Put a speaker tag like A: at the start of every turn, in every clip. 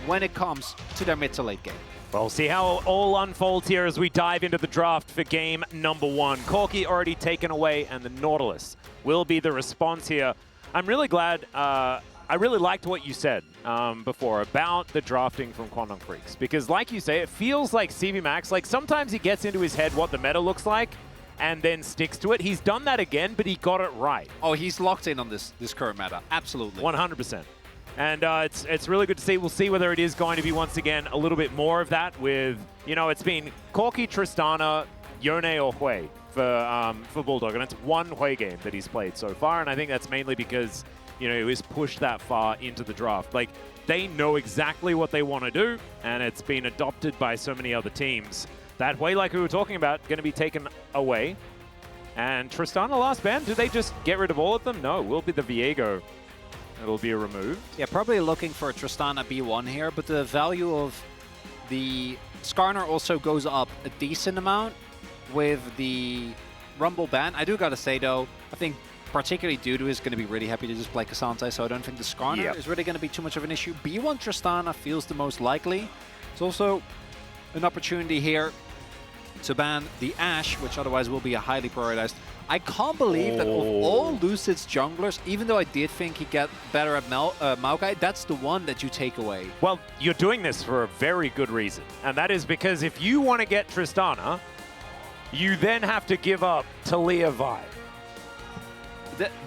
A: when it comes to their mid to late game.
B: Well, we'll see how it all unfolds here as we dive into the draft for game number 1. Corki already taken away, and the Nautilus will be the response here. I'm really glad, I really liked what you said before about the drafting from Quantum Freaks, because like you say, it feels like CV Max, like sometimes he gets into his head what the meta looks like and then sticks to it. He's done that again, but he got it right.
A: Oh, he's locked in on this current meta. Absolutely.
B: 100%. And it's really good to see. We'll see whether it is going to be, once again, a little bit more of that with, you know, it's been Corki, Tristana, Yone, or Hui for Bulldog. And it's one Hui game that he's played so far. And I think that's mainly because, you know, he was pushed that far into the draft. Like, they know exactly what they want to do, and it's been adopted by so many other teams. That Hui, like we were talking about, going to be taken away. And Tristana last ban, do they just get rid of all of them? No, it will be the Viego. It'll be removed.
A: Yeah, probably looking for a Tristana B1 here, but the value of the Skarner also goes up a decent amount with the Rumble ban. I do gotta say though, I think particularly Dudu is gonna be really happy to just play K'Sante, so I don't think the Skarner is really gonna be too much of an issue. B1 Tristana feels the most likely. It's also an opportunity here to ban the Ashe, which otherwise will be a highly prioritized. I can't believe that of all Lucid's junglers, even though I did think he'd get better at Maokai, that's the one that you take away.
B: Well, you're doing this for a very good reason, and that is because if you want to get Tristana, you then have to give up Talia Vi.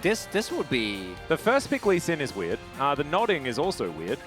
A: This would be...
B: The first pick Lee Sin is weird. The nodding is also weird.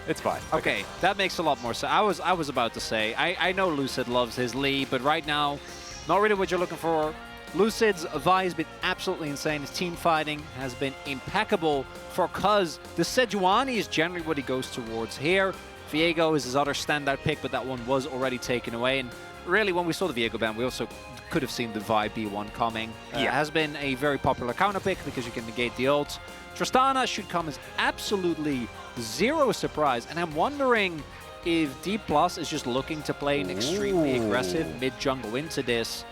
B: It's fine.
A: Okay, that makes a lot more sense. I was about to say, I know Lucid loves his Lee, but right now, not really what you're looking for. Lucid's Vi has been absolutely insane. His team fighting has been impeccable for Cuz. The Sejuani is generally what he goes towards here. Viego is his other standout pick, but that one was already taken away. And really, when we saw the Viego ban, we also could have seen the Vi B1 coming. It has been a very popular counter pick because you can negate the ult. Tristana should come as absolutely zero surprise. And I'm wondering if D Plus is just looking to play an extremely aggressive mid-jungle into this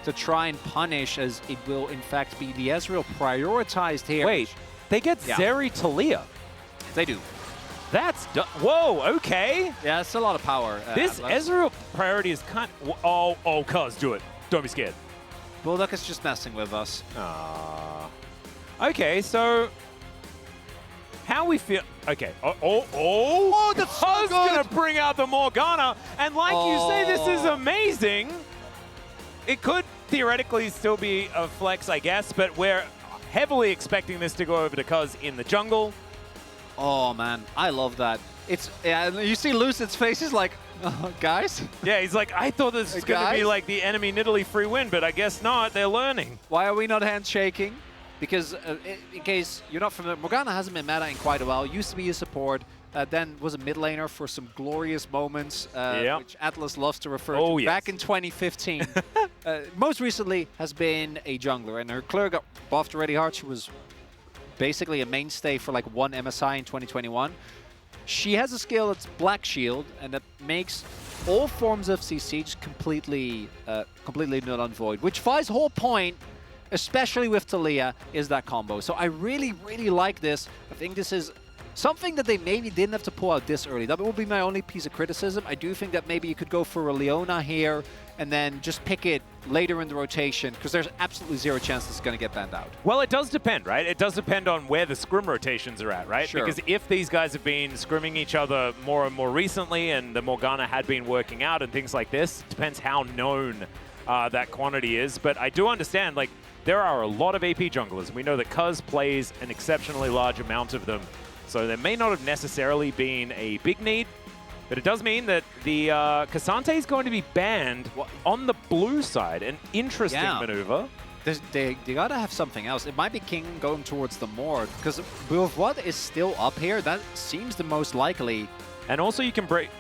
A: to try and punish, as it will in fact be the Ezreal prioritized here.
B: Wait, they get Zeri Talia.
A: They do.
B: That's... Whoa, okay.
A: Yeah, it's a lot of power.
B: This Ezreal priority is kind of... Oh, Cuz, do it. Don't be scared.
A: Bulldog is just messing with us.
B: Okay, so... How we feel... Okay. The Cuz gonna bring out the Morgana, and like you say, this is amazing. It could theoretically still be a flex, I guess, but we're heavily expecting this to go over to Cuz in the jungle.
A: Oh man, I love that. It's you see Lucid's face, he's like, guys?
B: Yeah, he's like, I thought this was going to be like the enemy Nidalee free win, but I guess not, they're learning.
A: Why are we not handshaking? Because in case you're not familiar, Morgana hasn't been meta in quite a while. Used to be a support, then was a mid laner for some glorious moments, which Atlas loves to refer to. Back in 2015. Most recently has been a jungler, and her Claire got buffed already hard. She was basically a mainstay for like one MSI in 2021. She has a skill that's Black Shield, and that makes all forms of CC just completely null and void, which Vi's whole point, especially with Talia, is that combo. So I really, really like this. I think this is something that they maybe didn't have to pull out this early. That would be my only piece of criticism. I do think that maybe you could go for a Leona here and then just pick it later in the rotation, because there's absolutely zero chance it's going to get banned out.
B: Well, it does depend, right? It does depend on where the scrim rotations are at, right?
A: Sure.
B: Because if these guys have been scrimming each other more and more recently, and the Morgana had been working out and things like this, it depends how known that quantity is. But I do understand, like, there are a lot of AP junglers. We know that Cuz plays an exceptionally large amount of them. So there may not have necessarily been a big need, but it does mean that the K'Sante is going to be banned on the blue side. An interesting maneuver.
A: They gotta have something else. It might be King going towards the Mord, because with what is still up here, that seems the most likely.
B: And also you can break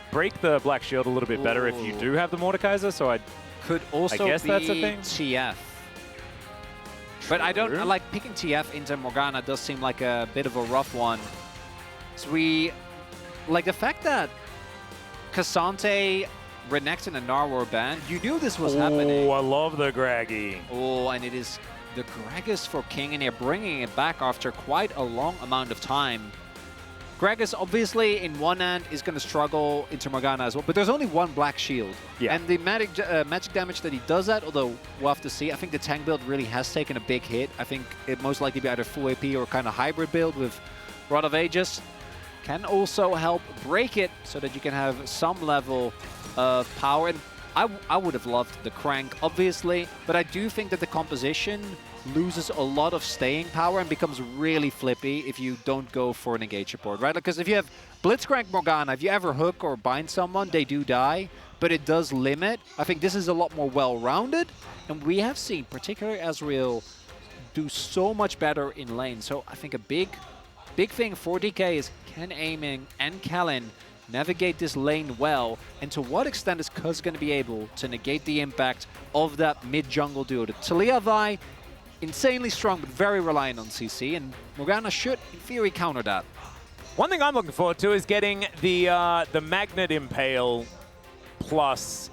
B: the Black Shield a little bit better if you do have the Mordekaiser, so I guess that's a thing.
A: TF. But I don't like picking TF into Morgana does seem like a bit of a rough one. So we like the fact that K'Sante, Renekton, and Gnar were banned. You knew this was happening.
B: Oh, I love the Graggy.
A: Oh, and it is the Gragas for King, and they're bringing it back after quite a long amount of time. Gragas, obviously, in one end, is going to struggle into Morgana as well, but there's only one black shield.
B: Yeah.
A: And the magic damage that he does that, although we'll have to see, I think the tank build really has taken a big hit. I think it most likely be either full AP or kind of hybrid build with Rod of Ages. Can also help break it so that you can have some level of power. And I would have loved the Crank, obviously, but I do think that the composition loses a lot of staying power and becomes really flippy if you don't go for an engage support, right? Because if you have Blitzcrank Morgana, if you ever hook or bind someone, they do die, but it does limit. I think this is a lot more well-rounded, and we have seen, particularly Ezreal, do so much better in lane. So I think a big thing for DK is can Aiming and Kellen navigate this lane well, and to what extent is Cuz going to be able to negate the impact of that mid-jungle duo? The Taliyah Vi, insanely strong, but very reliant on CC, and Morgana should, in theory, counter that.
B: One thing I'm looking forward to is getting the Magnet Impale plus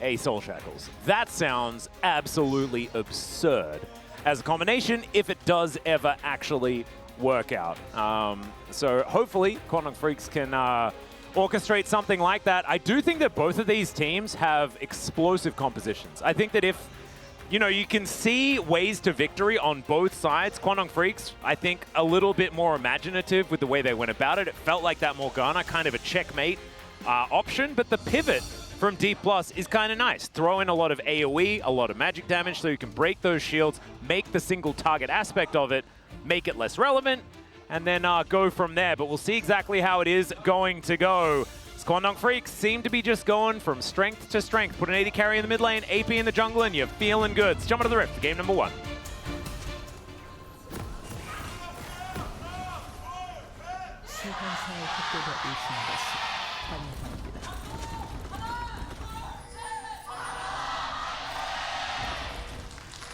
B: a Soul Shackles. That sounds absolutely absurd as a combination if it does ever actually work out. So hopefully Quantum Freaks can orchestrate something like that. I do think that both of these teams have explosive compositions. I think that if you can see ways to victory on both sides. Quantum Freaks, I think, a little bit more imaginative with the way they went about it. It felt like that Morgana, kind of a checkmate option, but the pivot from D+ is kind of nice. Throw in a lot of AoE, a lot of magic damage, so you can break those shields, make the single target aspect of it, make it less relevant, and then go from there. But we'll see exactly how it is going to go. Quantum Freaks seem to be just going from strength to strength. Put an 80 carry in the mid lane, AP in the jungle, and you're feeling good. Let's jump into the Rift for game number 1.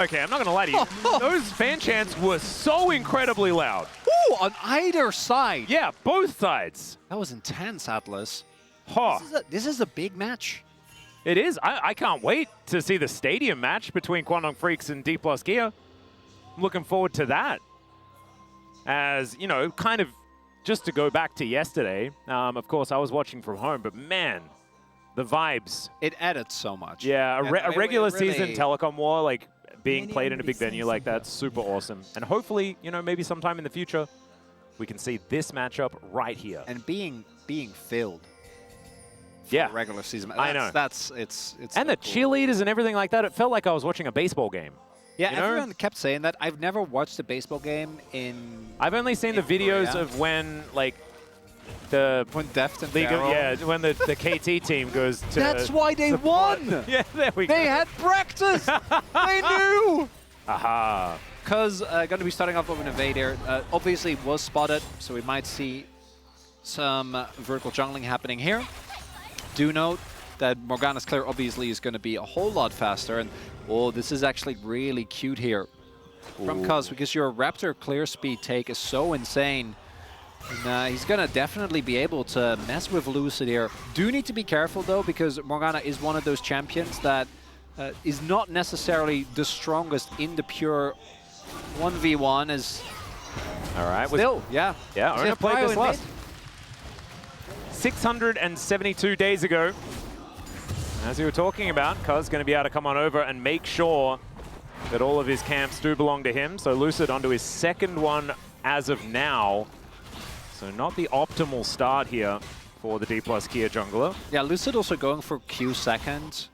B: Okay, I'm not going to lie to you. Those fan chants were so incredibly loud.
A: Ooh, on either side.
B: Yeah, both sides.
A: That was intense, Atlas.
B: Huh.
A: This is a big match.
B: It is. I can't wait to see the stadium match between Quantum Freaks and D+ Gear. I'm looking forward to that. As, kind of just to go back to yesterday, of course, I was watching from home, but man, the vibes.
A: It added so much.
B: Yeah, a regular
A: really
B: season telecom war, like being played in a big venue like that, super awesome. And hopefully, maybe sometime in the future, we can see this matchup right here.
A: And being filled.
B: Yeah,
A: regular season.
B: I know.
A: It's
B: and
A: so
B: the
A: cool.
B: cheerleaders and everything like that. It felt like I was watching a baseball game.
A: Yeah, everyone kept saying that. I've never watched a baseball game in.
B: I've only seen the videos
A: Korea.
B: of when the
A: Deft and
B: League of,
A: Barrel.
B: when the KT team goes to.
A: That's why they won.
B: Yeah, there we go.
A: They had practice. They knew.
B: Aha.
A: Cuz going to be starting off with an Invader. Obviously was spotted, so we might see some vertical jungling happening here. Do note that Morgana's clear obviously is going to be a whole lot faster, and this is actually really cute here from Cuz, because your Raptor clear speed take is so insane. And he's going to definitely be able to mess with Lucid here. Do need to be careful though, because Morgana is one of those champions that is not necessarily the strongest in the pure 1v1. Is
B: all right.
A: Still, yeah.
B: Yeah, Ona played this last 672 days ago. As we were talking about, Cuz going to be able to come on over and make sure that all of his camps do belong to him. So Lucid onto his second one as of now. So not the optimal start here for the D+ Kia jungler.
A: Yeah, Lucid also going for Q second.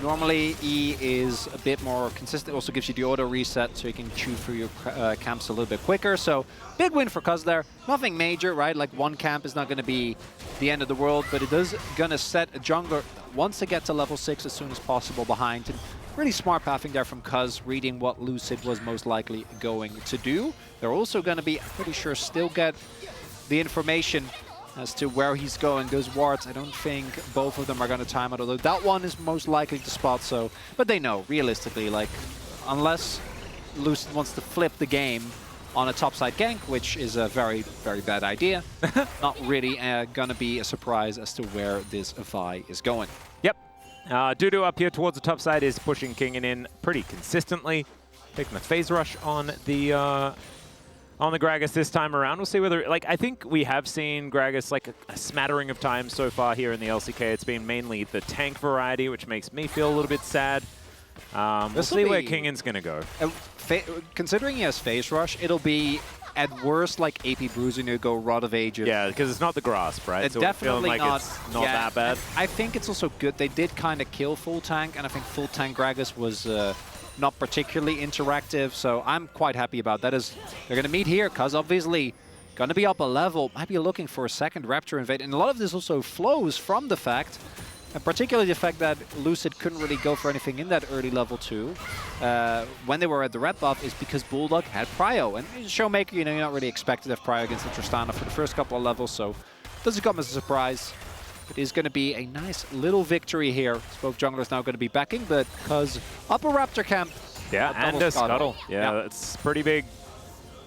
A: Normally E is a bit more consistent, also gives you the auto reset so you can chew through your camps a little bit quicker. So big win for Cuz there. Nothing major, right? Like one camp is not going to be the end of the world, but it is going to set a jungler that wants to get to level 6 as soon as possible behind. And really smart pathing there from Cuz, reading what Lucid was most likely going to do. They're also going to be, I'm pretty sure, still get the information as to where he's going. Those wards, I don't think both of them are going to time it, although that one is most likely to spot. So, but they know, realistically, like, unless Lucid wants to flip the game on a topside gank, which is a very, very bad idea, not really going to be a surprise as to where this Vi is going.
B: Yep. Dudu up here towards the top side is pushing Kingen in pretty consistently. Taking the phase rush on the on the Gragas this time around. We'll see whether, like, I think we have seen Gragas like a smattering of times so far here in the LCK. It's been mainly the tank variety, which makes me feel a little bit sad. We'll see where Kingan's going to go.
A: Considering he has Phase Rush, it'll be at worst like AP Bruising to go Rod of Ages.
B: Yeah, because it's not the grasp, right?
A: It's
B: so
A: definitely
B: like
A: not,
B: it's not that bad.
A: I think it's also good. They did kind of kill full tank, and I think full tank Gragas was not particularly interactive, so I'm quite happy about that. As they're going to meet here, because obviously going to be up a level, might be looking for a second Raptor invade, and a lot of this also flows from the fact, and particularly the fact that Lucid couldn't really go for anything in that early level 2 when they were at the red buff, is because Bulldog had Prio. And Showmaker, you know, you're not really expected to have Prio against the Tristana for the first couple of levels, so it doesn't come as a surprise. It is going to be a nice little victory here. Both junglers now going to be backing, but because upper Raptor camp.
B: Yeah, and a Scuttle. Yeah, that's pretty big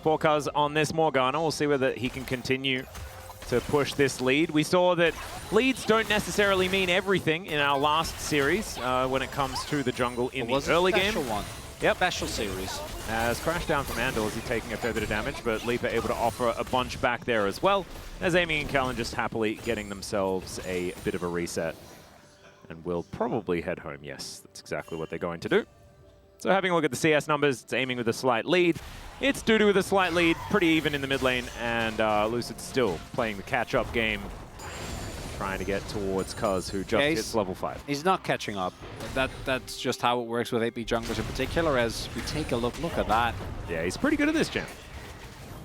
B: for Cuz on this Morgana. We'll see whether he can continue to push this lead. We saw that leads don't necessarily mean everything in our last series when it comes to the jungle in the early game.
A: One.
B: Yep.
A: Special series.
B: As crash down from Andal as he's taking a fair bit of damage, but Leaper able to offer a bunch back there as well, as Amy and Kellen just happily getting themselves a bit of a reset. And will probably head home. Yes, that's exactly what they're going to do. So having a look at the CS numbers, it's Aiming with a slight lead. It's Dudu with a slight lead, pretty even in the mid lane, and Lucid still playing the catch-up game, trying to get towards Cuz, who just hits level 5.
A: He's not catching up. That's just how it works with AP junglers in particular, as we take a look at that.
B: Yeah, he's pretty good at this champ.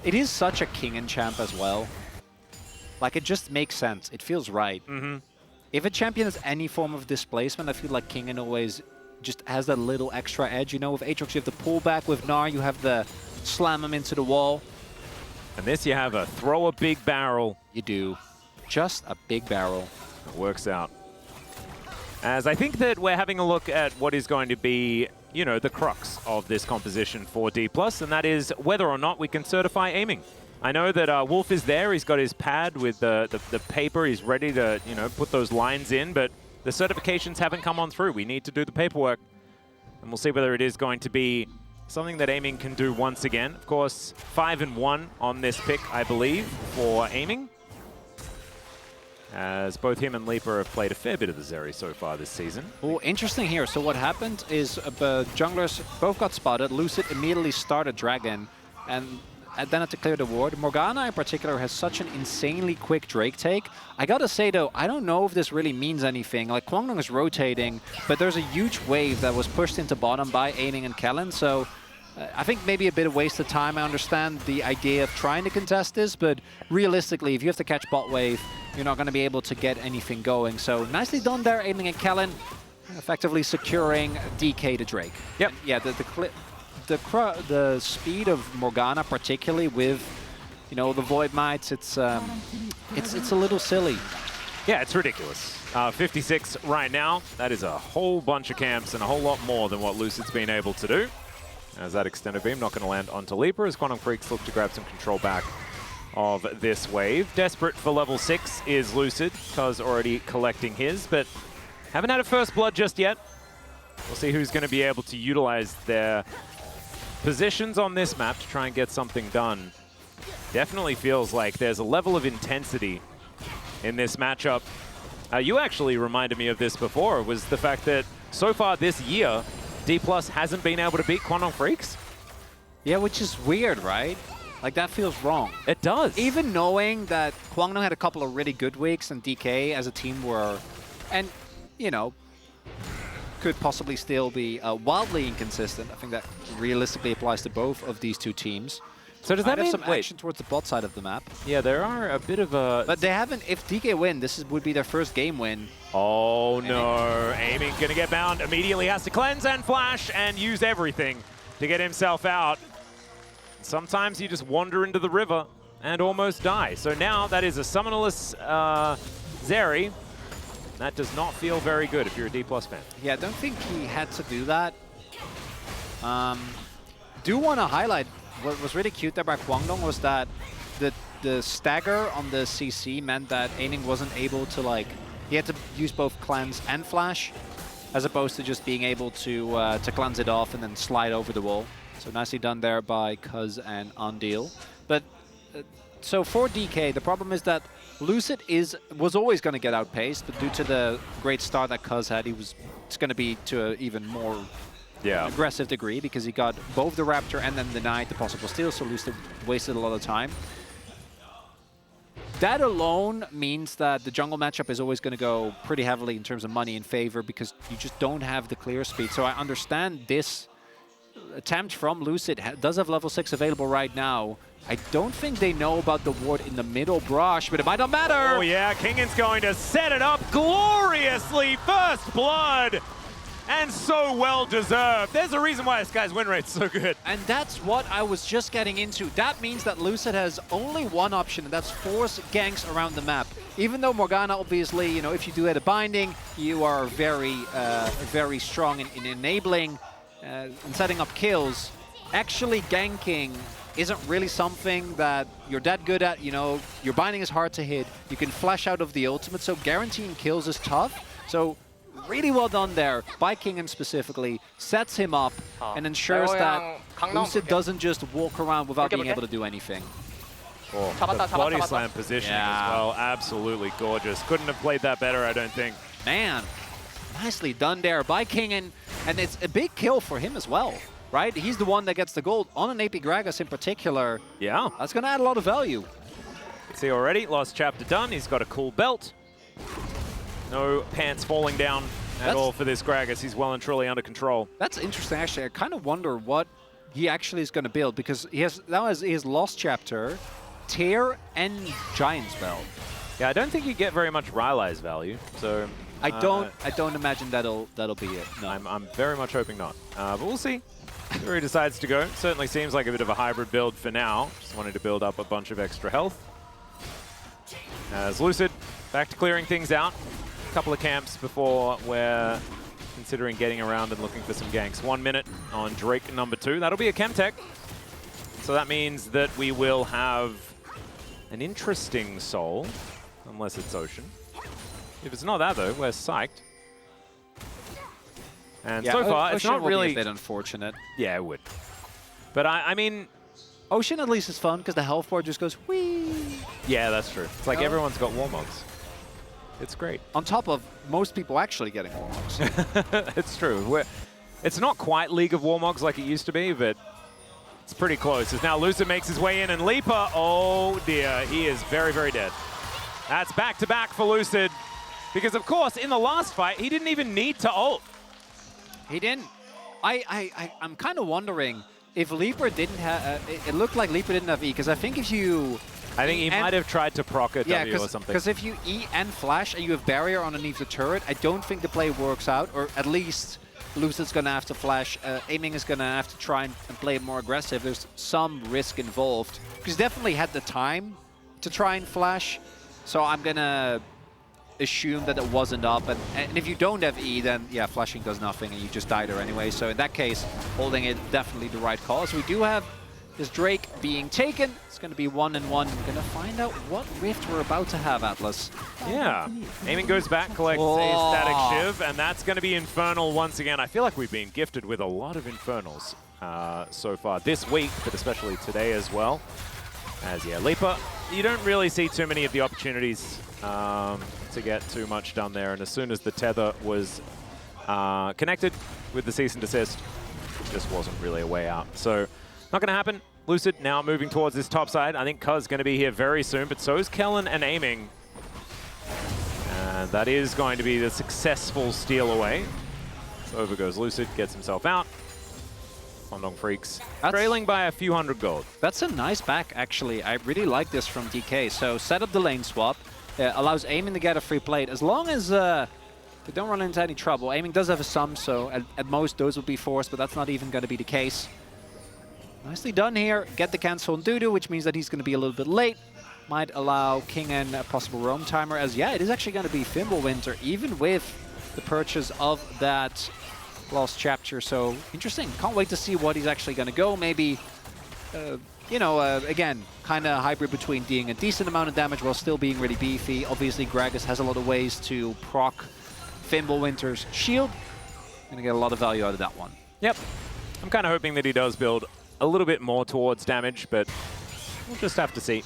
A: It is such a Kingen champ as well. Like, it just makes sense. It feels right. If a champion has any form of displacement, I feel like Kingen always just has that little extra edge. You know, with Aatrox, you have the pullback. With Gnar, you have the slam him into the wall.
B: And this, you have a throw a big barrel.
A: You do. Just a big barrel.
B: It works out. As I think that we're having a look at what is going to be, you know, the crux of this composition for D+, and that is whether or not we can certify aiming. I know that Wolf is there. He's got his pad with the paper. He's ready to, you know, put those lines in, but the certifications haven't come on through. We need to do the paperwork, and we'll see whether it is going to be something that aiming can do once again. Of course, 5-1 on this pick, I believe, for aiming, as both him and Leaper have played a fair bit of the Zeri so far this season.
A: Oh, interesting here. So what happened is the junglers both got spotted. Lucid immediately started Dragon, and then had to clear the ward. Morgana in particular has such an insanely quick Drake take. I gotta say though, I don't know if this really means anything. Like, Kwangdong is rotating, but there's a huge wave that was pushed into bottom by Aining and Kellen, so I think maybe a bit of waste of time. I understand the idea of trying to contest this, but realistically, if you have to catch bot wave, you're not going to be able to get anything going. So nicely done there, Aining and Kellen, effectively securing DK to Drake.
B: Yep.
A: And yeah, the speed of Morgana, particularly with, you know, the Void Mites, it's a little silly.
B: Yeah, it's ridiculous. 56 right now. That is a whole bunch of camps and a whole lot more than what Lucid's been able to do. As that extended beam not going to land onto Leaper, as Quantum Freaks look to grab some control back of this wave. Desperate for level 6 is Lucid, Cuz already collecting his, but haven't had a first blood just yet. We'll see who's going to be able to utilize their positions on this map to try and get something done. Definitely feels like there's a level of intensity in this matchup. You actually reminded me of this before, was the fact that so far this year, D+ hasn't been able to beat Quantum Freaks.
A: Yeah, which is weird, right? Like, that feels wrong.
B: It does.
A: Even knowing that Kwangdong had a couple of really good weeks and DK as a team were, and, you know, could possibly still be wildly inconsistent. I think that realistically applies to both of these two teams.
B: So does that mean
A: some action towards the bot side of the map?
B: Yeah, there are a bit of a...
A: But they haven't... If DK win, would be their first game win.
B: Oh no, Aiming gonna get bound. Immediately has to cleanse and flash and use everything to get himself out. Sometimes you just wander into the river and almost die. So now that is a summonerless Zeri. That does not feel very good if you're a D+ fan.
A: Yeah, I don't think he had to do that. Do want to highlight what was really cute there by Kwangdong was that the stagger on the CC meant that Aining wasn't able to, like, he had to use both cleanse and flash, as opposed to just being able to cleanse it off and then slide over the wall. So nicely done there by Cuz and Undeal. But so for DK, the problem is that Lucid was always going to get outpaced, but due to the great start that Cuz had, it's going to be to an even more aggressive degree because he got both the Raptor and then denied the possible steal, so Lucid wasted a lot of time. That alone means that the jungle matchup is always going to go pretty heavily in terms of money in favor because you just don't have the clear speed. So I understand this attempt from Lucid does have level 6 available right now. I don't think they know about the ward in the middle brush, but it might not matter.
B: Oh yeah, Kingan's going to set it up gloriously. First blood. And so well deserved. There's a reason why this guy's win rate's so good.
A: And that's what I was just getting into. That means that Lucid has only one option, and that's force ganks around the map. Even though Morgana, obviously, you know, if you do hit a binding, you are very, very strong in enabling and setting up kills. Actually ganking isn't really something that you're that good at. You know, your binding is hard to hit. You can flash out of the ultimate, so guaranteeing kills is tough. So really well done there by Kingan specifically. Sets him up and ensures that Lucid doesn't just walk around without being able to do anything.
B: Oh, the body slam positioning as well. Absolutely gorgeous. Couldn't have played that better, I don't think.
A: Man, nicely done there by Kingan. And it's a big kill for him as well, right? He's the one that gets the gold on an AP Gragas in particular.
B: Yeah.
A: That's going to add a lot of value.
B: See already, last chapter done. He's got a cool belt. No pants falling down at all for this Gragas. He's well and truly under control.
A: That's interesting, actually. I kind of wonder what he actually is going to build because he has now has his lost chapter, Tear, and Giant's Belt.
B: Yeah, I don't think you get very much Rylai's value. So
A: I don't imagine that'll be it. No.
B: I'm very much hoping not. But we'll see where he decides to go. Certainly seems like a bit of a hybrid build for now. Just wanted to build up a bunch of extra health. As Lucid back to clearing things out. Couple of camps before we're considering getting around and looking for some ganks. 1 minute on Drake number 2. That'll be a Chemtech. So that means that we will have an interesting soul, unless it's Ocean. If it's not that though, we're psyched. And so far, it's not really
A: a bit unfortunate.
B: Yeah, it would. But I mean,
A: Ocean at least is fun because the health bar just goes whee.
B: Yeah, that's true. It's like everyone's got Warmogs. It's great.
A: On top of most people actually getting Warmogs.
B: It's true. It's not quite League of Warmogs like it used to be, but it's pretty close. As now Lucid makes his way in, and Leaper, oh dear, he is very, very dead. That's back-to-back for Lucid. Because, of course, in the last fight, he didn't even need to ult.
A: He didn't. I'm kind of wondering if Leaper didn't have... it looked like Leaper didn't have E, because I think if you...
B: I think he might have tried to proc a W or something.
A: Because if you E and flash and you have barrier underneath the turret, I don't think the play works out, or at least Lucid's going to have to flash. Aiming is going to have to try and play it more aggressive. There's some risk involved. Because he definitely had the time to try and flash, so I'm going to assume that it wasn't up. And if you don't have E, then yeah, flashing does nothing and you just die there anyway. So in that case, holding it definitely the right call. So we do have this Drake being taken. It's going to be 1-1. We're going to find out what rift we're about to have, Atlas.
B: Yeah. Aiming goes back, collects a static shiv, and that's going to be Infernal once again. I feel like we've been gifted with a lot of Infernals so far this week, but especially today as well. As, yeah, Leaper, you don't really see too many of the opportunities to get too much done there, and as soon as the tether was connected with the cease and desist, it just wasn't really a way out. So, not going to happen. Lucid now moving towards this top side. I think Cuz going to be here very soon, but so is Kellen and Aiming. And that is going to be the successful steal away. So over goes Lucid, gets himself out. Fondong Freaks trailing by a few hundred gold.
A: That's a nice back, actually. I really like this from DK. So set up the lane swap. Allows Aiming to get a free plate. As long as they don't run into any trouble. Aiming does have a sum, so at most those would be forced, but that's not even going to be the case. Nicely done here. Get the cancel on Dudu, which means that he's going to be a little bit late. Might allow Kingan a possible roam timer, as yeah, it is actually going to be Fimbulwinter, even with the purchase of that lost chapter. So interesting. Can't wait to see what he's actually going to go. Maybe, you know, again, kind of hybrid between doing a decent amount of damage while still being really beefy. Obviously, Gragas has a lot of ways to proc Fimbulwinter's shield. Going to get a lot of value out of that one.
B: Yep. I'm kind of hoping that he does build a little bit more towards damage, but We'll just have to see.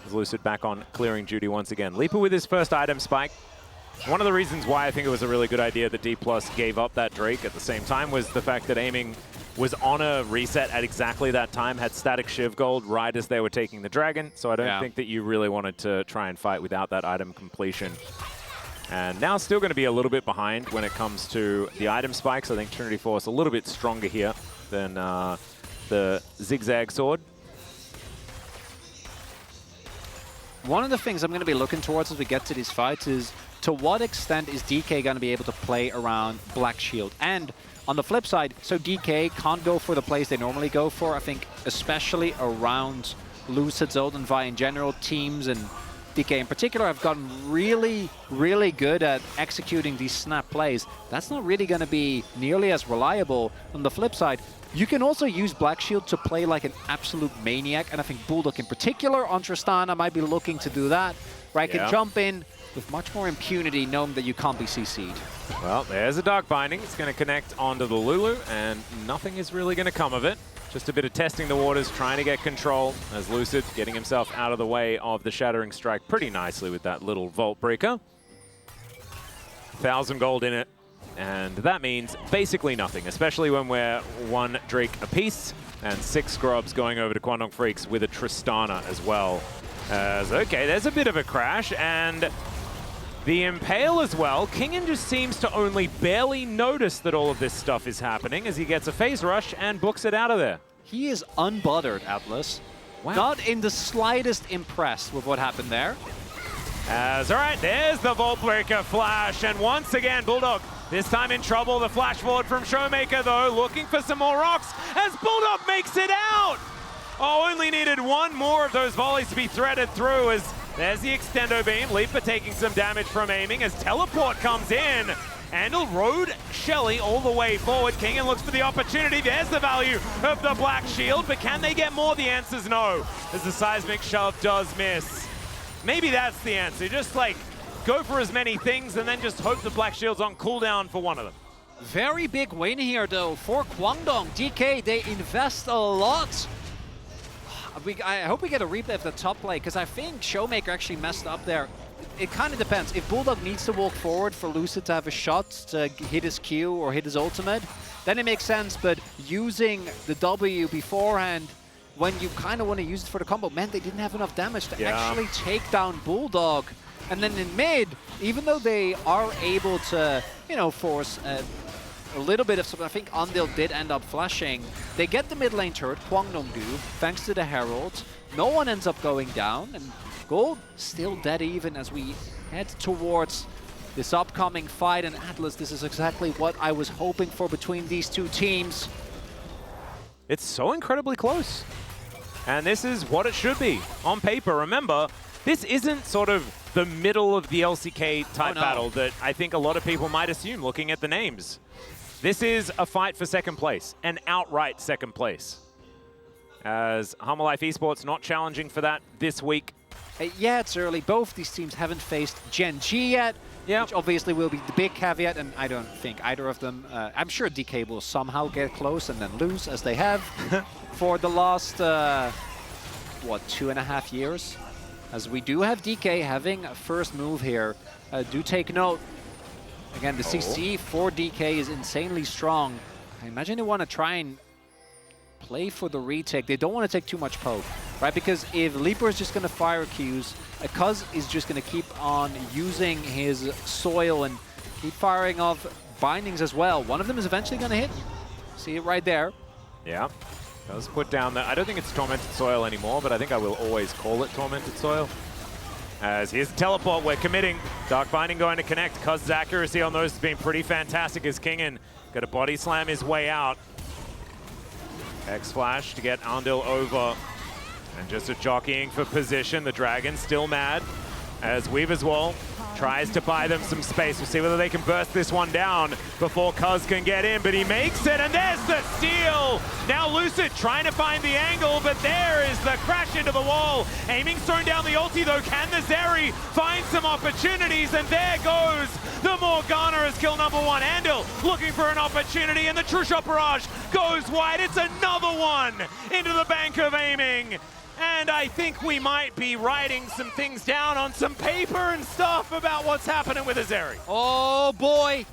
B: As Lucid back on clearing duty once again. Leaper with his first item spike. One of the reasons why I think it was a really good idea that D+ gave up that Drake at the same time was the fact that Aiming was on a reset at exactly that time, had static Shiv Gold right as they were taking the Dragon, so I don't think that you really wanted to try and fight without that item completion. And now still going to be a little bit behind when it comes to the item spikes. I think Trinity Force a little bit stronger here than the Zigzag Sword.
A: One of the things I'm going to be looking towards as we get to these fights is to what extent is DK going to be able to play around Black Shield? And on the flip side, so DK can't go for the plays they normally go for. I think especially around Lucid's Ult and Vi in general, teams and DK in particular have gotten really, really good at executing these snap plays. That's not really going to be nearly as reliable. On the flip side, you can also use Black Shield to play like an absolute maniac, and I think Bulldog in particular on Tristana might be looking to do that, right? Can jump in with much more impunity, knowing that you can't be CC'd.
B: Well, there's a Dark Binding. It's going to connect onto the Lulu, and nothing is really going to come of it. Just a bit of testing the waters, trying to get control, as Lucid getting himself out of the way of the Shattering Strike pretty nicely with that little Vault Breaker. 1,000 gold in it, and that means basically nothing, especially when we're 1 Drake apiece, and 6 Scrubs going over to Kwangdong Freaks with a Tristana as well. Okay, there's a bit of a crash, and the Impale as well. Kingen just seems to only barely notice that all of this stuff is happening as he gets a phase rush and books it out of there.
A: He is unbothered, Atlas. Wow. Not in the slightest impressed with what happened there.
B: All right, there's the Vault Breaker flash, and once again, Bulldog this time in trouble. The flash forward from Showmaker, though, looking for some more rocks as Bulldog makes it out! Oh, only needed 1 more of those volleys to be threaded through as there's the Extendo Beam. Leaper taking some damage from Aiming as Teleport comes in. Andal rode Shelly all the way forward. Kingen looks for the opportunity. There's the value of the Black Shield, but can they get more? The answer's no, as the Seismic Shove does miss. Maybe that's the answer. Just like go for as many things and then just hope the Black Shield's on cooldown for one of them.
A: Very big win here, though, for Kwangdong. DK, they invest a lot. I hope we get a replay of the top lane, because I think Showmaker actually messed up there. It kind of depends. If Bulldog needs to walk forward for Lucid to have a shot to hit his Q or hit his ultimate, then it makes sense. But using the W beforehand, when you kind of want to use it for the combo, man, they didn't have enough damage to actually take down Bulldog. And then in mid, even though they are able to, you know, force a little bit of something, I think Andil did end up flashing. They get the mid lane turret, Kwangdong do, thanks to the Herald. No one ends up going down, and Gold still dead even as we head towards this upcoming fight. And Atlas, this is exactly what I was hoping for between these two teams.
B: It's so incredibly close. And this is what it should be on paper. Remember, this isn't sort of the middle of the LCK type battle that I think a lot of people might assume looking at the names. This is a fight for second place, an outright second place. As Humble Life Esports not challenging for that this week.
A: Yeah, it's early. Both these teams haven't faced Gen G yet, which obviously will be the big caveat, and I don't think either of them... I'm sure DK will somehow get close and then lose, as they have for the last, what, 2.5 years? As we do have DK having a first move here. Do take note. Again, the CC for DK is insanely strong. I imagine they want to try and play for the retake. They don't want to take too much poke, right? Because if Leaper is just going to fire Qs, Cuz is just going to keep on using his soil and keep firing off bindings as well. One of them is eventually going to hit. See it right there.
B: Yeah. Does put down the... I don't think it's Tormented Soil anymore, but I think I will always call it Tormented Soil. As here's the teleport, we're committing. Dark Binding going to connect. Cuz's accuracy on those has been pretty fantastic as Kingen got to body slam his way out. X-Flash to get Andil over. And just a jockeying for position. The Dragon still mad as Weaver's Wall tries to buy them some space. We'll see whether they can burst this one down before Cuz can get in, but he makes it, and there's the steal! Now Lucid trying to find the angle, but there is the crash into the wall. Aiming's thrown down the ulti though. Can the Zeri find some opportunities? And there goes the Morgana as kill number 1. Andil looking for an opportunity, and the True Shot Barrage goes wide. It's another one into the bank of Aiming. And I think we might be writing some things down on some paper and stuff about what's happening with Azeri.
A: Oh boy!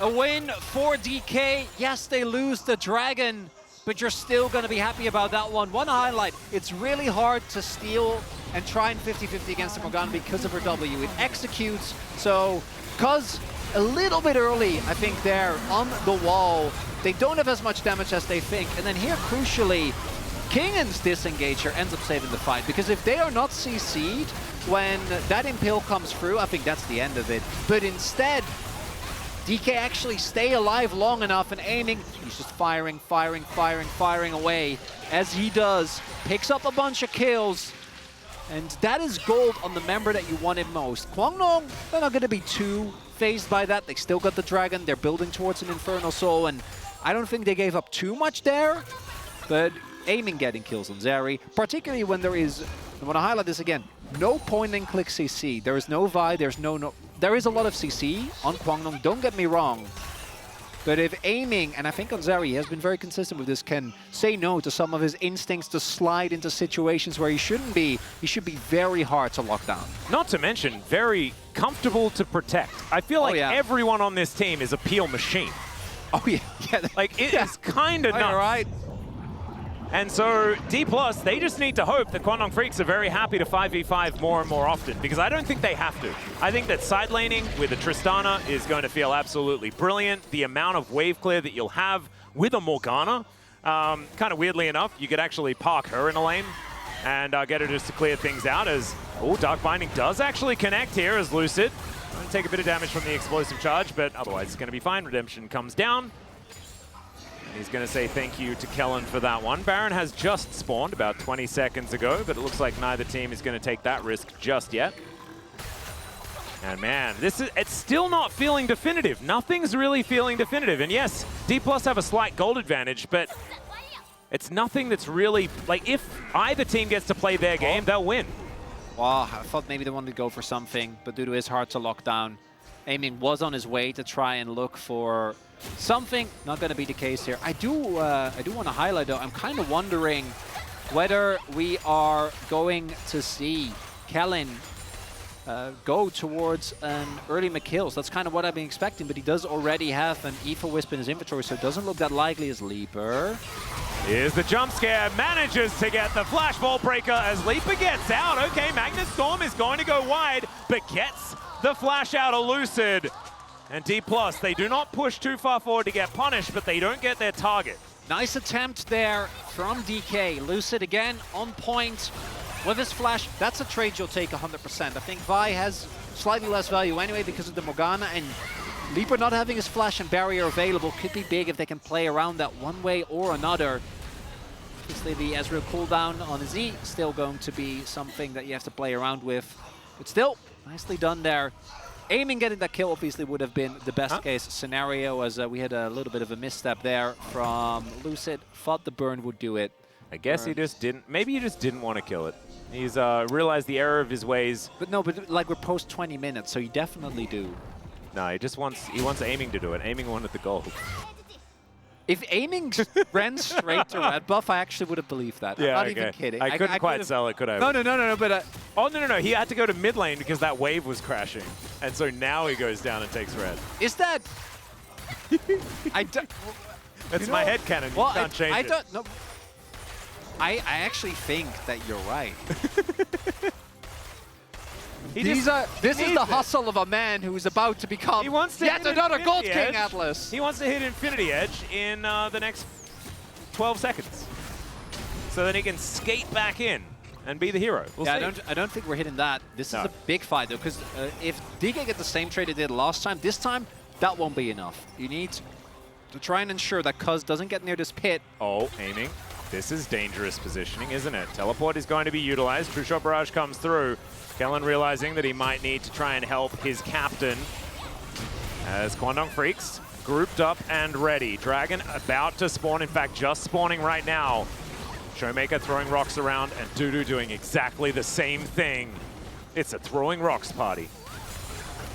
A: A win for DK. Yes, they lose the Dragon, but you're still going to be happy about that one. One highlight, it's really hard to steal and try and 50-50 against the Morgana because of her W. It executes, so cuz a little bit early, I think, there on the wall. They don't have as much damage as they think. And then here, crucially, Kingan's Disengager ends up saving the fight, because if they are not CC'd when that Impale comes through, I think that's the end of it. But instead, DK actually stay alive long enough, and aiming, he's just firing away as he does. Picks up a bunch of kills, and that is gold on the member that you wanted most. Kwangnon, they're not going to be too phased by that. They still got the Dragon, they're building towards an Infernal Soul, and I don't think they gave up too much there, but aiming getting kills on Zeri, particularly when there is, I want to highlight this again, no point and click CC. There is no Vi, there's no, there is a lot of CC on Kwangnon, don't get me wrong. But if aiming, and I think on Zeri, he has been very consistent with this, can say no to some of his instincts to slide into situations where he shouldn't be, he should be very hard to lock down.
B: Not to mention, very comfortable to protect. I feel like everyone on this team is a peel machine.
A: Oh yeah,
B: like it is kind of nuts.
A: Right.
B: And so D+, they just need to hope that Kwangnon Freaks are very happy to 5v5 more and more often, because I don't think they have to. I think that side laning with a Tristana is going to feel absolutely brilliant. The amount of wave clear that you'll have with a Morgana, kind of weirdly enough, you could actually park her in a lane and get her just to clear things out as, oh, Dark Binding does actually connect here as Lucid. Going to take a bit of damage from the explosive charge, but otherwise it's going to be fine. Redemption comes down. He's going to say thank you to Kellen for that one. Baron has just spawned about 20 seconds ago, but it looks like neither team is going to take that risk just yet. And man, it's still not feeling definitive. Nothing's really feeling definitive. And yes, D+ have a slight gold advantage, but it's nothing that's really, like, if either team gets to play their game, they'll win.
A: Wow, I thought maybe they wanted to go for something, but due to his hard to lock down, aiming was on his way to try and look for something. Not going to be the case here. I do want to highlight, though, I'm kind of wondering whether we are going to see Kellen go towards an early McKills. That's kind of what I've been expecting, but he does already have an Ether Wisp in his inventory, so it doesn't look that likely as Leaper.
B: Here's the jump scare, manages to get the Flash Ball Breaker as Leaper gets out. Okay, Magnus Storm is going to go wide, but gets the flash out of Lucid. And D+, they do not push too far forward to get punished, but they don't get their target.
A: Nice attempt there from DK. Lucid again on point with his flash. That's a trade you'll take 100%. I think Vi has slightly less value anyway because of the Morgana, and Leaper not having his flash and barrier available could be big if they can play around that one way or another. Obviously the Ezreal cooldown on Z still going to be something that you have to play around with. But still, nicely done there. Aiming getting that kill obviously would have been the best case scenario, as we had a little bit of a misstep there from Lucid. Thought the burn would do it.
B: I guess he just didn't. Maybe he just didn't want to kill it. He's realized the error of his ways.
A: But no, but like we're post 20 minutes, so you definitely do.
B: No, he wants aiming to do it. Aiming wanted the goal.
A: If aiming ran straight to red buff, I actually would have believed that.
B: Yeah,
A: I'm not even kidding.
B: I couldn't quite sell it, could I?
A: No, but...
B: oh, no, he had to go to mid lane because that wave was crashing. And so now he goes down and takes red.
A: Is that...
B: That's my headcanon.
A: Well,
B: you can't change it.
A: I don't know. I actually think that you're right. This is the hustle of a man who is about to become yet another Gold King, Atlas.
B: He wants to hit Infinity Edge in the next 12 seconds. So then he can skate back in and be the hero. We'll see.
A: I don't think we're hitting that. This is a big fight, though, because if DK get the same trade they did last time, this time, that won't be enough. You need to try and ensure that Cuz doesn't get near this pit.
B: Oh, aiming. This is dangerous positioning, isn't it? Teleport is going to be utilized. True Shot Barrage comes through. Kellen realizing that he might need to try and help his captain as Kwangnon Freaks grouped up and ready. Dragon about to spawn, in fact, just spawning right now. Showmaker throwing rocks around and Dudu doing exactly the same thing. It's a throwing rocks party.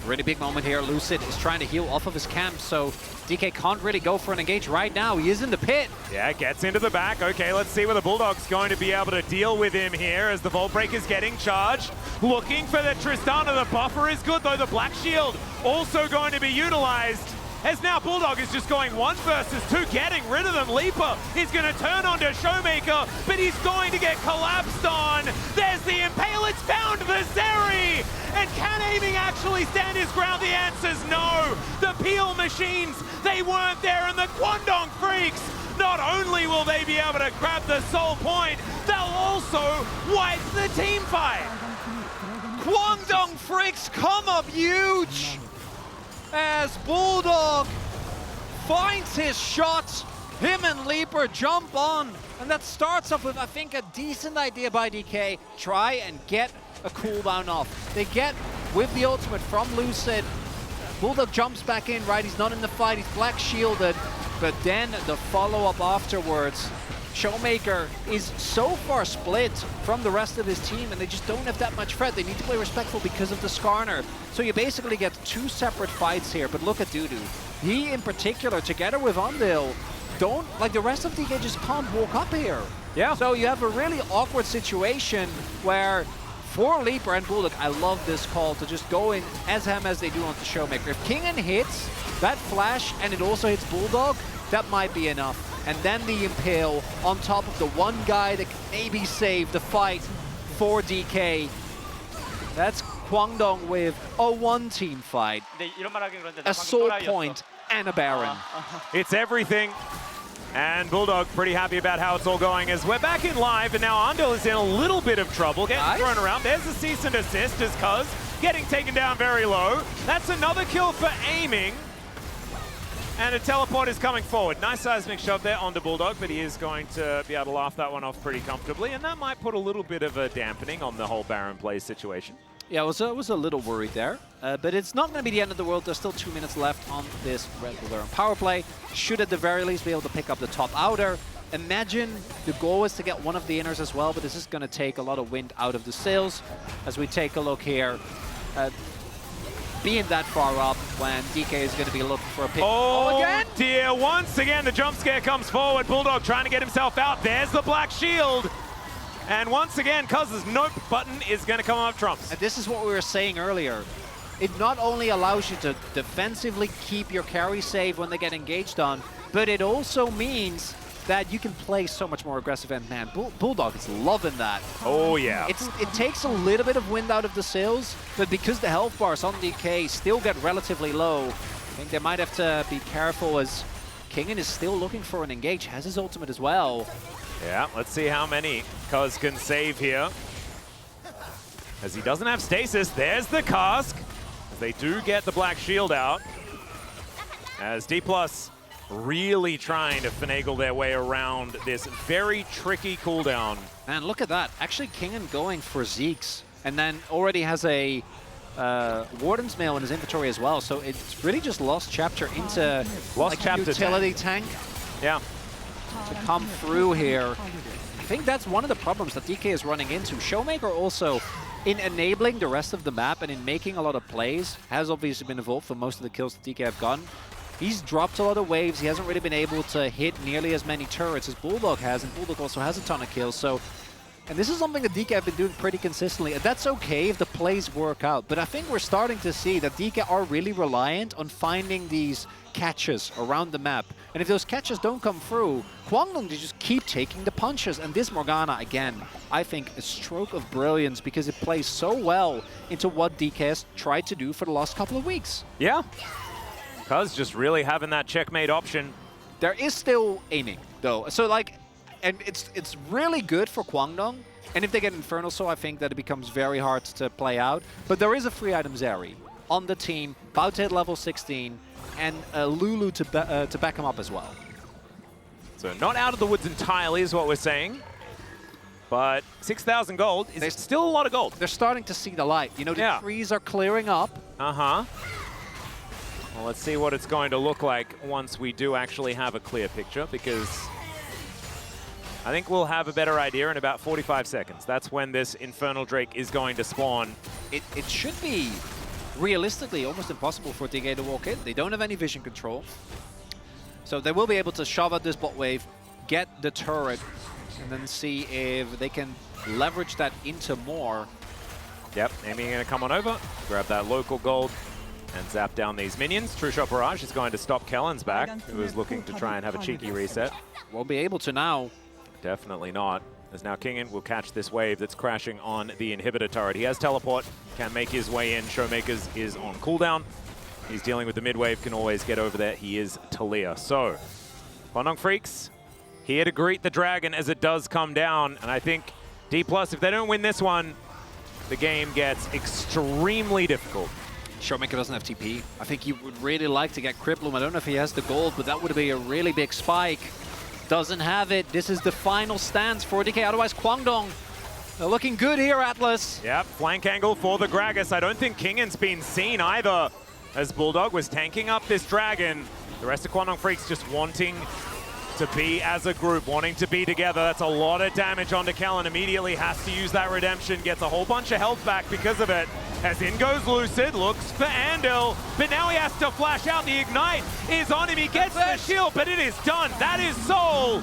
A: Really big moment here. Lucid is trying to heal off of his camp, so DK can't really go for an engage right now. He is in the pit.
B: Yeah, gets into the back. Okay, let's see where the Bulldog's going to be able to deal with him here as the Vault Break is getting charged. Looking for the Tristana. The buffer is good, though. The Black Shield also going to be utilized. As now Bulldog is just going 1 versus 2, getting rid of them. Leaper is going to turn onto Showmaker, but he's going to get collapsed on. There's the Impale. It's found for Zeri. And can Aiming actually stand his ground? The answer's no. The Peel Machines, they weren't there. And the Kwangdong Freaks, not only will they be able to grab the soul point, they'll also wipe the team fight.
A: Kwangdong Freaks come up huge as Bulldog finds his shot. Him and Leaper jump on, and that starts off with, I think, a decent idea by DK. Try and get a cooldown off. They get with the ultimate from Lucid. Bulldog jumps back in, right? He's not in the fight, he's black shielded, but then the follow-up afterwards. Showmaker is so far split from the rest of his team, and they just don't have that much threat. They need to play respectful because of the Skarner. So you basically get 2 separate fights here, but look at Dudu. He, in particular, together with Undil, don't, like the rest of DK just can't walk up here.
B: Yeah.
A: So you have a really awkward situation where for Leaper and Bulldog, I love this call to just go in as ham as they do onto Showmaker. If Kingen hits that flash and it also hits Bulldog, that might be enough. And then the Impale on top of the one guy that can maybe save the fight for DK. That's Kwangdong with a 1-team fight. A soul point and a Baron.
B: It's everything. And Bulldog pretty happy about how it's all going as we're back in live, and now Undil is in a little bit of trouble, getting thrown around. There's a cease and desist as Cuz getting taken down very low. That's another kill for Aiming. And a teleport is coming forward. Nice seismic shove there onto Bulldog, but he is going to be able to laugh that one off pretty comfortably, and that might put a little bit of a dampening on the whole Baron play situation.
A: Yeah, I was a little worried there, but it's not going to be the end of the world. There's still 2 minutes left on this Red Bull Baron power play. Should at the very least be able to pick up the top outer. Imagine the goal is to get one of the inners as well, but this is going to take a lot of wind out of the sails as we take a look here. Being that far up when DK is going to be looking for a pick.
B: Oh,
A: again?
B: Dear, once again the jump scare comes forward. Bulldog trying to get himself out. There's the Black Shield. And once again, Cuz's nope button is going to come up trumps.
A: And this is what we were saying earlier. It not only allows you to defensively keep your carry safe when they get engaged on, but it also means that you can play so much more aggressive, and man, Bulldog is loving that.
B: Oh yeah.
A: It takes a little bit of wind out of the sails, but because the health bars on DK still get relatively low, I think they might have to be careful as Kingen is still looking for an engage, has his ultimate as well.
B: Yeah, let's see how many Cuz can save here. As he doesn't have stasis, there's the cask. As they do get the Black Shield out. As D+ really trying to finagle their way around this very tricky cooldown.
A: Man, look at that. Actually, Kingen going for Zeke's, and then already has a Warden's Mail in his inventory as well. So it's really just lost chapter into like a utility tank.
B: Yeah.
A: To come through here. I think that's one of the problems that DK is running into. Showmaker also, in enabling the rest of the map and in making a lot of plays, has obviously been involved for most of the kills that DK have gotten. He's dropped a lot of waves. He hasn't really been able to hit nearly as many turrets as Bulldog has, and Bulldog also has a ton of kills. So, and this is something that DK have been doing pretty consistently, and that's okay if the plays work out. But I think we're starting to see that DK are really reliant on finding these catches around the map. And if those catches don't come through, Kwangdong just keep taking the punches. And this Morgana, again, I think a stroke of brilliance because it plays so well into what DK has tried to do for the last couple of weeks.
B: Yeah. Cuz just really having that checkmate option.
A: There is still aiming, though. So, like, and it's really good for Kwangdong. And if they get Infernal Soul, I think that it becomes very hard to play out. But there is a free item Zeri on the team, about to hit level 16, and Lulu to back him up as well.
B: So not out of the woods entirely is what we're saying. But 6,000 gold is still a lot of gold.
A: They're starting to see the light. You know, the trees are clearing up.
B: Uh-huh. Well, let's see what it's going to look like once we do actually have a clear picture, because I think we'll have a better idea in about 45 seconds. That's when this Infernal Drake is going to spawn.
A: It should be realistically almost impossible for DK to walk in. They don't have any vision control. So they will be able to shove at this bot wave, get the turret, and then see if they can leverage that into more.
B: Yep, Amy going to come on over, grab that local gold, and zap down these minions. True Shot Barrage is going to stop Kellen's back, who is looking to try and have a cheeky reset.
A: Won't be able to now.
B: Definitely not, as now Kingen will catch this wave that's crashing on the inhibitor turret. He has teleport, can make his way in. Showmakers is on cooldown. He's dealing with the mid wave, can always get over there. He is Talia. So, Kwangdong Freaks here to greet the dragon as it does come down. And I think D+, if they don't win this one, the game gets extremely difficult.
A: Showmaker doesn't have TP. I think he would really like to get Cripplum. I don't know if he has the gold, but that would be a really big spike. Doesn't have it. This is the final stance for DK. Otherwise, Kwangdong, they're looking good here, Atlas.
B: Yep, flank angle for the Gragas. I don't think Kingen's been seen either, as Bulldog was tanking up this dragon. The rest of Kwangdong Freaks just wanting to be as a group, wanting to be together. That's a lot of damage onto Kellen. Immediately has to use that redemption, gets a whole bunch of health back because of it. As in goes Lucid, looks for Andel, but now he has to flash out. The Ignite is on him. He gets the shield, but it is done. That is Soul.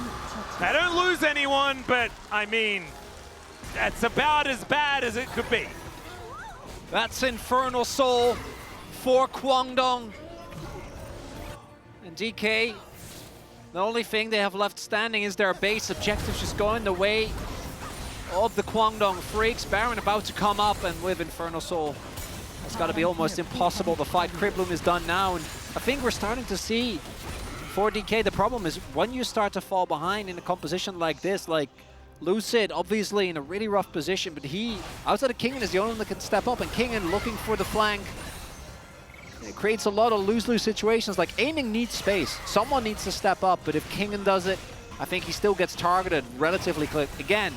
B: They don't lose anyone, but I mean, that's about as bad as it could be.
A: That's Infernal Soul for Kwangdong. And DK, the only thing they have left standing is their base objectives just going the way of the Kwangdong Freaks. Baron about to come up, and with Infernal Soul, it's got to be almost impossible to fight. Cripplum is done now, and I think we're starting to see for DK, the problem is when you start to fall behind in a composition like this, like Lucid obviously in a really rough position, but he, outside of Kingen, is the only one that can step up, and Kingen looking for the flank. It creates a lot of lose-lose situations. Like, aiming needs space. Someone needs to step up, but if Kingen does it, I think he still gets targeted relatively quick. Again,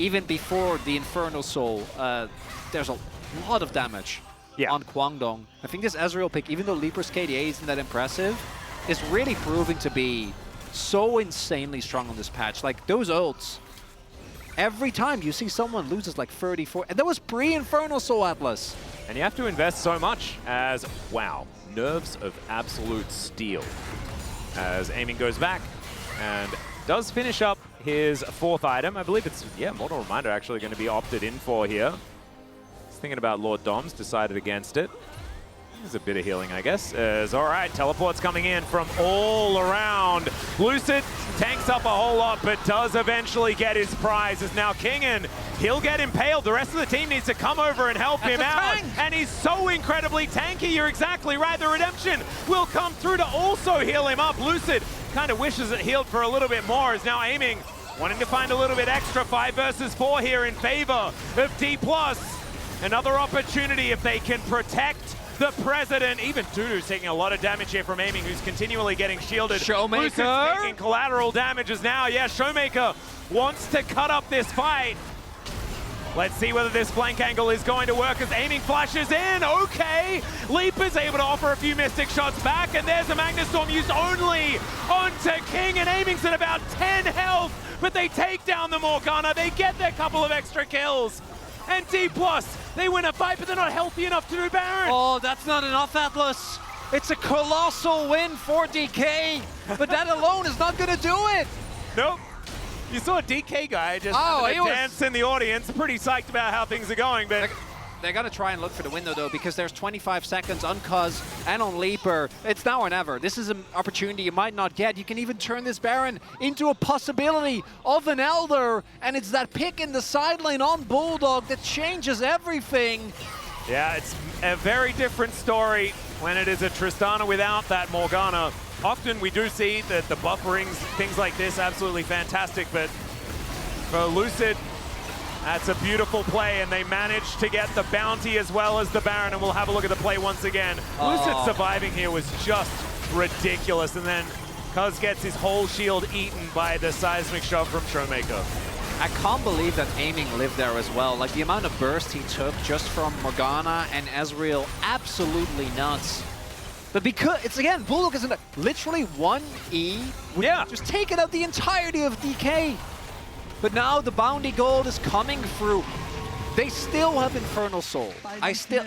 A: even before the Infernal Soul, there's a lot of damage on Kwangdong. I think this Ezreal pick, even though Leaper's KDA isn't that impressive, is really proving to be so insanely strong on this patch. Like, those ults, every time you see someone loses like 34, and that was pre-Infernal Soul, Atlas.
B: And you have to invest so much as, wow, nerves of absolute steel. As aiming goes back and does finish up his fourth item. I believe it's, Mortal Reminder actually going to be opted in for here. He's thinking about Lord Doms, decided against it. There's a bit of healing, I guess. All right, teleports coming in from all around. Lucid tanks up a whole lot, but does eventually get his prize. As now Kingen, he'll get impaled. The rest of the team needs to come over and help him out. And he's so incredibly tanky. You're exactly right. The redemption will come through to also heal him up. Lucid kind of wishes it healed for a little bit more. Is now aiming, wanting to find a little bit extra. 5 versus 4 here in favor of D+. Another opportunity if they can protect the President. Even Dudu's taking a lot of damage here from aiming, who's continually getting shielded.
A: Showmaker
B: Lucid's taking collateral damages now. Yeah, Showmaker wants to cut up this fight. Let's see whether this flank angle is going to work as aiming flashes in. Okay, Leaper's able to offer a few Mystic shots back, and there's a Magnustorm used only onto King, and aiming's at about 10 health, but they take down the Morgana. They get their couple of extra kills. And D+, they win a fight, but they're not healthy enough to do Baron.
A: Oh, that's not enough, Atlas. It's a colossal win for DK, but that alone is not going to do it.
B: Nope. You saw a DK guy just dance in the audience, pretty psyched about how things are going, but...
A: They're going to try and look for the window, though, because there's 25 seconds on Cuz and on Leaper. It's now or never. This is an opportunity you might not get. You can even turn this Baron into a possibility of an Elder, and it's that pick in the sideline on Bulldog that changes everything.
B: Yeah, it's a very different story when it is a Tristana without that Morgana. Often we do see that the bufferings, things like this, absolutely fantastic, but for Lucid, that's a beautiful play, and they managed to get the bounty as well as the Baron, and we'll have a look at the play once again. Lucid surviving here was just ridiculous, and then Cuz gets his whole shield eaten by the seismic shove from Showmaker.
A: I can't believe that aiming lived there as well. Like, the amount of burst he took just from Morgana and Ezreal, absolutely nuts. But because, it's again, Bulldog is literally 1E, just taking out the entirety of DK. But now the bounty gold is coming through. They still have Infernal Soul.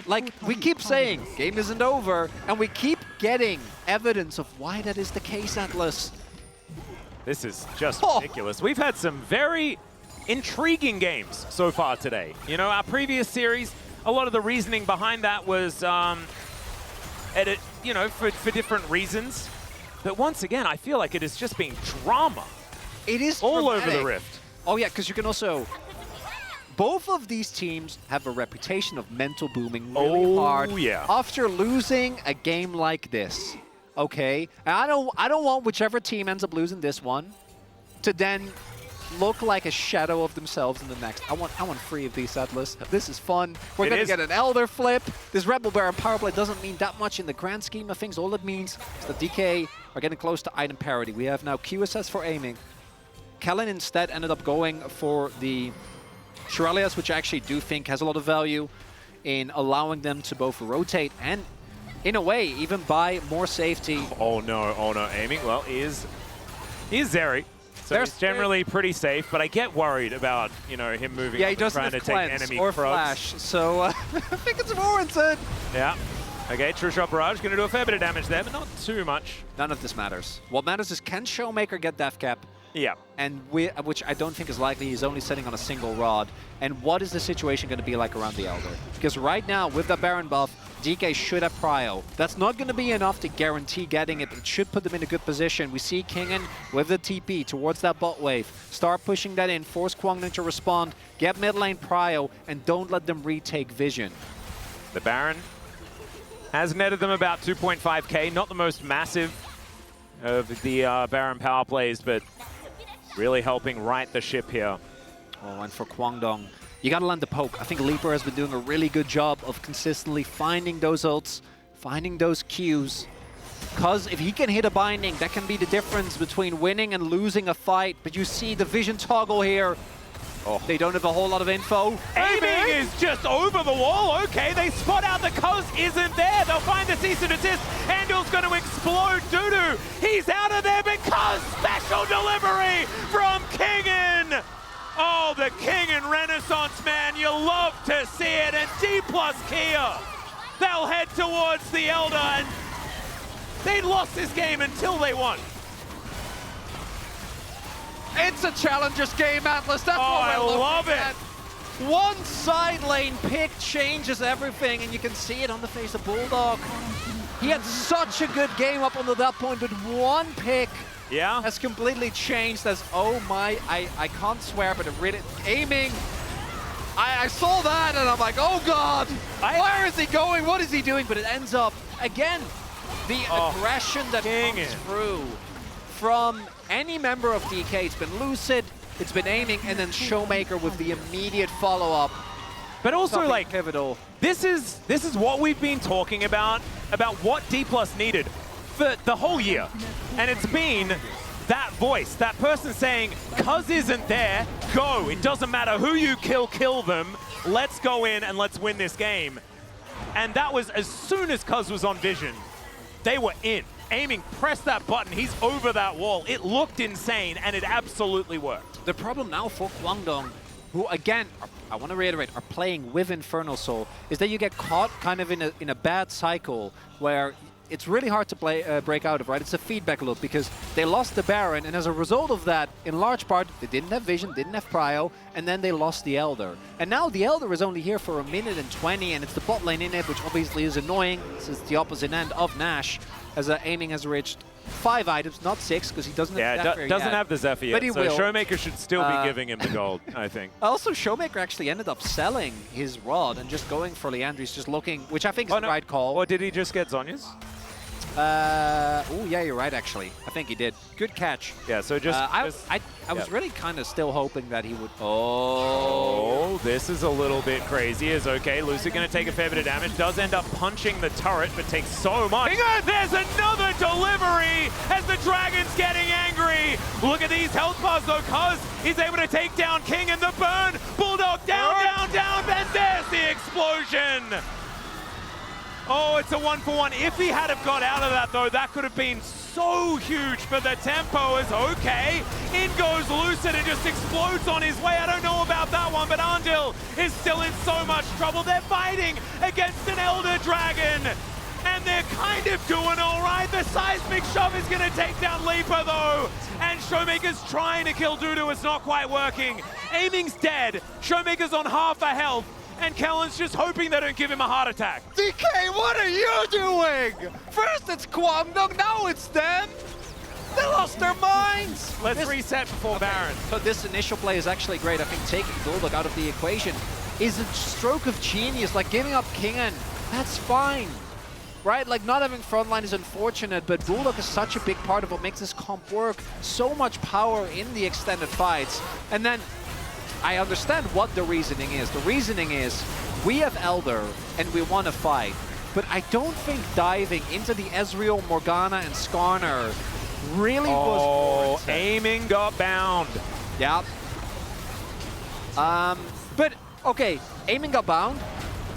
A: Like, we keep saying, game isn't over, and we keep getting evidence of why that is the case, Atlas.
B: This is just ridiculous. We've had some very intriguing games so far today. You know, our previous series, a lot of the reasoning behind that was, you know, for different reasons. But once again, I feel like it is just being drama.
A: It is
B: all
A: dramatic.
B: over the Rift.
A: Oh yeah, because you can also... Both of these teams have a reputation of mental booming really hard after losing a game like this. Okay, and I don't want whichever team ends up losing this one to then look like a shadow of themselves in the next. I want 3 of these, Atlas. This is fun. We're going to get an Elder flip. This Rebel Baron power play doesn't mean that much in the grand scheme of things. All it means is that DK are getting close to item parity. We have now QSS for aiming. Kellen instead ended up going for the Shuralias, which I actually do think has a lot of value in allowing them to both rotate and, in a way, even buy more safety.
B: Oh no, aiming. Well, is Zeri. So he's generally pretty safe, but I get worried about, you know, him moving up and trying to take enemy
A: or
B: frogs.
A: flash, so I think it's warranted.
B: Yeah. Okay, True Shot Barrage going to do a fair bit of damage there, but not too much.
A: None of this matters. What matters is, can Showmaker get Death Cap?
B: Yeah.
A: And which I don't think is likely. He's only sitting on a single rod. And what is the situation going to be like around the Elder? Because right now, with the Baron buff, DK should have prio. That's not going to be enough to guarantee getting it, but it should put them in a good position. We see Kingen with the TP towards that bot wave. Start pushing that in, force Kwangdong to respond, get mid lane prio, and don't let them retake vision.
B: The Baron has netted them about 2.5k, not the most massive of the Baron power plays, but really helping right the ship here.
A: Oh, and for Kwangdong, you got to land the poke. I think Leaper has been doing a really good job of consistently finding those ults, finding those Qs. Because if he can hit a binding, that can be the difference between winning and losing a fight. But you see the vision toggle here. Oh. They don't have a whole lot of info.
B: Aiming is just over the wall. Okay, they spot out the Cuz isn't there. They'll find the cease and desist. Anduil's going to explode. Dudu, he's out of there because special delivery from Kingen. Oh, the Kingen Renaissance, man. You love to see it. And D+ Kia, they'll head towards the Elder. And they lost this game until they won.
A: It's a Challengers game, Atlas. That's what we're looking at. One side lane pick changes everything, and you can see it on the face of Bulldog. He had such a good game up until that point, but one pick has completely changed. As oh my, I can't swear, but it really aiming. I saw that, and I'm like, oh god, where is he going? What is he doing? But it ends up again the aggression that comes through from any member of DK. It's been Lucid, it's been aiming, and then Showmaker with the immediate follow-up.
B: But also, like,
A: pivotal.
B: This is what we've been talking about what D+ needed for the whole year. And it's been that voice, that person saying, Cuz isn't there, go. It doesn't matter who you kill them. Let's go in and let's win this game. And that was as soon as Cuz was on Vision, they were in. Aiming, press that button, he's over that wall. It looked insane, and it absolutely worked.
A: The problem now for Kwangdong, who again, I want to reiterate, are playing with Infernal Soul, is that you get caught kind of in a bad cycle where it's really hard to break out of, right? It's a feedback loop because they lost the Baron, and as a result of that, in large part, they didn't have Vision, didn't have Prio, and then they lost the Elder. And now the Elder is only here for 1 minute and 20, and it's the bot lane in it, which obviously is annoying. This is the opposite end of Nash, as aiming has reached 5 items, not 6, because he doesn't have the Zephyr
B: doesn't have the Zephyr yet,
A: but he will.
B: Showmaker should still be giving him the gold, I think.
A: Also, Showmaker actually ended up selling his rod and just going for Leandri's, just looking, which I think is the right call.
B: Or did he just get Zhonya's?
A: Oh, yeah, you're right, actually. I think he did. Good catch.
B: Yeah, so
A: I was really kind of still hoping that he would...
B: Oh, this is a little bit crazy. Is okay. Lucid going to take a fair bit of damage. Does end up punching the turret, but takes so much. There's another delivery as the Dragon's getting angry. Look at these health bars, though, Cuz he's able to take down King in the burn. Bulldog down, and there's the explosion. Oh, it's a 1-for-1. If he had have got out of that, though, that could have been so huge for the tempo as okay. In goes Lucid and just explodes on his way. I don't know about that one, but Arndil is still in so much trouble. They're fighting against an Elder Dragon. And they're kind of doing all right. The seismic shove is going to take down Leaper, though. And Showmaker's trying to kill Dudu. It's not quite working. Aiming's dead. Showmaker's on half a health. And Kellen's just hoping they don't give him a heart attack.
A: DK, what are you doing? First it's Kwangdong, now it's them. They lost their minds.
B: Let's reset before Baron.
A: So this initial play is actually great. I think taking Bulldog out of the equation is a stroke of genius. Like giving up Kingen, that's fine. Right, like not having frontline is unfortunate, but Bulldog is such a big part of what makes this comp work. So much power in the extended fights. And then I understand what the reasoning is. The reasoning is we have Elder and we want to fight, but I don't think diving into the Ezreal, Morgana, and Skarner really was worth it.
B: Aiming got bound.
A: Yeah. But okay, aiming got bound.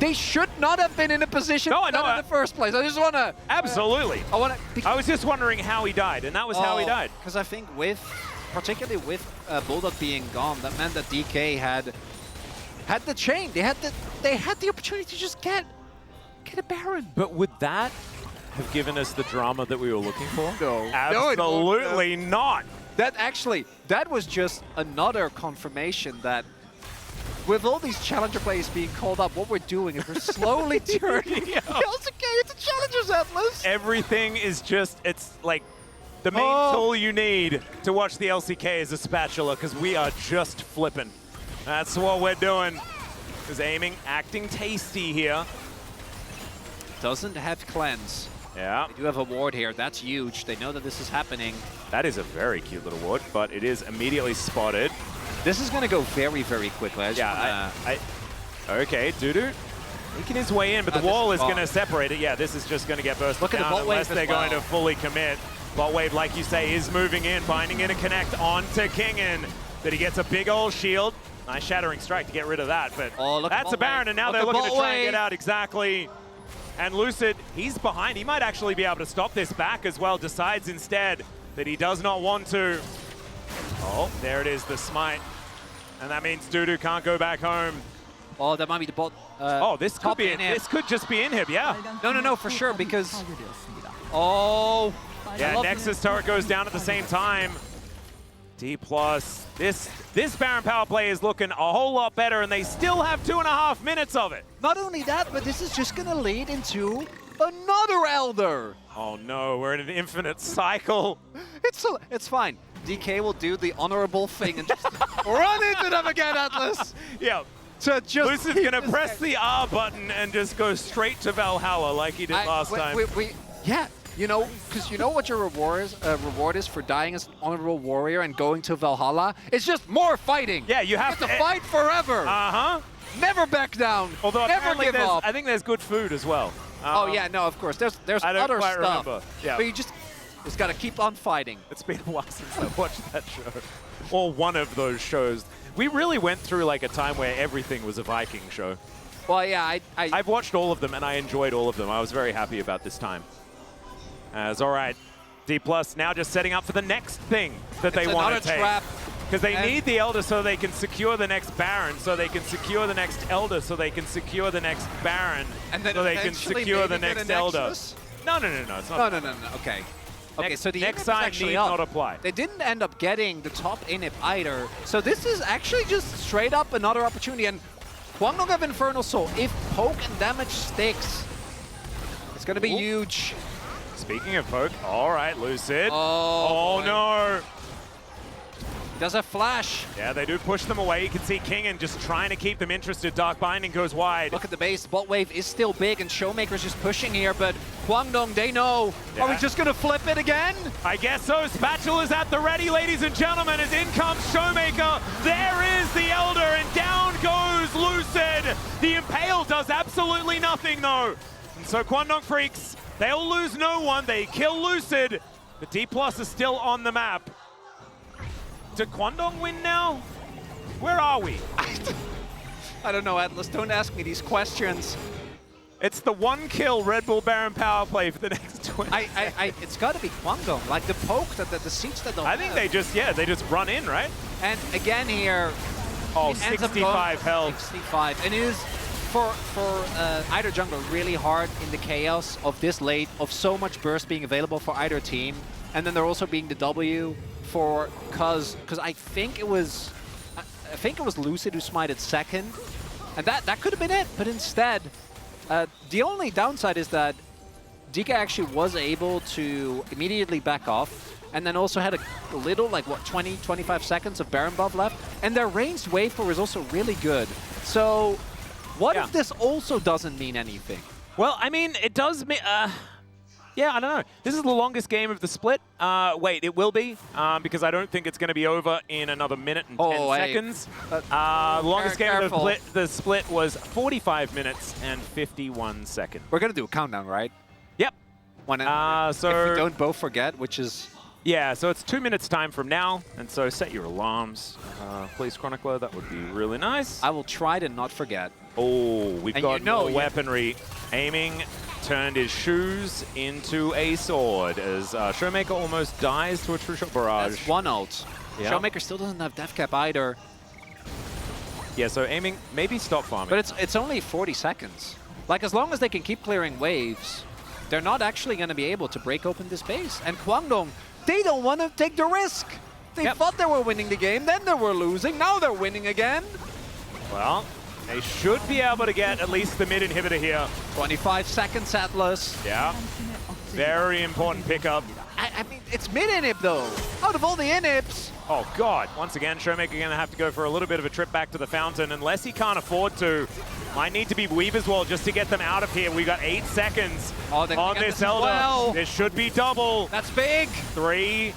A: They should not have been in a position in the first place. I just want to...
B: Absolutely. I was just wondering how he died, and that was how he died.
A: Because I think particularly with Bulldog being gone, that meant that DK had the chain. They had the opportunity to just get a Baron.
B: But would that have given us the drama that we were looking for?
A: No.
B: Absolutely not.
A: That was just another confirmation that with all these challenger players being called up, what we're doing is we're slowly turning the LCK into challengers, Atlas.
B: Everything is just, it's like the main tool you need to watch the LCK is a spatula, because we are just flipping. That's what we're doing. Is aiming, acting tasty here.
A: Doesn't have cleanse.
B: Yeah.
A: They do have a ward here. That's huge. They know that this is happening.
B: That is a very cute little ward, but it is immediately spotted.
A: This is going to go very, very quickly.
B: Okay, Dudu making his way in, but the wall is going to separate it. Yeah, this is just going to get bursted down unless they're going to fully commit. Bot wave, like you say, is moving in, finding in a connect onto Kingen. That he gets a big old shield. Nice Shattering Strike to get rid of that, but that's a Baron, and now they're looking to try and get out exactly. And Lucid, he's behind. He might actually be able to stop this back as well. Decides instead that he does not want to. Oh, there it is, the smite. And that means Dudu can't go back home.
A: Oh, that might be the bot.
B: This could be this could just be Inhib, yeah.
A: No, for sure, because... Oh...
B: Yeah, Nexus turret goes down at the same time. D+. This Baron power play is looking a whole lot better, and they still have 2.5 minutes of it.
A: Not only that, but this is just going to lead into another Elder.
B: Oh no, we're in an infinite cycle.
A: It's fine. DK will do the honorable thing and just run into them again, Atlas.
B: Yeah.
A: So just
B: Lucid's going to press the R button and just go straight to Valhalla like he did last time.
A: Yeah. You know, because you know what your reward is for dying as an honorable warrior and going to Valhalla? It's just more fighting.
B: Yeah, you have
A: to fight forever.
B: Uh-huh.
A: Never back down.
B: Although
A: never give up.
B: I think there's good food as well.
A: Oh yeah, no, of course. There's other stuff.
B: Remember. Yeah.
A: But you just got to keep on fighting.
B: It's been a while since I watched that show. Or one of those shows. We really went through like a time where everything was a Viking show.
A: Well, yeah,
B: I've watched all of them and I enjoyed all of them. I was very happy about this time. As all right, D+ now just setting up for the next thing that they want to take. Because they need the Elder so they can secure the next Baron, so they can secure the next Elder, so they can secure the next Baron,
A: and then
B: so they can secure the next Elder. No, it's not.
A: No. Okay. Okay, so the
B: next side need not apply.
A: They didn't end up getting the top inhib either. So this is actually just straight up another opportunity. And Kwangdong have Infernal Soul. If poke and damage sticks, it's going to be huge.
B: Speaking of poke, all right, Lucid.
A: Oh
B: no.
A: Does a flash.
B: Yeah, they do push them away. You can see Kingen just trying to keep them interested. Dark Binding goes wide.
A: Look at the base. Bot wave is still big, and Showmaker's just pushing here, but Kwangdong, they know. Yeah. Are we just going to flip it again?
B: I guess so. Spatula's at the ready, ladies and gentlemen, as in comes Showmaker. There is the Elder, and down goes Lucid. The Impale does absolutely nothing, though. And so Kwangdong Freaks, they'll lose no one. They kill Lucid. The D+ is still on the map. Did Kwangdong win now? Where are we?
A: I don't know, Atlas. Don't ask me these questions.
B: It's the 1-kill Red Bull Baron power play for the next 20
A: It's got to be Kwangdong. Like the poke, the siege that they'll
B: I think they just run in, right?
A: And again here,
B: oh,
A: it ends up
B: 65 health.
A: 65. And it is for either jungler really hard in the chaos of this late, of so much burst being available for either team. And then there also being the W for because I think it was Lucid who smited second. And that could have been it, but instead, the only downside is that DK actually was able to immediately back off, and then also had a little, like what, 20, 25 seconds of Baron buff left, and their ranged wave four is also really good. So, what if this also doesn't mean anything?
B: Well, I mean, it does mean, yeah, I don't know. This is the longest game of the split. Wait, it will be, because I don't think it's going to be over in another minute and 10 seconds. The longest game of the split was 45 minutes and 51 seconds.
A: We're going to do a countdown, right?
B: Yep.
A: So if we don't both forget, which is...
B: Yeah, so it's 2 minutes time from now, and so set your alarms. Please, Chronicler, that would be really nice.
A: I will try to not forget.
B: Oh, we've got more weaponry. Aiming turned his shoes into a sword as Showmaker almost dies to a true shot barrage.
A: That's one ult. Yeah. Showmaker still doesn't have death cap either.
B: Yeah, so Aiming, maybe stop farming.
A: But it's only 40 seconds. Like, as long as they can keep clearing waves, they're not actually going to be able to break open this base. And Kwangdong, they don't want to take the risk. They thought they were winning the game, then they were losing, now they're winning again.
B: Well, they should be able to get at least the mid inhibitor here.
A: 25 seconds, Atlas.
B: Yeah. Very important pickup.
A: I mean, it's mid-inhib, though. Out of all the inhibs.
B: Oh, God. Once again, Showmaker going to have to go for a little bit of a trip back to the fountain, unless he can't afford to. Might need to be Weaver's Wall just to get them out of here. We got 8 seconds on this Elder.
A: Well.
B: This should be double.
A: That's big.
B: 3.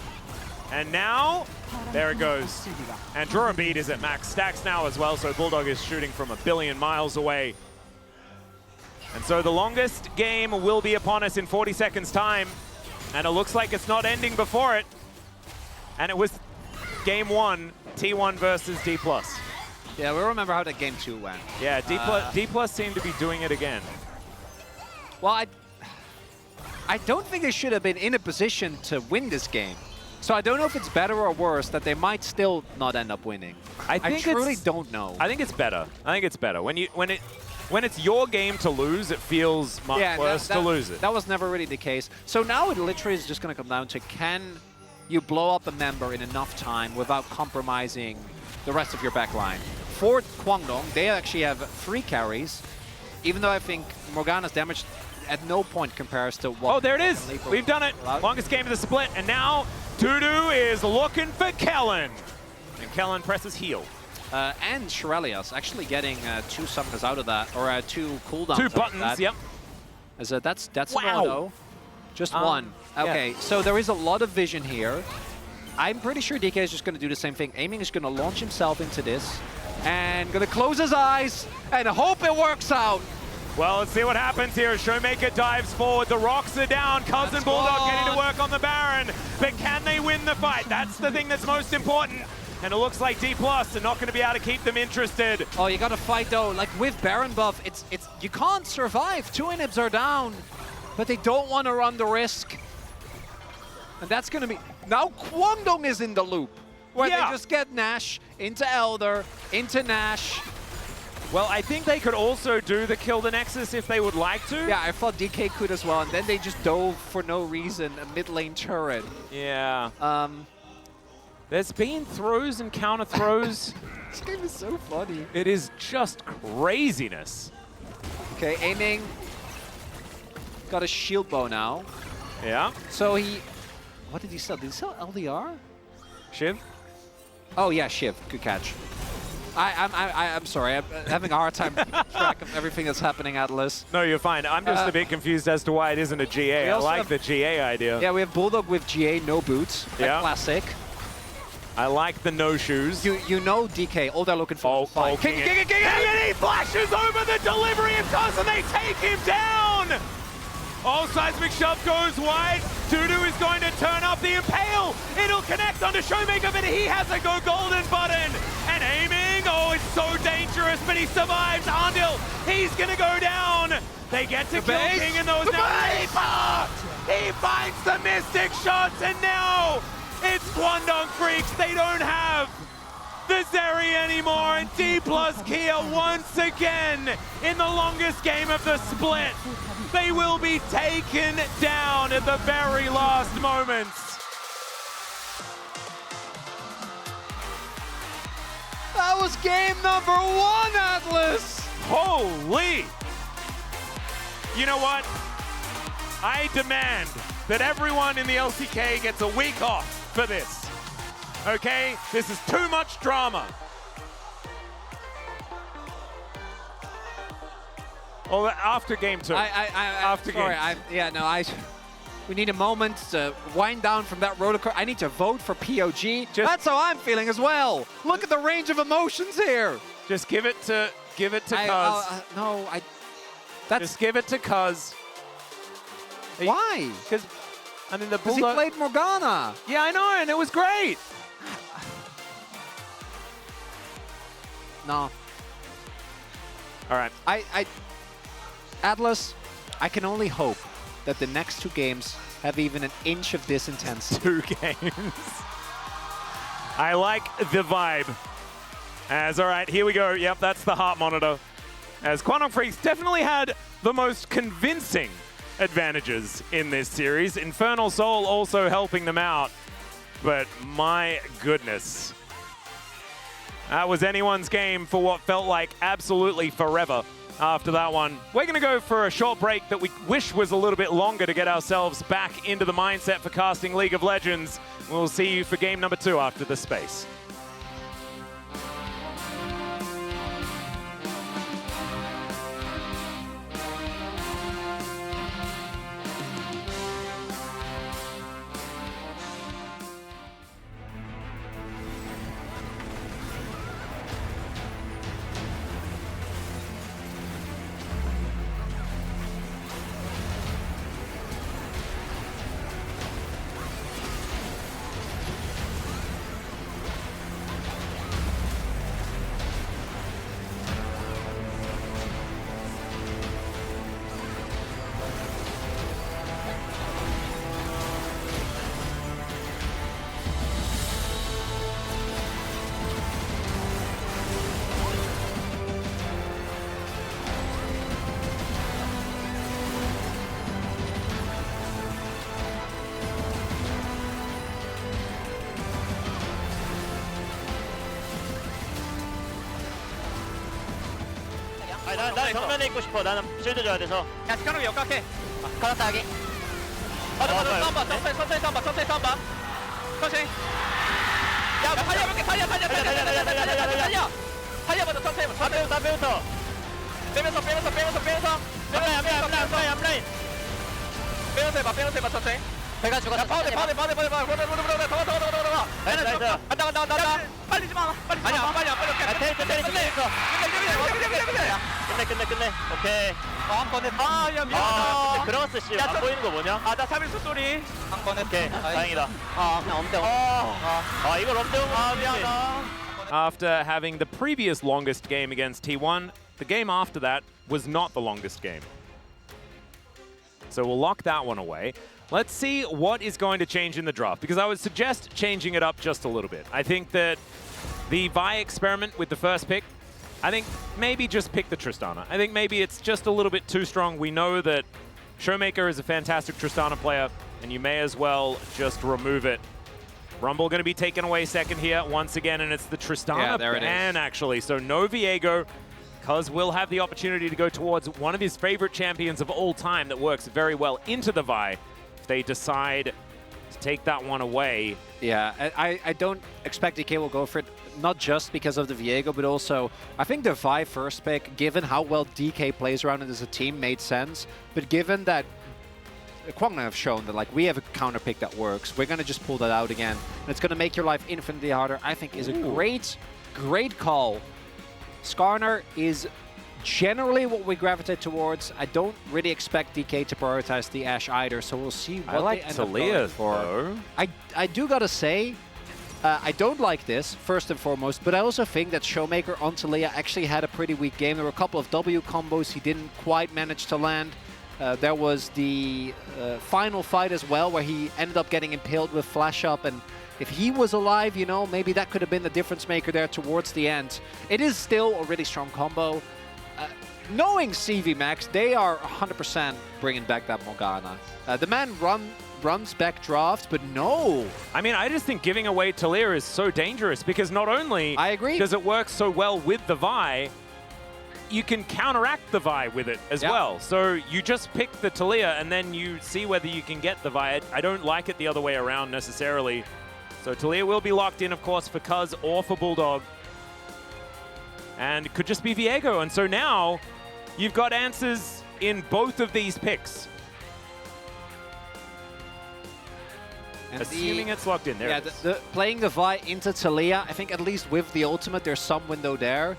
B: And now, there it goes. And Draw a Beat is at max stacks now as well, so Bulldog is shooting from 1 billion miles away. And so the longest game will be upon us in 40 seconds time. And it looks like it's not ending before it. And it was game 1, T1 versus D+.
A: Yeah, we remember how that game 2 went.
B: Yeah, D+ seemed to be doing it again.
A: Well, I don't think they should have been in a position to win this game. So I don't know if it's better or worse that they might still not end up winning. I truly don't know.
B: I think it's better. I think it's better. When it's your game to lose, it feels much worse to lose it.
A: That was never really the case. So now it literally is just going to come down to, can you blow up a member in enough time without compromising the rest of your back line? For Kwangdong, they actually have 3 carries, even though I think Morgana's damage at no point compares to what...
B: Oh, there it is! We've done it! Longest game of the split, and now Dudu is looking for Kellen. And Kellen presses heal.
A: And Shirelius actually getting 2 summoners out of that, or 2 cooldowns.
B: 2 buttons, yep.
A: As that's wow. Just 1. Okay, so there is a lot of vision here. I'm pretty sure DK is just going to do the same thing. Aiming is going to launch himself into this and going to close his eyes and hope it works out.
B: Well, let's see what happens here. Showmaker dives forward. The rocks are down. Cousin Bulldog getting to work on the Baron. But can they win the fight? That's the thing that's most important. And it looks like D+ are not going to be able to keep them interested.
A: Oh, you got to fight, though. Like, with Baron buff, you can't survive. 2 inhibs are down. But they don't want to run the risk. And that's going to be... Now Kwangdong is in the loop, where they just get Nash into Elder, into Nash.
B: Well, I think they could also do the kill the Nexus if they would like to.
A: Yeah, I thought DK could as well, and then they just dove for no reason a mid lane turret.
B: Yeah. There's been throws and counter throws.
A: This game is so funny.
B: It is just craziness.
A: Okay, Aiming. Got a shield bow now.
B: Yeah.
A: So he... What did he sell? Did he sell LDR?
B: Shiv?
A: Oh yeah, Shiv. Good catch. I'm sorry. I'm having a hard time keeping track of everything that's happening, Atlas.
B: No, you're fine. I'm just a bit confused as to why it isn't a GA. I like the GA idea.
A: Yeah, we have Bulldog with GA, no boots. Yeah. Classic.
B: I like the no shoes.
A: You know DK, all they're looking for is fight.
B: King, and he flashes over the delivery of Cos and they take him down! Oh, Seismic Shove goes wide. Dudu is going to turn up the Impale. It'll connect onto Showmaker, but he has a go golden button. And Aiming, oh, it's so dangerous, but he survives. Arndil, he's going to go down. They get to kill King and those now. Reaper! He finds the Mystic shots, and now it's Guangdong Freaks. They don't have the Zeri anymore, and D plus Kia once again in the longest game of the split. They will be taken down at the very last moments.
A: That was game number 1, Atlas!
B: Holy! You know what? I demand that everyone in the LCK gets a week off for this. Okay? This is too much drama. Oh, after game 2. After game 2.
A: We need a moment to wind down from that roller coaster. I need to vote for POG. That's how I'm feeling as well. Look at the range of emotions here.
B: Just give it to Cuz. Just give it to Cuz.
A: Why?
B: Because I mean
A: he played Morgana.
B: Yeah, I know, and it was great.
A: No.
B: All right.
A: Atlas, I can only hope that the next 2 games have even an inch of this intensity.
B: 2 games. I like the vibe. All right, here we go. Yep, that's the heart monitor. As Guangdong Freaks definitely had the most convincing advantages in this series. Infernal Soul also helping them out. But my goodness. That was anyone's game for what felt like absolutely forever after that one. We're going to go for a short break that we wish was a little bit longer to get ourselves back into the mindset for casting League of Legends. We'll see you for game number 2 after the space.
C: 난 정면에 있고 싶어. 나는 실드 줘야 돼서. 야, 스카노 역각해. 가라타 하기. 맞아. 싸움 봐. 천천히 싸움 봐. 천천히. 야, 달려 볼게. 달려. 달려 먼저 천천히. 다 빼부터. 빼면서. 앞라인. 빼면서 해봐. 천천히. 배가 죽었어. 파우대. 더. 간다. 빨리지 마. 아니야, 빨리 안 빨리. 끝내. 오케이. 한 번에. 야, 미안하다. 그라가스 씨, 안 보이는 거 뭐냐? 나 3일 숫돌이. 한 번에. 오케이, 다행이다. 그냥 엄대웅. 이걸 엄대웅. 미안하다.
B: After having the previous longest game against T1, the game after that was not the longest game. So we'll lock that one away. Let's see what is going to change in the draft, because I would suggest changing it up just a little bit. I think that the Vi experiment with the first pick, I think maybe just pick the Tristana. I think maybe it's just a little bit too strong. We know that Showmaker is a fantastic Tristana player, and you may as well just remove it. Rumble going to be taken away second here once again, and it's the Tristana ban, actually. So no Viego, because we'll have the opportunity to go towards one of his favorite champions of all time that works very well into the Vi. They decide to take that one away.
A: Yeah, I don't expect DK will go for it, not just because of the Viego, but also I think the Vi first pick, given how well DK plays around it as a team, made sense. But given that Guangdong have shown that like we have a counter pick that works, we're going to just pull that out again. And it's going to make your life infinitely harder, I think is a great call. Skarner is generally what we gravitate towards. I don't really expect DK to prioritize the Ashe either, so we'll see what
B: I like
A: they end up
B: Talia
A: going for.
B: though.
A: I do gotta say, I don't like this, first and foremost, but I also think that Showmaker on Taliyah actually had a pretty weak game. There were a couple of W combos he didn't quite manage to land. There was the final fight as well, where he ended up getting impaled with Flash Up, and if he was alive, you know, maybe that could have been the difference maker there towards the end. It is still a really strong combo. Knowing CV Max, they are 100% bringing back that Morgana. The man runs back draft, but no.
B: I mean, I just think giving away Taliyah is so dangerous because not only
A: I agree.
B: does it work so well with the Vi, you can counteract the Vi with it as well. So you just pick the Taliyah and then you see whether you can get the Vi. I don't like it the other way around necessarily. So Taliyah will be locked in, of course, for Cuz or for Bulldog. And it could just be Viego. And so now you've got answers in both of these picks. And assuming it's locked in. There it is.
A: Playing the Vi into Taliyah, I think at least with the ultimate, there's some window there.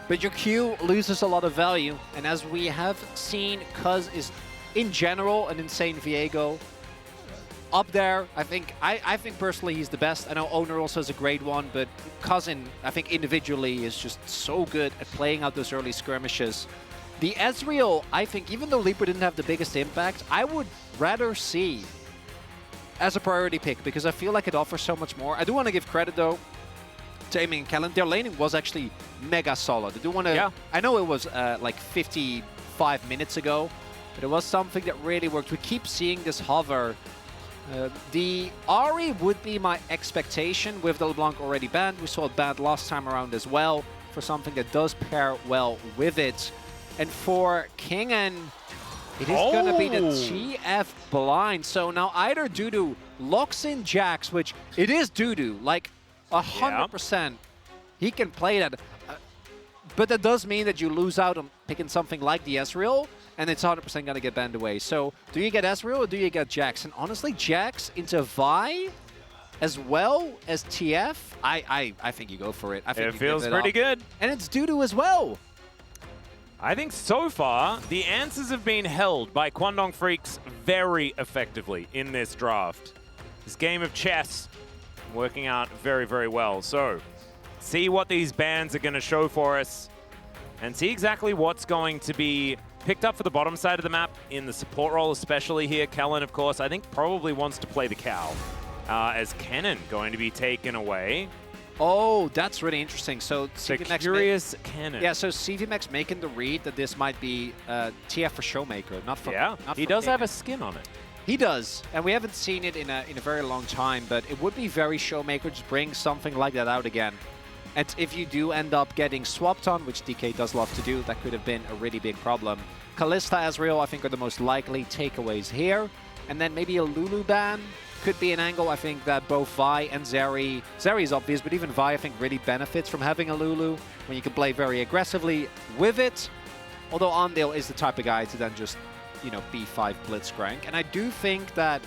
A: But your Q loses a lot of value. And as we have seen, Cuz is, in general, an insane Viego. Up there, I think personally he's the best. I know Owner also has a great one, but Cousin, I think individually, is just so good at playing out those early skirmishes. The Ezreal, I think, even though Leaper didn't have the biggest impact, I would rather see as a priority pick because I feel like it offers so much more. I do want to give credit, though, to Aiming and Kellen. Their laning was actually mega solid. I do want to... Yeah. I know it was like 55 minutes ago, but it was something that really worked. We keep seeing this hover. The Ahri would be my expectation with the LeBlanc already banned. We saw it banned last time around as well for something that does pair well with it. And for Kingen, it is going to be the TF blind. So now either Dudu locks in Jax, which it is Dudu, like 100%. He can play that. But that does mean that you lose out on picking something like the Ezreal, and it's 100% going to get banned away. So do you get Ezreal or do you get Jax? And honestly, Jax into Vi as well as TF, I think you go for it. I think
B: it feels pretty good.
A: And it's Dudu as well.
B: I think so far, the answers have been held by Kwangdong Freaks very effectively in this draft. This game of chess working out very, very well. So see what these bans are going to show for us and see exactly what's going to be picked up for the bottom side of the map in the support role, especially here. Kellen, of course, I think probably wants to play the cow as Kennen going to be taken away.
A: Oh, that's really interesting. So
B: the curious Kennen.
A: Yeah, so CVMX making the read that this might be TF for Showmaker, not for
B: he does have a skin on it.
A: He does, and we haven't seen it in a very long time, but it would be very Showmaker just bring something like that out again. And if you do end up getting swapped on, which DK does love to do, that could have been a really big problem. Kalista, Ezreal, I think, are the most likely takeaways here. And then maybe a Lulu ban could be an angle. I think that both Vi and Zeri is obvious, but even Vi, I think, really benefits from having a Lulu when you can play very aggressively with it. Although Andale is the type of guy to then just, you know, B5 Blitzcrank. And I do think that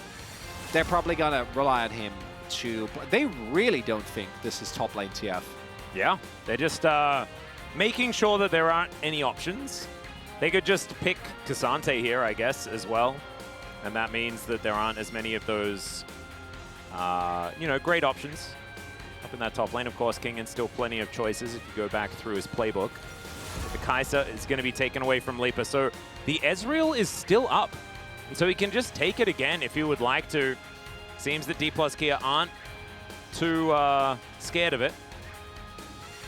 A: they're probably going to rely on him to... They really don't think this is top lane TF.
B: Yeah, they're just making sure that there aren't any options. They could just pick Cassante here, I guess, as well. And that means that there aren't as many of those, you know, great options. Up in that top lane, of course, Kingen's still plenty of choices if you go back through his playbook. The Kai'Sa is going to be taken away from Leaper. So the Ezreal is still up. And so he can just take it again if he would like to. Seems that D plus Kia aren't too scared of it.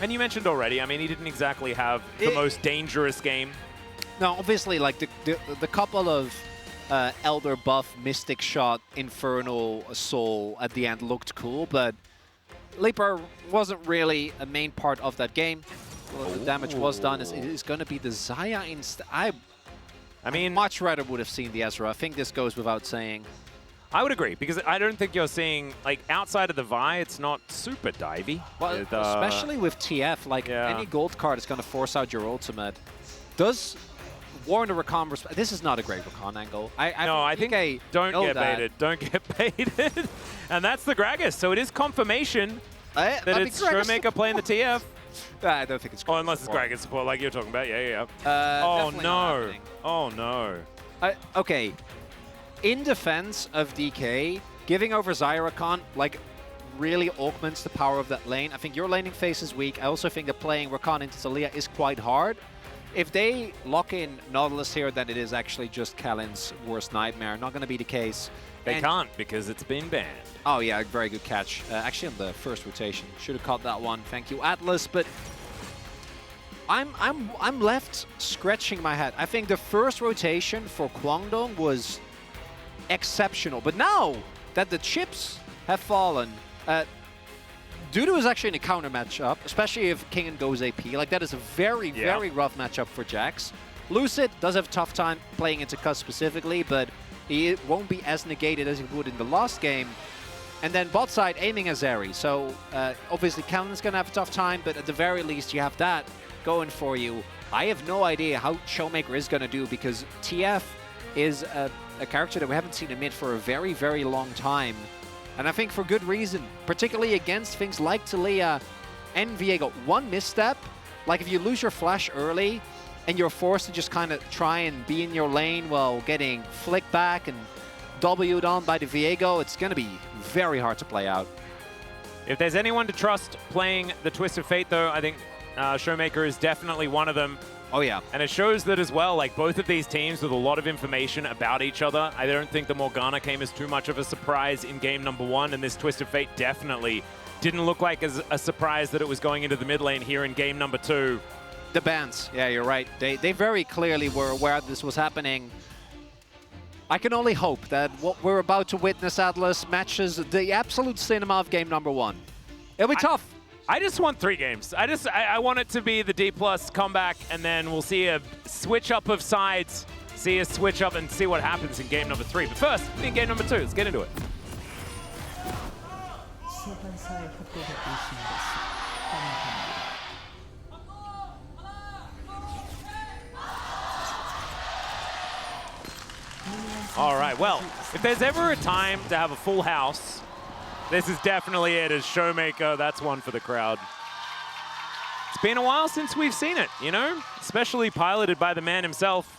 B: And you mentioned already, I mean, he didn't exactly have the most dangerous game.
A: No, obviously, like the couple of Elder buff, Mystic Shot, Infernal Soul at the end looked cool, but Leaper wasn't really a main part of that game. Well, the damage was done. It is going to be the Xayah instead. I mean, much rather would have seen the Ezra. I think this goes without saying.
B: I would agree, because I don't think you're seeing, like, outside of the Vi, it's not super divey.
A: Well, especially with TF, like, any gold card is going to force out your ultimate. Does warn the Rakan... This is not a great Rakan angle. I think
B: don't get baited. Don't get baited. And that's the Gragas. So it is confirmation that it's Showmaker playing the TF.
A: I don't think it's...
B: Oh, unless it's Gragas support, like you're talking about. Oh, no. Oh, no.
A: Okay. In defense of DK, giving over Xayah Rakan, like, really augments the power of that lane. I think your laning phase is weak. I also think that playing Rakan into Taliyah is quite hard. If they lock in Nautilus here, then it is actually just Kellen's worst nightmare. Not going to be the case.
B: They can't because it's been banned.
A: Oh yeah, very good catch. Actually on the first rotation. Should have caught that one. Thank you, Atlas. But I'm left scratching my head. I think the first rotation for Kwangdong was exceptional. But now that the chips have fallen, Dudu is actually in a counter matchup, especially if Kingen goes AP. Like, that is a very, very rough matchup for Jax. Lucid does have a tough time playing into Cuz specifically, but he won't be as negated as he would in the last game. And then bot side aiming as Zeri. So, obviously, Kellen's going to have a tough time, but at the very least, you have that going for you. I have no idea how Showmaker is going to do, because TF is a character that we haven't seen in mid for a very, very long time. And I think for good reason, particularly against things like Taliyah and Viego. One misstep, like if you lose your flash early and you're forced to just kind of try and be in your lane while getting flicked back and W'd on by the Viego, it's going to be very hard to play out.
B: If there's anyone to trust playing the Twist of Fate, though, I think Showmaker is definitely one of them.
A: Oh, yeah.
B: And it shows that as well, like both of these teams with a lot of information about each other. I don't think the Morgana came as too much of a surprise in game number 1, and this Twist of Fate definitely didn't look like as a surprise that it was going into the mid lane here in game number 2.
A: The bans, yeah, you're right. They very clearly were aware this was happening. I can only hope that what we're about to witness, Atlas, matches the absolute cinema of game number 1. It'll be tough.
B: I just want 3 games. I want it to be the D+ comeback, and then we'll see a switch up of sides, see a switch up and see what happens in game number 3. But first, in game number 2, let's get into it. All right, well, if there's ever a time to have a full house, this is definitely it as Showmaker. That's one for the crowd. It's been a while since we've seen it, you know? Especially piloted by the man himself.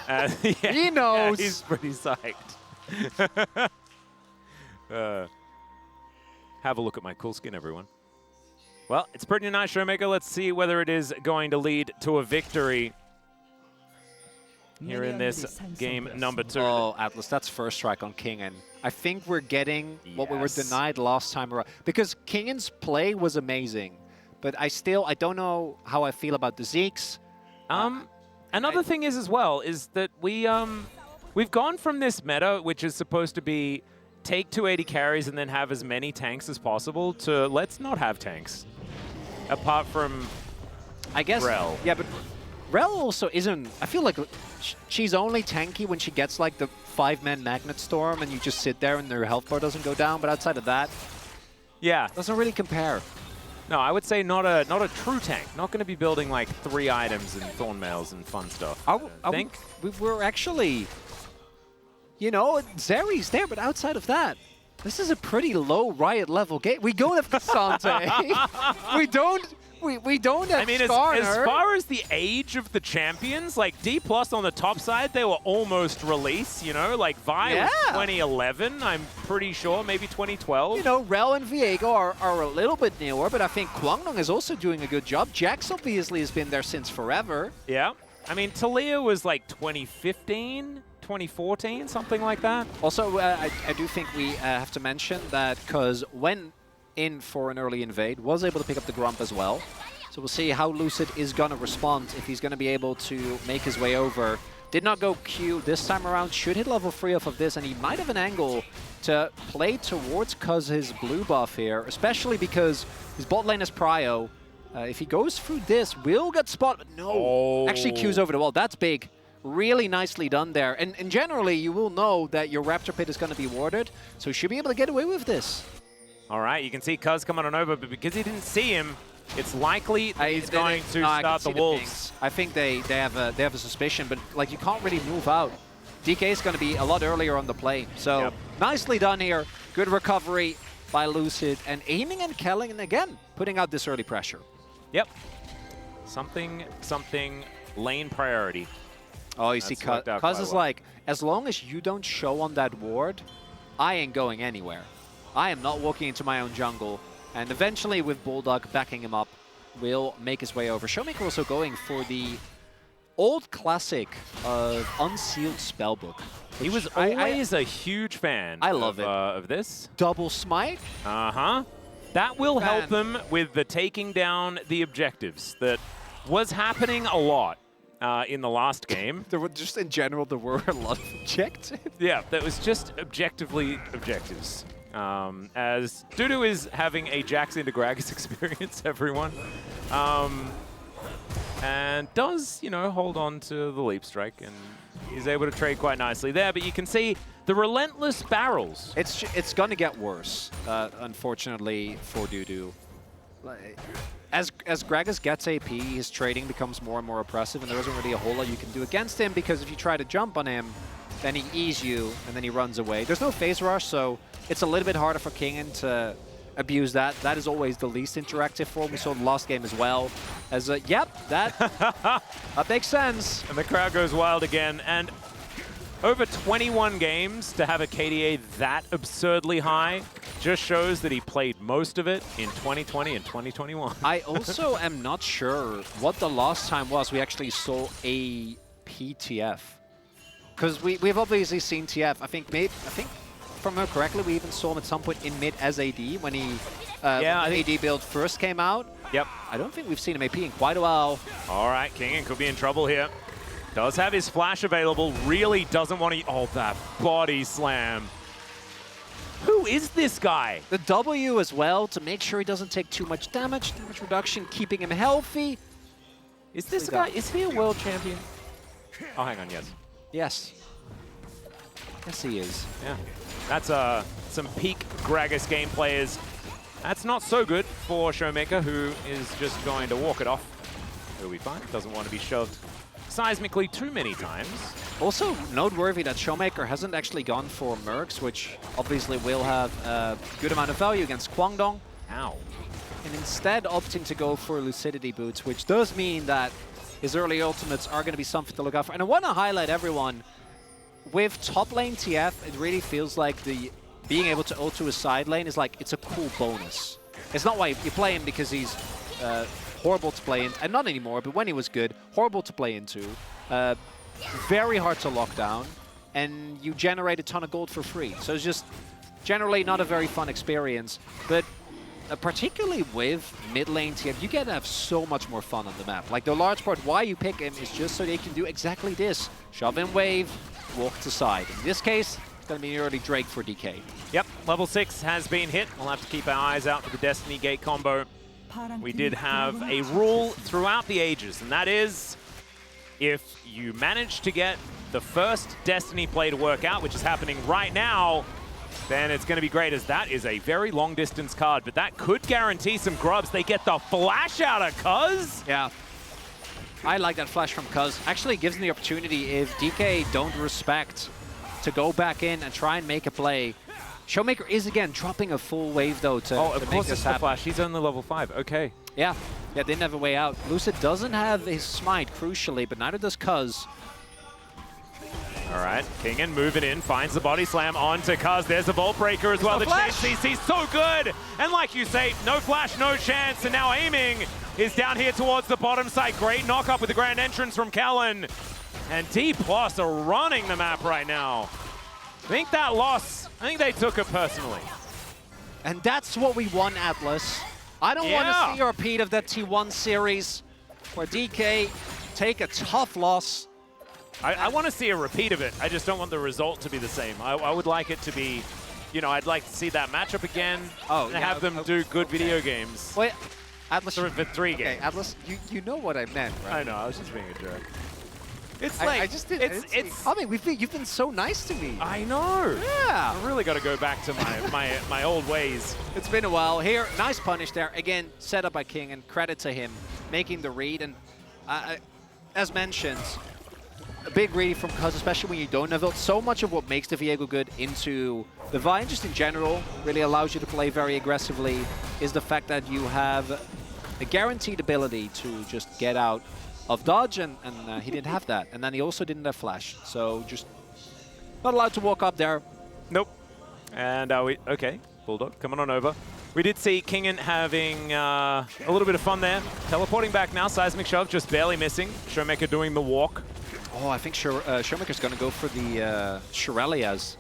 B: Yeah,
A: he knows.
B: Yeah, he's pretty psyched. Have a look at my cool skin, everyone. Well, it's pretty nice, Showmaker. Let's see whether it is going to lead to a victory here in this game number 2.
A: Oh, Atlas, that's first strike on Kingen. I think we're getting what we were denied last time around. Because Kingen's play was amazing, but I don't know how I feel about the Zeeks.
B: Another thing is as well, is that we've gone from this meta, which is supposed to be take 280 carries and then have as many tanks as possible, to let's not have tanks. Apart from,
A: I guess,
B: Rel.
A: Yeah, but Rel also isn't, I feel like she's only tanky when she gets like the 5-man Magnet Storm and you just sit there and their health bar doesn't go down, but outside of that,
B: yeah,
A: doesn't really compare.
B: No, I would say not a true tank. Not going to be building like 3 items and thorn mails and fun stuff. I think
A: we're actually, you know, Zeri's there, but outside of that, this is a pretty low Riot level game. We don't have Cassante. we don't have Skarner.
B: As far as the age of the champions, like D+ on the top side, they were almost released, you know? Like Vi was 2011, I'm pretty sure, maybe 2012.
A: You know, Rel and Viego are a little bit newer, but I think Kwangdong is also doing a good job. Jax obviously has been there since forever.
B: Yeah. I mean, Taliyah was like 2015, 2014, something like that.
A: Also, I do think we have to mention that because when in for an early invade, was able to pick up the Grump as well. So we'll see how Lucid is going to respond, if he's going to be able to make his way over. Did not go Q this time around, should hit level 3 off of this, and he might have an angle to play towards his blue buff here, especially because his bot lane is Prio. If he goes through this, will get spotted, but no. Actually Q's over the wall, that's big. Really nicely done there. And generally, you will know that your Raptor Pit is going to be warded, so you should be able to get away with this.
B: All right, you can see Cuz coming on over, but because he didn't see him, it's likely that he's going to start the Wolves.
A: I think they have a suspicion, but like you can't really move out. DK is going to be a lot earlier on the play. So nicely done here. Good recovery by Lucid, and aiming and Kelling, and again, putting out this early pressure.
B: Yep. Something lane priority.
A: Oh, you see, Cuz is like, as long as you don't show on that ward, I ain't going anywhere. I am not walking into my own jungle. And eventually, with Bulldog backing him up, will make his way over. Showmaker also going for the old classic of Unsealed Spellbook.
B: He was always a huge fan of this.
A: Double smite.
B: Uh-huh. That will help them with the taking down the objectives that was happening a lot in the last game.
A: There were just in general, there were a lot of objectives.
B: Yeah, that was just objectively objectives. As Dudu is having a Jax into Gragas experience, everyone. And does, you know, hold on to the leap strike, and he's able to trade quite nicely there. But you can see the relentless barrels.
A: It's going to get worse, unfortunately, for Dudu. As Gragas gets AP, his trading becomes more and more oppressive, and there isn't really a whole lot you can do against him, because if you try to jump on him, then he E's you, and then he runs away. There's no phase rush, so it's a little bit harder for Kingen to abuse that. That is always the least interactive form. We saw the last game as well. As yep, that makes sense.
B: And the crowd goes wild again. And over 21 games to have a KDA that absurdly high just shows that he played most of it in 2020 and 2021.
A: I also am not sure what the last time was we actually saw a PTF. Because we've obviously seen TF. I think if I remember correctly, we even saw him at some point in mid as AD when he when AD build first came out.
B: Yep.
A: I don't think we've seen him AP in quite a while.
B: All right, Kingen could be in trouble here. Does have his flash available. Really doesn't want to. Oh, that body slam. Who is this guy?
A: The W as well to make sure he doesn't take too much damage. Damage reduction, keeping him healthy.
B: Is this guy? Is he a world champion? Oh, hang on. Yes.
A: Yes. Yes, he is.
B: Yeah. That's some peak Gragas gameplay. That's not so good for Showmaker, who is just going to walk it off. He'll be fine. Doesn't want to be shoved seismically too many times.
A: Also noteworthy that Showmaker hasn't actually gone for Mercs, which obviously will have a good amount of value against Kwangdong.
B: Ow.
A: And instead opting to go for Lucidity Boots, which does mean that his early ultimates are going to be something to look out for. And I want to highlight everyone, with top lane TF, it really feels like the being able to ult to his side lane is like, it's a cool bonus. It's not why you play him because he's horrible to play in, and not anymore, but when he was good, horrible to play into, very hard to lock down, and you generate a ton of gold for free. So it's just generally not a very fun experience, but particularly with mid lane TF, you get to have so much more fun on the map. Like the large part why you pick him is just so they can do exactly this. Shove in wave, walk to side. In this case, it's going to be an early Drake for DK.
B: Yep, level 6 has been hit. We'll have to keep our eyes out for the Destiny Gate combo. We did have a rule throughout the ages, and that is if you manage to get the first Destiny play to work out, which is happening right now, then it's going to be great, as that is a very long distance card, but that could guarantee some grubs. They get the flash out of Cuz.
A: Yeah. I like that flash from Cuz. Actually gives them the opportunity, if DK don't respect, to go back in and try and make a play. Showmaker is again dropping a full wave though to
B: of course it's
A: happen.
B: the flash. He's only level 5. Okay.
A: Yeah. Yeah, they didn't have a way out. Lucid doesn't have his smite, crucially, but neither does Cuz.
B: All right, Kingen moving in, finds the body slam onto Cuz. There's a Vault Breaker as well. The chance CC's so good. And like you say, no flash, no chance. And now aiming is down here towards the bottom side. Great knock up with the grand entrance from Kellen. And D+ are running the map right now. I think that loss, I think they took it personally.
A: And that's what we want, Atlas. I don't want to see a repeat of that T1 series where DK take a tough loss.
B: I want to see a repeat of it. I just don't want the result to be the same. I would like it to be, you know, I'd like to see that matchup again and have them do good video games.
A: Wait, Atlas.
B: For 3 games.
A: Okay, Atlas, you know what I meant, right?
B: I know, I was just being a jerk. It's
A: I
B: like,
A: just didn't. I mean, you've been so nice to me.
B: I know.
A: Yeah.
B: I really got to go back to my old ways.
A: It's been a while. Here, nice punish there. Again, set up by King, and credit to him making the read. And as mentioned, a big read from Cuz, especially when you don't have it. So much of what makes the Viego good into the Vine, just in general, really allows you to play very aggressively, is the fact that you have a guaranteed ability to just get out of dodge, and he didn't have that. And then he also didn't have flash. So just not allowed to walk up there.
B: Nope. And okay. Bulldog, coming on over. We did see Kingen having a little bit of fun there. Teleporting back now, Seismic Shove just barely missing. Showmaker doing the walk.
A: Oh, I think Showmaker's going to go for the Shirelias.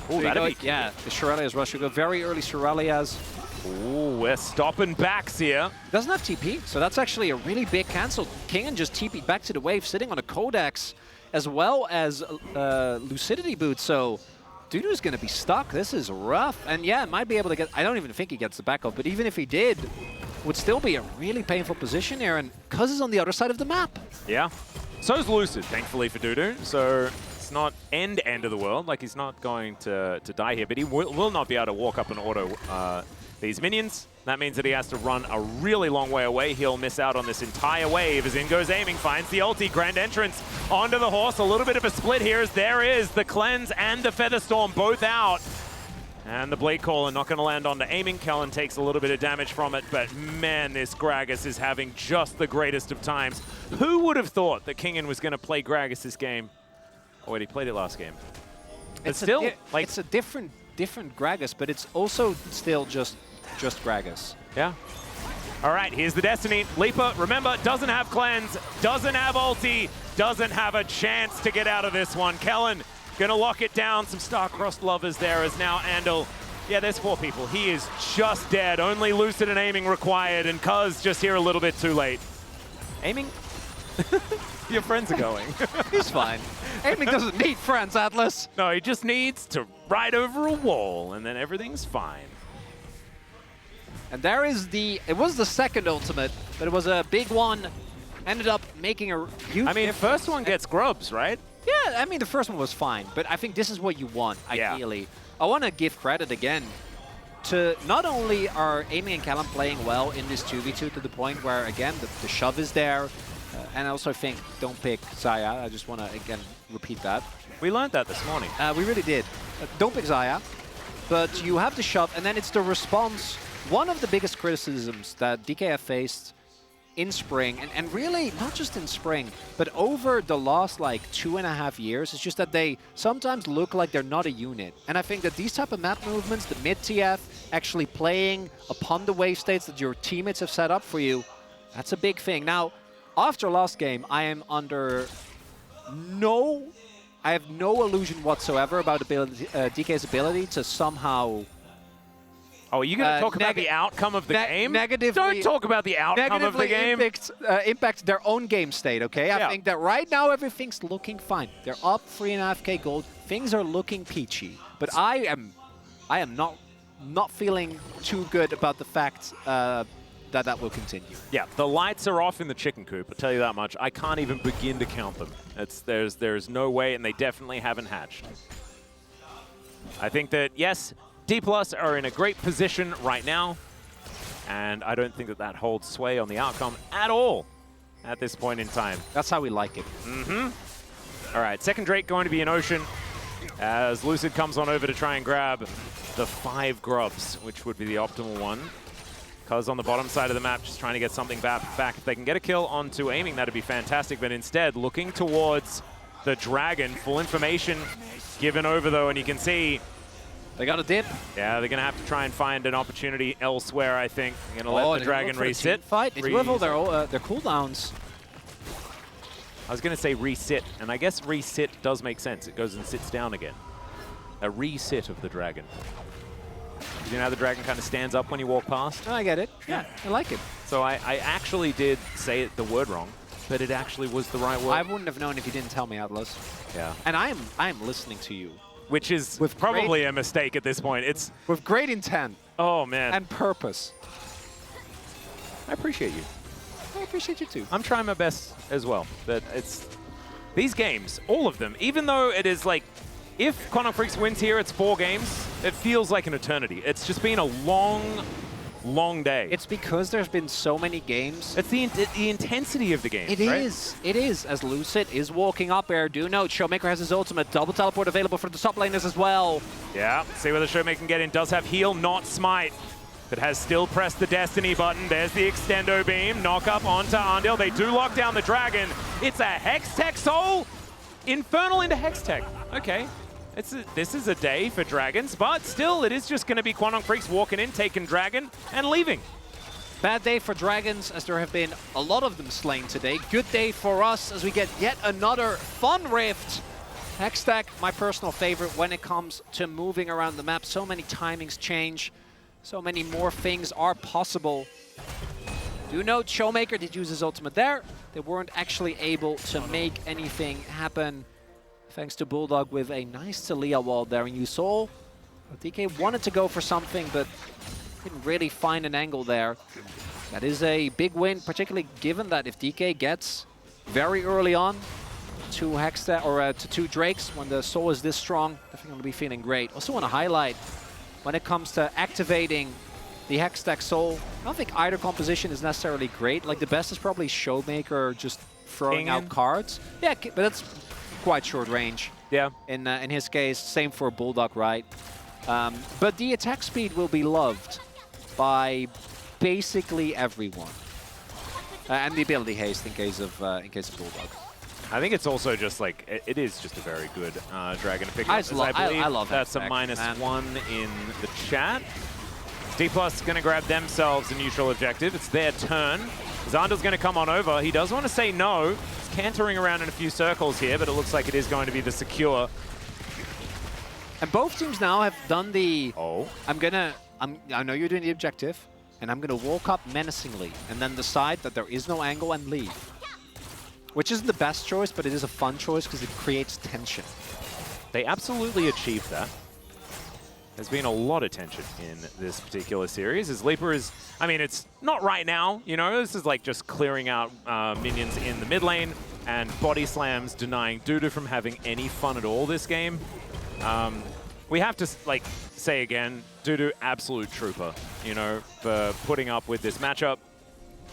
B: Oh, that'd be
A: yeah, the Shirelias rush. Should go very early Shirelias.
B: Oh, we're stopping backs here.
A: Doesn't have TP, so that's actually a really big cancel. Kingen just TP'd back to the wave, sitting on a Codex, as well as Lucidity Boot, so Dudu's going to be stuck. This is rough. And yeah, might be able to get... I don't even think he gets the backup, but even if he did, would still be a really painful position here, and Cuz is on the other side of the map.
B: Yeah. So's Lucid, thankfully for Dudu, so it's not end of the world. Like, he's not going to die here, but he will not be able to walk up and auto these minions. That means that he has to run a really long way away. He'll miss out on this entire wave as in goes aiming, finds the ulti, grand entrance onto the horse. A little bit of a split here as there is the cleanse and the Featherstorm both out. And the Blade Caller not going to land onto aiming. Kellen takes a little bit of damage from it, but man, this Gragas is having just the greatest of times. Who would have thought that Kingen was going to play Gragas this game? Oh wait, he played it last game. It's still like
A: it's a different Gragas, but it's also still just Gragas.
B: Yeah. All right, here's the Destiny. Leaper, remember, doesn't have cleanse, doesn't have ulti, doesn't have a chance to get out of this one. Kellen gonna lock it down. Some star-crossed lovers there as now Andal. Yeah, there's 4 people. He is just dead. Only Lucid and aiming required, and Cuz just here a little bit too late. Aiming? Your friends are going.
A: He's fine. Aiming doesn't need friends, Atlas.
B: No, he just needs to ride over a wall, and then everything's fine.
A: And there is it was the second ultimate, but it was a big one. Ended up making a huge difference.
B: First one gets grubs, right?
A: Yeah, I mean, the first one was fine, but I think this is what you want, ideally. Yeah. I want to give credit again to not only are Amy and Callum playing well in this 2v2 to the point where, again, the shove is there, and I also think don't pick Xayah. I just want to, again, repeat that.
B: We learned that this morning.
A: We really did. Don't pick Xayah, but you have the shove, and then it's the response. One of the biggest criticisms that DKF faced in spring, and really not just in spring, but over the last like 2.5 years, it's just that they sometimes look like they're not a unit. And I think that these type of map movements, the mid-TF, actually playing upon the wave states that your teammates have set up for you, that's a big thing. Now, after last game, I have no illusion whatsoever about DK's ability to somehow...
B: Oh, are you going to talk about the outcome of the game?
A: Don't
B: talk about the outcome of the game.
A: Impact their own game state, okay? I think that right now everything's looking fine. They're up 3.5k gold. Things are looking peachy. But I am not feeling too good about the fact that will continue.
B: Yeah, the lights are off in the chicken coop, I'll tell you that much. I can't even begin to count them. There's no way, and they definitely haven't hatched. I think that, yes, D+ are in a great position right now, and I don't think that holds sway on the outcome at all at this point in time.
A: That's how we like it.
B: All right, second Drake going to be in Ocean as Lucid comes on over to try and grab the 5 grubs, which would be the optimal one. Cuz on the bottom side of the map just trying to get something back. If they can get a kill onto aiming, that'd be fantastic, but instead looking towards the Dragon. Full information given over though, and you can see
A: they got a dip.
B: Yeah, they're going to have to try and find an opportunity elsewhere, I think. They're going to let the Dragon resit.
A: Fight. It's with all their cooldowns.
B: I was going to say resit, and I guess resit does make sense. It goes and sits down again. A resit of the Dragon. You know how the Dragon kind of stands up when you walk past?
A: Oh, I get it. Yeah, I like it.
B: So I actually did say the word wrong, but it actually was the right word.
A: I wouldn't have known if you didn't tell me, Atlas.
B: Yeah.
A: And I am listening to you.
B: Which is probably a mistake at this point. It's
A: with great intent.
B: Oh, man.
A: And purpose.
B: I appreciate you.
A: I appreciate you too.
B: I'm trying my best as well. But it's these games, all of them, even though it is like, if Quantum Freaks wins here, it's 4 games, it feels like an eternity. It's just been a long day.
A: It's because there's been so many games.
B: It's the intensity of the game.
A: It is. It is. As Lucid is walking up air, do note Showmaker has his ultimate. Double teleport available for the top laners as well.
B: Yeah, see whether Showmaker can get in. Does have heal, not smite. But has still pressed the Destiny button. There's the extendo beam. Knock up onto Arndil. They do lock down the Dragon. It's a Hextech Soul. Infernal into Hextech. Okay. this is a day for Dragons, but still, it is just going to be Quantum Freaks walking in, taking Dragon, and leaving.
A: Bad day for Dragons, as there have been a lot of them slain today. Good day for us, as we get yet another fun rift. Hextech, my personal favorite when it comes to moving around the map. So many timings change. So many more things are possible. Do note, Showmaker did use his ultimate there. They weren't actually able to make anything happen. Thanks to Bulldog with a nice Talia wall there. And you saw DK wanted to go for something, but didn't really find an angle there. That is a big win, particularly given that if DK gets very early on to Hextech or to 2 Drakes when the Soul is this strong, definitely going to be feeling great. Also want to highlight when it comes to activating the Hextech Soul, I don't think either composition is necessarily great. Like the best is probably Showmaker just throwing out cards. Yeah, but that's quite short range.
B: Yeah.
A: In his case, same for Bulldog, right? But the attack speed will be loved by basically everyone, and the ability haste in case of Bulldog.
B: I think it's also just like it is just a very good Dragon to pick up.
A: I love
B: that's
A: Hextech,
B: a -1 in the chat. D+ going to grab themselves a neutral objective. It's their turn. Xander's going to come on over. He does want to say no. He's cantering around in a few circles here, but it looks like it is going to be the secure.
A: And both teams now have done the...
B: Oh.
A: I know you're doing the objective, and I'm going to walk up menacingly and then decide that there is no angle and leave. Which isn't the best choice, but it is a fun choice because it creates tension.
B: They absolutely achieved that. There's been a lot of tension in this particular series. As Leaper is, I mean, it's not right now, you know, this is like just clearing out minions in the mid lane and body slams denying Dudu from having any fun at all this game. We have to like say again, Dudu, absolute trooper, you know, for putting up with this matchup.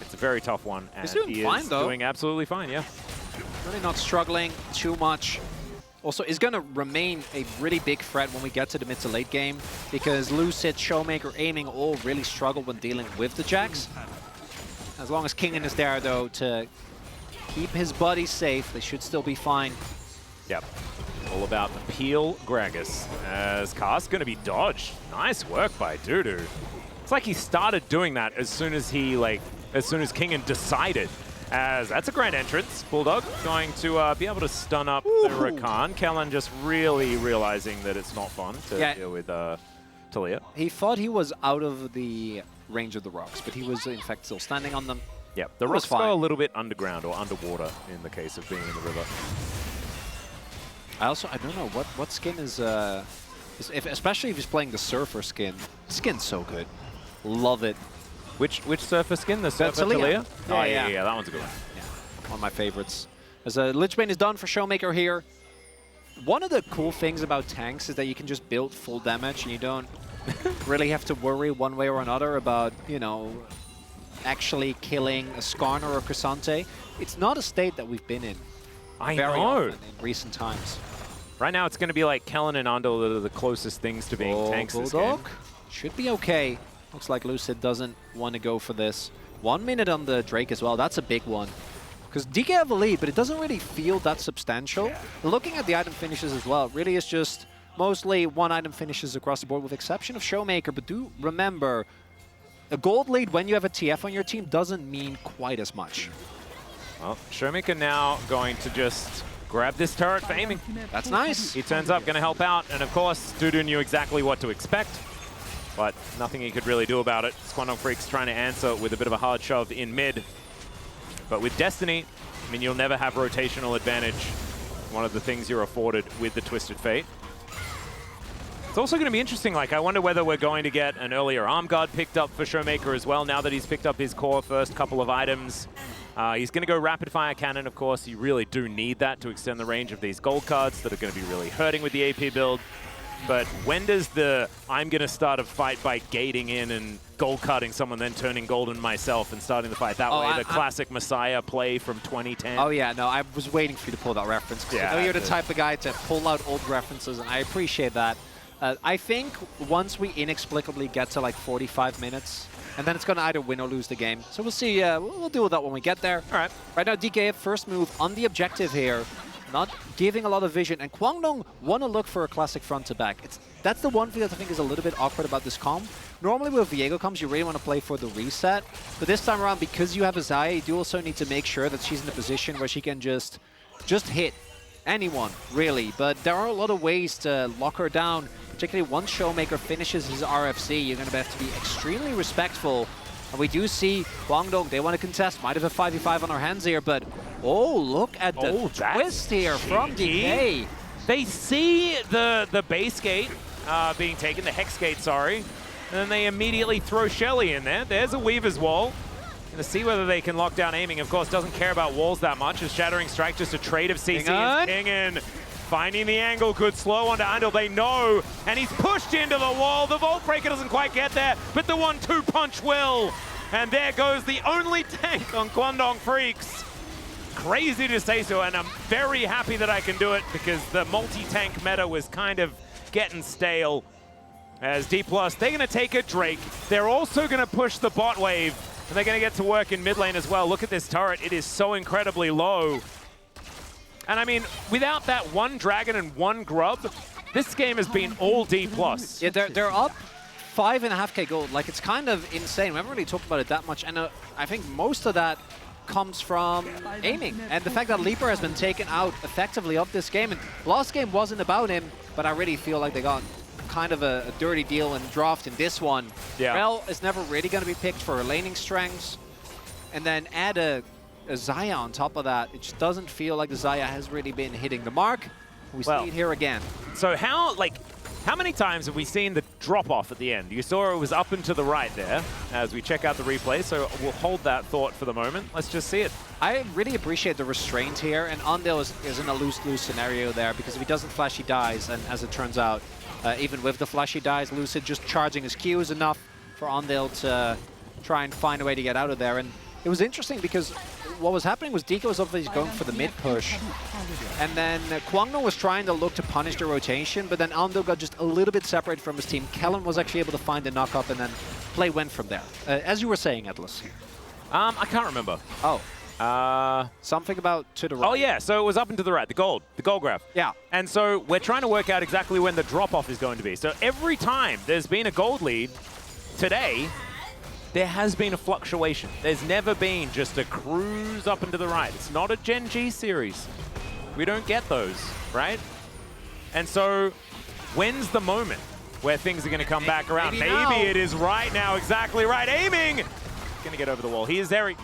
B: It's a very tough one, and
A: he's doing fine, though.
B: Doing absolutely fine, yeah.
A: Really not struggling too much. Also, is going to remain a really big threat when we get to the mid to late game, because Lucid, Showmaker, Aiming all really struggle when dealing with the Jax. As long as Kingen is there, though, to keep his buddy safe, they should still be fine.
B: Yep. All about the peel Gragas, as Cast going to be dodged. Nice work by Dudu. It's like he started doing that as soon as he, as soon as Kingen decided. As that's a great entrance. Bulldog going to be able to stun up the Rakan. Kellen just really realizing that it's not fun to deal with Talia.
A: He thought he was out of the range of the rocks, but he was in fact still standing on them.
B: Yep, the rocks go a little bit underground or underwater in the case of being in the river.
A: I don't know what skin is especially if he's playing the Surfer skin. The skin's so good. Love it.
B: Which Surfer skin? The Surfer Talia? Oh, yeah, that one's a good one.
A: Yeah, one of my favorites. As Lichbane is done for Showmaker here. One of the cool things about tanks is that you can just build full damage and you don't really have to worry one way or another about, you know, actually killing a Skarner or a Chrysante. It's not a state that we've been in very often in recent times.
B: Right now it's going to be like Kellen and Ando that are the closest things to being tanks this game.
A: Should be okay. Looks like Lucid doesn't want to go for this. 1 minute on the Drake as well. That's a big one. Because DK have a lead, but it doesn't really feel that substantial. Yeah. Looking at the item finishes as well, it really is just mostly one item finishes across the board with the exception of Showmaker. But do remember, a gold lead when you have a TF on your team doesn't mean quite as much.
B: Well, Showmaker now going to just grab this turret for aiming.
A: That's nice.
B: He turns up, going to help out. And of course, Dudu knew exactly what to expect. But nothing he could really do about it. Quantum Freaks trying to answer with a bit of a hard shove in mid. But with Destiny, I mean, you'll never have rotational advantage. One of the things you're afforded with the Twisted Fate. It's also going to be interesting. Like, I wonder whether we're going to get an earlier arm guard picked up for Showmaker as well, now that he's picked up his core first couple of items. He's going to go rapid fire cannon, of course. You really do need that to extend the range of these gold cards that are going to be really hurting with the AP build. But when does the I'm going to start a fight by gating in and gold carding someone, then turning golden myself and starting the fight that way? The classic Messiah play from 2010.
A: Oh, yeah. No, I was waiting for you to pull that reference. Yeah, I know you're the type of guy to pull out old references, and I appreciate that. I think once we inexplicably get to like 45 minutes, and then it's going to either win or lose the game. So we'll see. We'll deal with that when we get there.
B: All right.
A: Right now, DK first move on the objective here. not giving a lot of vision. And Kwangdong want to look for a classic front to back. That's the one thing that I think is a little bit awkward about this comp. Normally with Viego comps, you really want to play for the reset. But this time around, because you have a Xayah, you do also need to make sure that she's in a position where she can just hit anyone, really. But there are a lot of ways to lock her down, particularly once Showmaker finishes his RFC. You're going to have to be extremely respectful. And we do see Kwangdong, they want to contest. Might have a 5v5 on our hands here, but oh, look at the twist here from DK.
B: They see the base gate being taken, the Hex gate, sorry. And then they immediately throw Shelly in there. There's a Weaver's Wall. Gonna see whether they can lock down aiming. Of course, doesn't care about walls that much. As Shattering Strike, just a trade of CC. Kingen finding the angle, good slow onto Andal. They know, and he's pushed into the wall. The Vault Breaker doesn't quite get there, but the 1-2 punch will. And there goes the only tank on Kwangdong Freaks. Crazy to say so, and I'm very happy that I can do it because the multi-tank meta was kind of getting stale. As D+, they're gonna take a Drake. They're also gonna push the bot wave, and they're gonna get to work in mid lane as well. Look at this turret, it is so incredibly low. And I mean, without that one dragon and one grub, this game has been all D+.
A: Yeah, they're up 5.5k gold. Like, it's kind of insane. We haven't really talked about it that much, and I think most of that comes from aiming. And the fact that Leaper has been taken out effectively of this game. And last game wasn't about him, but I really feel like they got kind of a dirty deal and draft in this one.
B: Yeah.
A: Rel is never really going to be picked for her laning strengths. And then add a Xayah on top of that. It just doesn't feel like the Xayah has really been hitting the mark. We see it here again.
B: So how many times have we seen the drop-off at the end? You saw it was up and to the right there as we check out the replay, so we'll hold that thought for the moment. Let's just see it.
A: I really appreciate the restraint here, and Andal is in a lose-lose scenario there, because if he doesn't flash, he dies, and as it turns out, even with the flash, he dies. Lucid just charging his Q is enough for Andal to try and find a way to get out of there. And it was interesting because what was happening was Deco was obviously going for the mid push. And then Kwangdong was trying to look to punish the rotation, but then Andal got just a little bit separated from his team. Kellen was actually able to find the knock-up, and then play went from there. As you were saying, Atlas.
B: I can't remember.
A: Oh. Something about to the right.
B: Oh yeah, so it was up and to the right, the gold graph.
A: Yeah.
B: And so we're trying to work out exactly when the drop-off is going to be. So every time there's been a gold lead today, there has been a fluctuation. There's never been just a cruise up and to the right. It's not a Gen G series. We don't get those, right? And so when's the moment where things are going to come back around? Maybe it is right now, exactly right. Aiming! Going to get over the wall. He is Zeri.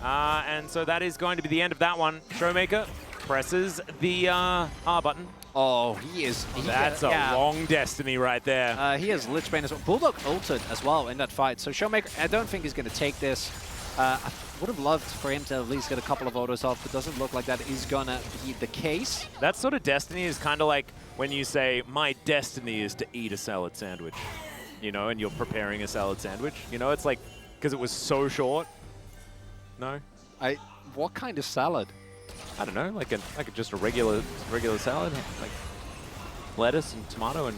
B: And so that is going to be the end of that one. Showmaker presses the R button.
A: Oh, he is.
B: That's a long destiny right there.
A: He has Lich Bane as well. Bulldog ulted as well in that fight. So Showmaker, I don't think he's going to take this. I would have loved for him to at least get a couple of autos off, but doesn't look like that is going to be the case.
B: That sort of destiny is kind of like when you say, my destiny is to eat a salad sandwich, you know, and you're preparing a salad sandwich. You know, it's like, because it was so short. No?
A: What kind of salad?
B: I don't know, like just a regular salad, like lettuce and tomato and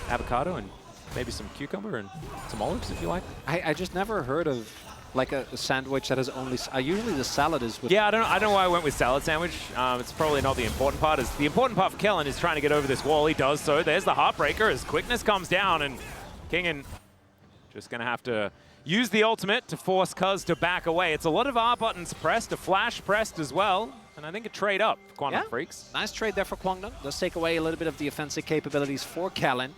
B: avocado and maybe some cucumber and some olives if you like.
A: I just never heard of like a sandwich that has only. Usually the salad is with.
B: Yeah, I don't know why I went with salad sandwich. It's probably not the important part. The important part for Kellen is trying to get over this wall. He does so. There's the Heartbreaker as quickness comes down, and Kingen just gonna have to use the ultimate to force Cuz to back away. It's a lot of R buttons pressed, a flash pressed as well, and I think a trade up for Kwangdong Freaks.
A: Nice trade there for Kwangdong. Does take away a little bit of the offensive capabilities for Kellen.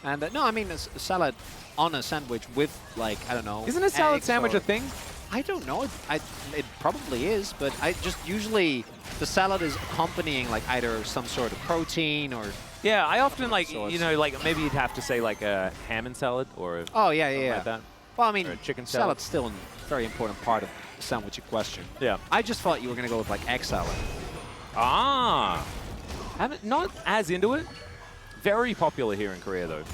A: And no, I mean, a salad on a sandwich with, like, I don't know.
B: Isn't a salad sandwich a thing?
A: I don't know. It probably is, but I just usually the salad is accompanying like either some sort of protein or.
B: Yeah, I often like, you know, like maybe you'd have to say like a ham and salad or.
A: Oh yeah.
B: Like that.
A: Well, I mean,
B: chicken
A: salad's still a very important part of the sandwich question.
B: Yeah.
A: I just thought you were going to go with, like, egg salad.
B: Ah. Not as into it. Very popular here in Korea, though.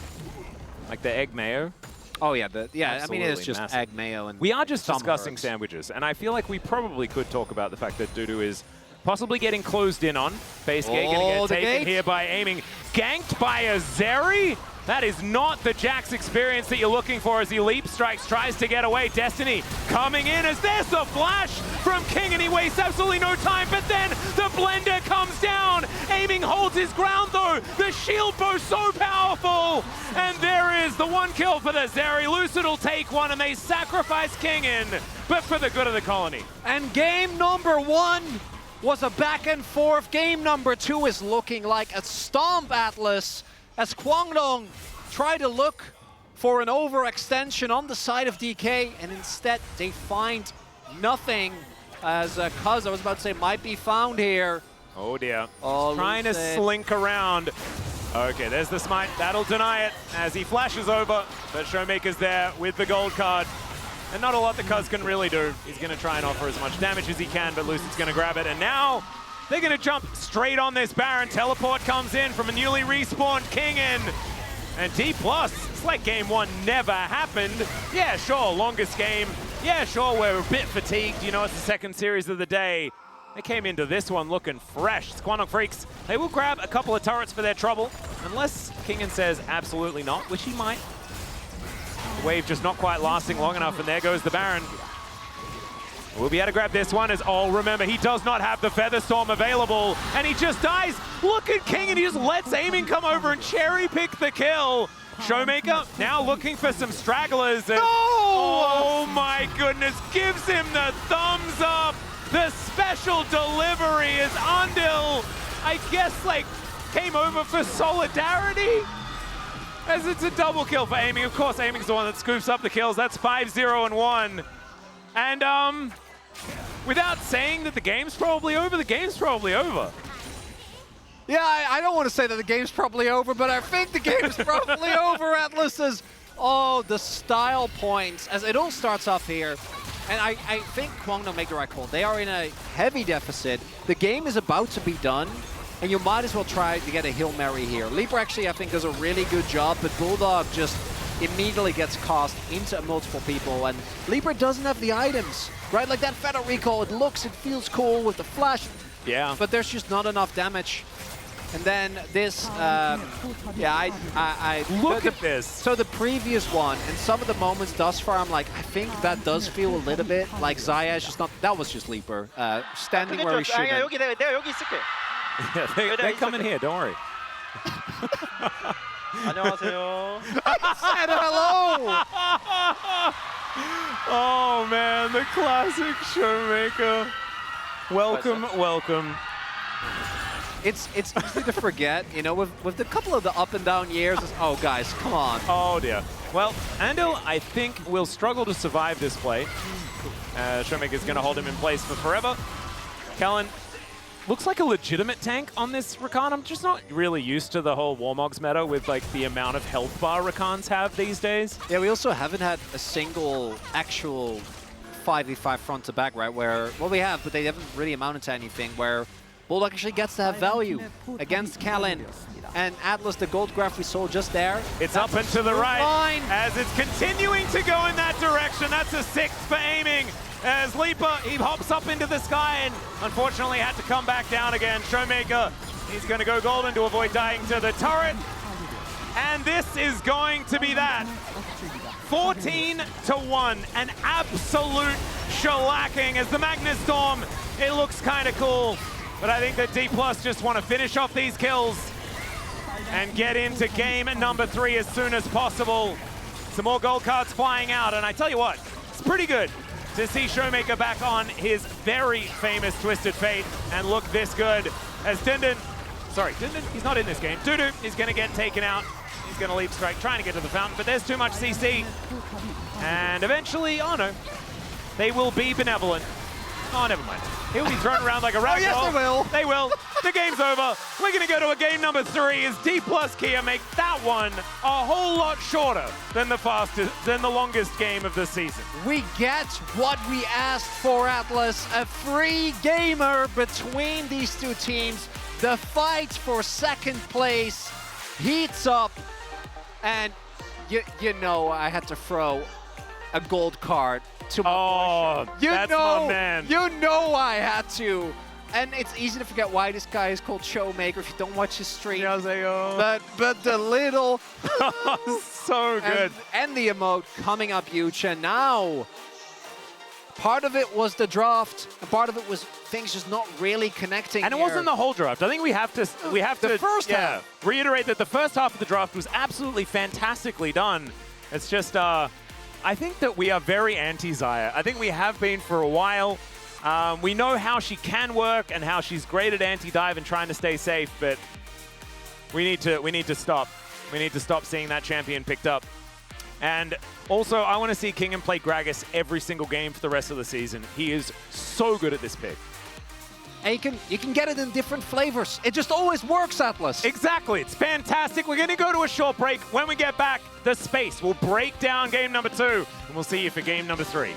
B: Like the egg mayo.
A: Oh, yeah. I mean, it's just
B: massive.
A: egg mayo and
B: we are just discussing
A: herbs.
B: sandwiches, and I feel like we probably could talk about the fact that Dudu is possibly getting closed in on. Base gate going to get taken here by aiming. ganked by a Zeri? That is not the Jax experience that you're looking for as he leap strikes, tries to get away. Destiny coming in as there's the flash from King, and he wastes absolutely no time, but then the blender comes down. Aiming holds his ground though. The shield bow so powerful. And there is the one kill for the Zeri. Lucid will take one and they sacrifice King in, but for the good of the colony.
A: And game number 1 was a back and forth. Game number 2 is looking like a stomp Atlas, as Kwangdong try to look for an overextension on the side of DK, and instead they find nothing, as Cuz, I was about to say, might be found here.
B: Oh dear.
A: Oh,
B: trying to slink around. Okay, there's the smite. That'll deny it as he flashes over, but Showmaker's there with the gold card. And not a lot that Cuz can really do. He's going to try and offer as much damage as he can, but Lucid's going to grab it. And now they're going to jump straight on this Baron. Teleport comes in from a newly respawned King in. And D+, it's like game 1 never happened. Yeah, sure, longest game. Yeah, sure, we're a bit fatigued. You know, it's the second series of the day. They came into this one looking fresh. Kwangdong Freaks, they will grab a couple of turrets for their trouble. Unless Kingen says absolutely not, which he might. The wave just not quite lasting long enough, and there goes the Baron. We'll be able to grab this one as, oh, remember, he does not have the Feather Storm available, and he just dies. Look at King, and he just lets Aiming come over and cherry pick the kill. Showmaker now looking for some stragglers. And, oh my goodness, gives him the thumbs up. The special delivery is Andil, I guess, like, came over for solidarity. As it's a double kill for Aiming. Of course, Aiming's the one that scoops up the kills. That's 5-0 and 1. And without saying that the game's probably over, the game's probably over.
A: Yeah, I don't want to say that the game's probably over, but I think the game's probably over. Atlas is, oh, the style points, as it all starts off here. And I think Kwangdong make the right call. They are in a heavy deficit. The game is about to be done, and you might as well try to get a Hail Mary here. Leaper actually, I think, does a really good job, but Bulldog just immediately gets cast into multiple people, and Leaper doesn't have the items, right? Like that Feather Recall, it looks, it feels cool with the flash,
B: yeah,
A: but there's just not enough damage. And then this, yeah, I
B: look at this.
A: So the previous one, and some of the moments thus far, I'm like, I think that does feel a little bit like Xayah is just not, that was just Leaper, standing where he shouldn't.
B: Yeah, they come in here, don't worry.
C: 안녕하세요.
A: I said hello!
B: Oh man, the classic Showmaker. Welcome, welcome.
A: It's easy to forget, you know, with the couple of the up and down years. Oh, guys, come on.
B: Oh dear. Well, Andil, I think, will struggle to survive this play. Showmaker's going to hold him in place for forever. Kellen looks like a legitimate tank on this Rakan. I'm just not really used to the whole Warmogs meta with like the amount of health bar Rakans have these days.
A: Yeah, we also haven't had a single actual 5v5 front to back, right? Where, well, we have, but they haven't really amounted to anything where Bulldog actually gets to have value against Kellen. And Atlas, the gold graph we saw just there.
B: It's up and to the right as it's continuing to go in that direction. That's a 6th for Aiming. As Leaper, he hops up into the sky and unfortunately had to come back down again. Showmaker, he's going to go golden to avoid dying to the turret. And this is going to be that. 14-1, an absolute shellacking as the Magnus Storm, it looks kind of cool. But I think that D+ just want to finish off these kills and get into game number 3 as soon as possible. Some more gold cards flying out, and I tell you what, it's pretty good to see Showmaker back on his very famous Twisted Fate and look this good as Dindin, he's not in this game. Dudu is going to get taken out. He's going to leap strike, trying to get to the fountain, but there's too much CC. And eventually, oh no, they will be benevolent. Oh, never mind. He'll be thrown around like a rag doll.
A: Oh, yes, they will.
B: They will. The game's over. We're going to go to a game number 3 as D+ Kia make that one a whole lot shorter than the longest game of the season.
A: We get what we asked for, Atlas. A free gamer between these two teams. The fight for second place heats up. And you know I had to throw a gold card to my
B: my man.
A: You know I had to. And it's easy to forget why this guy is called Showmaker if you don't watch his stream.
B: 안녕하세요.
A: But the little
B: so good.
A: And the emote coming up huge. And now part of it was the draft, and part of it was things just not really connecting.
B: And it
A: here.
B: wasn't the whole draft. I think we have to
A: the first half.
B: reiterate that the first half of the draft was absolutely fantastically done. It's just I think that we are very anti-Xayah. I think we have been for a while. We know how she can work and how she's great at anti-dive and trying to stay safe, but we need to stop. We need to stop seeing that champion picked up. And also, I want to see Kingham play Gragas every single game for the rest of the season. He is so good at this pick.
A: And you can get it in different flavors. It just always works, Atlas.
B: Exactly. It's fantastic. We're going to go to a short break. When we get back, the space will break down game number 2, and we'll see you for game number 3.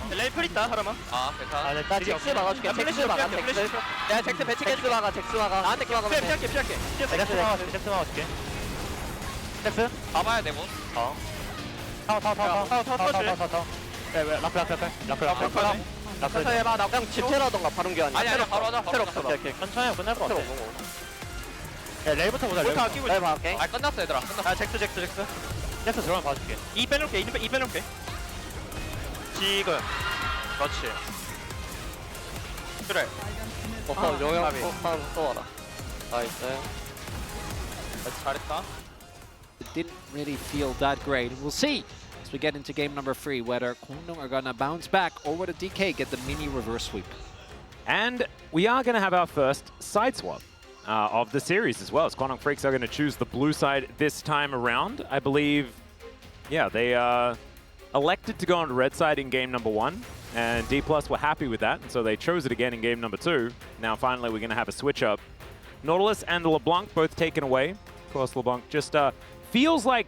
C: 레이플 있다 하라마.
D: 괜찮아.
C: 나 잭스 막아줄게. 잭스 막아. 잭스. 야 잭스 배치 잭스 막아. 잭스 막아. 나한테 피할게. 잭스 막아줄게. 잭스.
D: 가봐야 되고.
C: 타워. 라플. 천천히 해봐. 나 그냥 집체라던가 바른 게 아니야.
D: 아니 바로 하자. 바로
C: 없어.
D: 하자.
C: 천천히 끝날 것 같아. 야 레이부터 보자. 레이부터 아끼고 있어. 할게.
D: 아 끝났어 얘들아. 끝났어.
C: 야 잭스. 잭스 들어가면 봐줄게. 이 빼놓을게. 지금. 그렇지. 그래. 영영 또 와라. 나이스.
D: 잘했다.
A: It didn't really feel that great. We'll see as we get into game number 3 whether Kwangdong are gonna bounce back or whether DK get the mini reverse sweep.
B: And we are going to have our first side swap of the series as well. As Kwangdong Freaks are going to choose the blue side this time around. I believe, yeah, they elected to go on the red side in game number 1. And D+ were happy with that, and so they chose it again in game number 2. Now finally we're going to have a switch up. Nautilus and LeBlanc both taken away. Of course, LeBlanc just feels like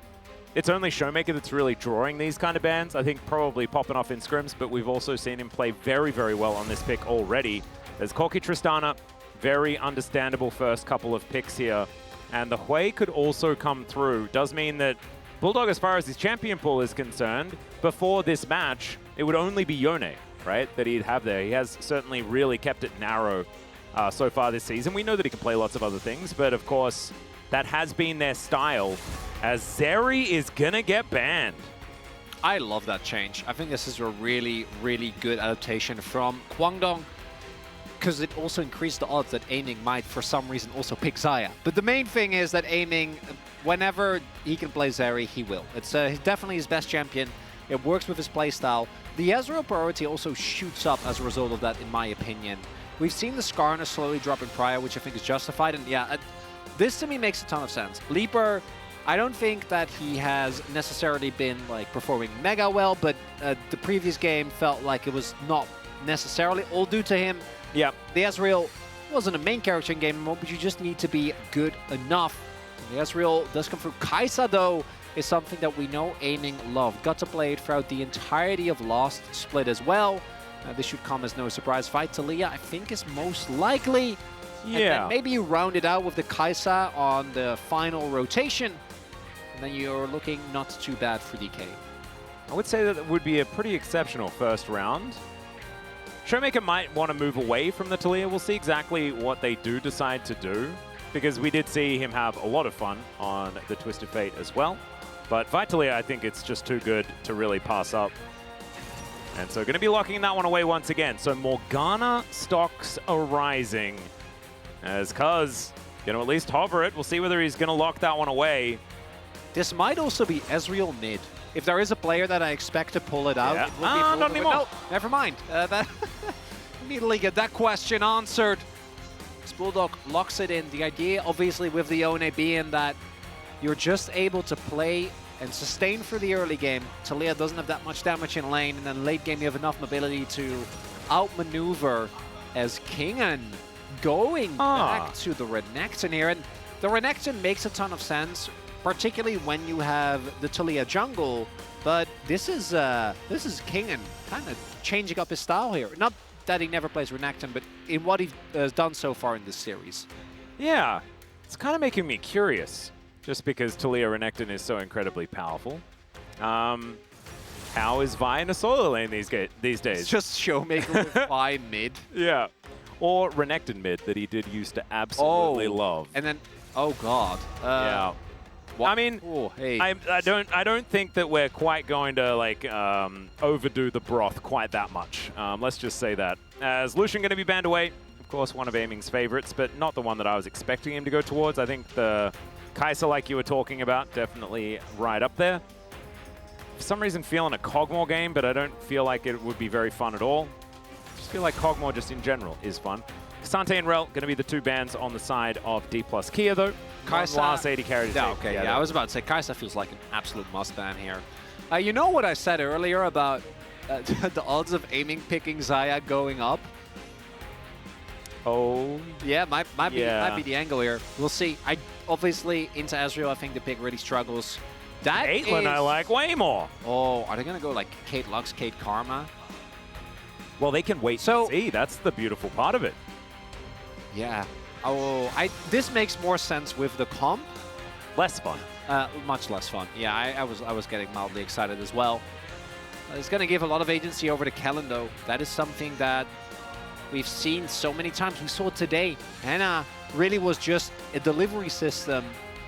B: it's only Showmaker that's really drawing these kind of bans. I think probably popping off in scrims, but we've also seen him play very, very well on this pick already. There's Corki Tristana, very understandable first couple of picks here. And the Hui could also come through. Does mean that Bulldog, as far as his champion pool is concerned, before this match, it would only be Yone, right, that he'd have there. He has certainly really kept it narrow so far this season. We know that he can play lots of other things, but of course, that has been their style, as Zeri is gonna get banned.
A: I love that change. I think this is a really, really good adaptation from Kwangdong, because it also increased the odds that Aiming might, for some reason, also pick Xayah. But the main thing is that Aiming, whenever he can play Zeri, he will. It's definitely his best champion. It works with his playstyle. The Ezreal priority also shoots up as a result of that, in my opinion. We've seen the Skarner slowly drop in prior, which I think is justified. And yeah, this to me makes a ton of sense. Leaper, I don't think that he has necessarily been like performing mega well, but the previous game felt like it was not necessarily all due to him.
B: Yeah,
A: the Ezreal wasn't a main character in game mode, but you just need to be good enough. And the Ezreal does come through. Kai'Sa, though, is something that we know Aiming loved. Got to play it throughout the entirety of Lost Split as well. This should come as no surprise. Fight Talia, I think, is most likely.
B: Yeah.
A: And maybe you round it out with the Kai'Sa on the final rotation. then you're looking not too bad for DK.
B: I would say that it would be a pretty exceptional first round. Showmaker might want to move away from the Taliyah. We'll see exactly what they do decide to do, because we did see him have a lot of fun on the Twisted Fate as well. But Vitalia, I think it's just too good to really pass up. And so going to be locking that one away once again. So Morgana stocks are rising as Cuz going to at least hover it. We'll see whether he's going to lock that one away.
A: This might also be Ezreal mid. If there is a player that I expect to pull it out, it would be
B: not anymore.
A: No, never mind. That immediately get that question answered. Bulldog locks it in. The idea, obviously, with the Yone being that you're just able to play and sustain for the early game. Taliyah doesn't have that much damage in lane, and then late game you have enough mobility to outmaneuver as Kingan going back to the Renekton here. And the Renekton makes a ton of sense, particularly when you have the Taliyah jungle, but this is Kingan kind of changing up his style here. Not that he never plays Renekton, but in what he has done so far in this series.
B: Yeah, it's kind of making me curious, just because Taliyah Renekton is so incredibly powerful. How is Vi in a solo lane these days?
A: It's just Showmaker with Vi mid.
B: Yeah, or Renekton mid that he did used to absolutely love.
A: And then, oh god.
B: Yeah. I mean, I don't think that we're quite going to like overdo the broth quite that much. Let's just say that. As Lucian going to be banned away, of course, one of Aiming's favorites, but not the one that I was expecting him to go towards. I think the Kai'Sa, like you were talking about, definitely right up there. For some reason, feeling a Kog'Maw game, but I don't feel like it would be very fun at all. Just feel like Kog'Maw just in general is fun. K'Sante and Rel going to be the two bans on the side of D plus Kia, though.
A: Kai'Sa,
B: last 80 carries.
A: Yeah, okay, yeah, I was about to say Kai'Sa feels like an absolute must ban here. You know what I said earlier about the odds of Aiming picking Xayah going up?
B: Oh.
A: Yeah, might be the angle here. We'll see. Obviously, into Ezreal, I think the pick really struggles.
B: Caitlyn I like way more.
A: Oh, are they going to go like Kate Lux, Kate Karma?
B: Well, they can wait to see. That's the beautiful part of it.
A: Yeah. Oh, this makes more sense with the comp.
B: Less fun.
A: Much less fun. Yeah, I was getting mildly excited as well. It's going to give a lot of agency over to Kellen, though. That is something that we've seen so many times. We saw it today. Hannah really was just a delivery system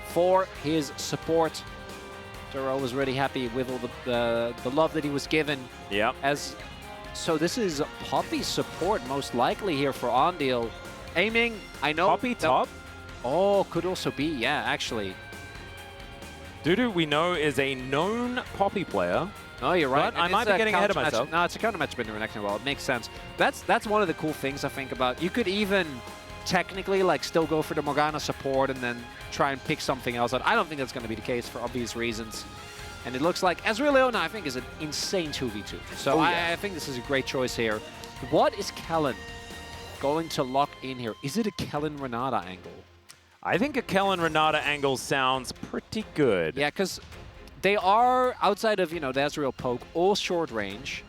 A: for his support. Duro was really happy with all the love that he was given.
B: Yeah.
A: So this is Poppy's support most likely here for Ondeal. Aiming, I know.
B: Poppy top?
A: Oh, could also be, yeah, actually.
B: Dudu, we know, is a known Poppy player.
A: Oh, you're right.
B: But I might be getting ahead of myself.
A: No, it's a counter match in the Renekton well. It makes sense. That's one of the cool things I think about. You could even technically like still go for the Morgana support and then try and pick something else out. I don't think that's going to be the case for obvious reasons. And it looks like Ezreal Leona, I think, is an insane 2v2. So I think this is a great choice here. What is Kellen going to lock in here? Is it a Kellen Renata angle?
B: I think a Kellen Renata angle sounds pretty good.
A: Yeah, because they are, outside of, the Ezreal poke, all short range.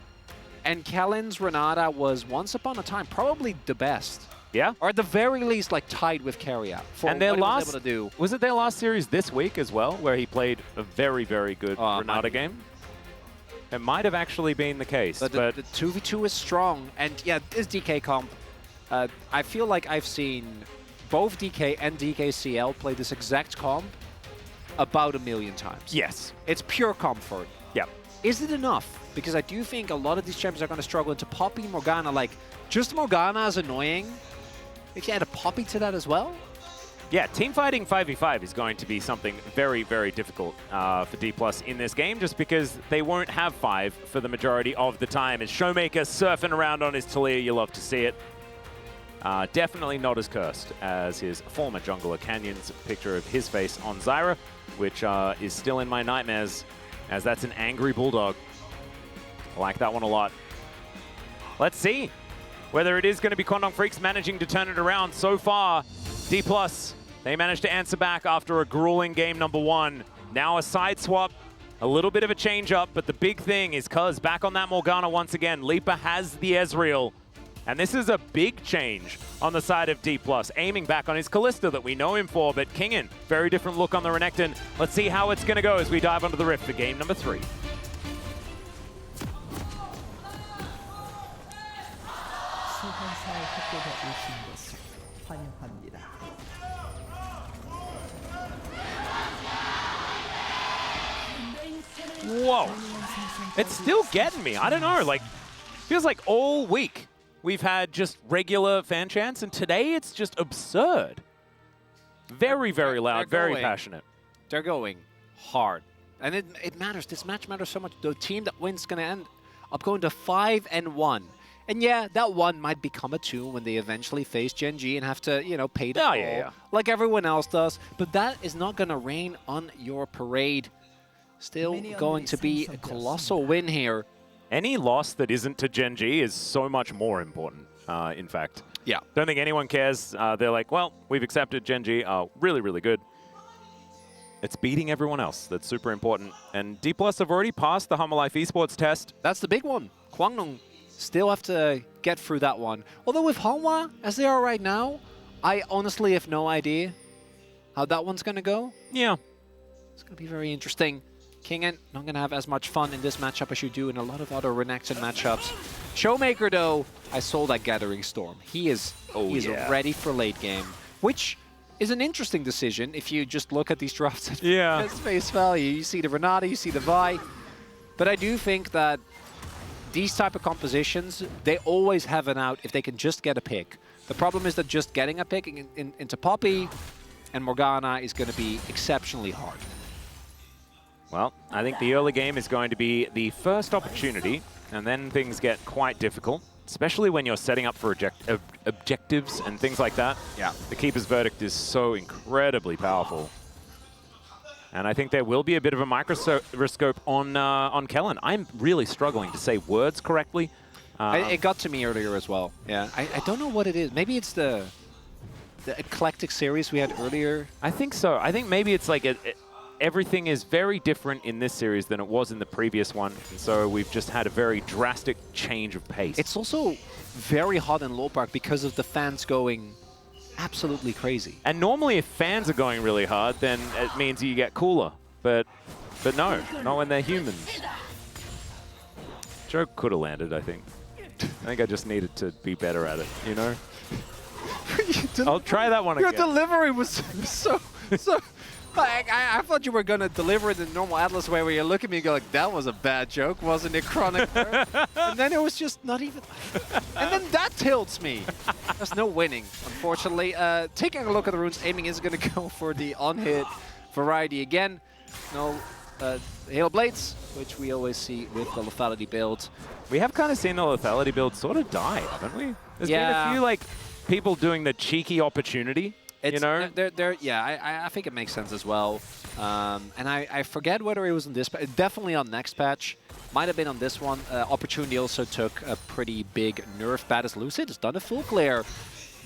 A: And Kellen's Renata was, once upon a time, probably the best.
B: Yeah.
A: Or at the very least, like, tied with Carryout for
B: and their
A: what
B: last,
A: he was able to do.
B: Was it their last series this week as well, where he played a very, very good Renata game? It might have actually been the case.
A: But the 2v2 is strong. And, yeah, this DK comp, I feel like I've seen both DK and DKCL play this exact comp about 1 million times.
B: Yes.
A: It's pure comfort.
B: Yep.
A: Is it enough? Because I do think a lot of these champions are going to struggle into Poppy, Morgana. Like, just Morgana is annoying. If you add a Poppy to that as well?
B: Yeah, team fighting 5v5 is going to be something very, very difficult for D+ in this game, just because they won't have 5 for the majority of the time. As Showmaker surfing around on his Taliyah, you love to see it. Definitely not as cursed as his former jungler Canyon's picture of his face on Zyra, which is still in my nightmares, as that's an angry bulldog. I like that one a lot. Let's see whether it is going to be Quandong Freaks managing to turn it around. So far, D+, they managed to answer back after a grueling game number 1. Now a side swap, a little bit of a change up, but the big thing is Cuz back on that Morgana once again. Lipa has the Ezreal. And this is a big change on the side of D+, aiming back on his Kalista that we know him for, but Kingen, very different look on the Renekton. Let's see how it's going to go as we dive onto the Rift for game number 3. Whoa. It's still getting me. I don't know. Like, feels like all week we've had just regular fan chants, and today it's just absurd. Very, very loud, very passionate.
A: They're going hard. And it matters. This match matters so much. The team that wins is going to end up going to 5-1. And yeah, that 1 might become a 2 when they eventually face Gen G and have to, you know, pay the toll like everyone else does. But that is not going to rain on your parade. Still going to be a colossal win here.
B: Any loss that isn't to Gen G is so much more important, in fact.
A: Yeah.
B: Don't think anyone cares. They're like, well, we've accepted Gen G. Really, really good. It's beating everyone else. That's super important. And D+ have already passed the Hummer Life Esports test.
A: That's the big one. Kwangnong still have to get through that one. Although with Hanwha, as they are right now, I honestly have no idea how that one's going to go.
B: Yeah.
A: It's going to be very interesting. Kingen not going to have as much fun in this matchup as you do in a lot of other Renekton matchups. Showmaker, though, I saw that Gathering Storm. He is ready for late game, which is an interesting decision if you just look at these drafts at face value. You see the Renata, you see the Vi. But I do think that these type of compositions, they always have an out if they can just get a pick. The problem is that just getting a pick into Poppy and Morgana is going to be exceptionally hard.
B: Well, I think the early game is going to be the first opportunity, and then things get quite difficult, especially when you're setting up for objectives and things like that.
A: Yeah.
B: The Keeper's Verdict is so incredibly powerful. And I think there will be a bit of a microscope on Kellen. I'm really struggling to say words correctly.
A: It got to me earlier as well. Yeah, I don't know what it is. Maybe it's the eclectic series we had earlier.
B: I think so. I think maybe it's like everything is very different in this series than it was in the previous one. And so we've just had a very drastic change of pace.
A: It's also very hot in Low Park because of the fans going absolutely crazy.
B: And normally if fans are going really hard, then it means you get cooler. But no, not when they're humans. Joke could have landed, I think. I think I just needed to be better at it, you know? I'll try that one again.
A: Your delivery was so... I thought you were going to deliver it in the normal Atlas way where you look at me and go like, that was a bad joke, wasn't it, Chronic? And then it was just not even... And then that tilts me. There's no winning, unfortunately. Taking a look at the runes, aiming is going to go for the on-hit variety again. No Hail Blades, which we always see with the lethality build.
B: We have kind of seen the lethality build sort of die, haven't we? There's been a few like people doing the cheeky opportunity.
A: It's,
B: you know?
A: I think it makes sense as well. And I forget whether it was on this patch. Definitely on next patch. Might have been on this one. Opportunity also took a pretty big nerf bat as Lucid has done a full clear.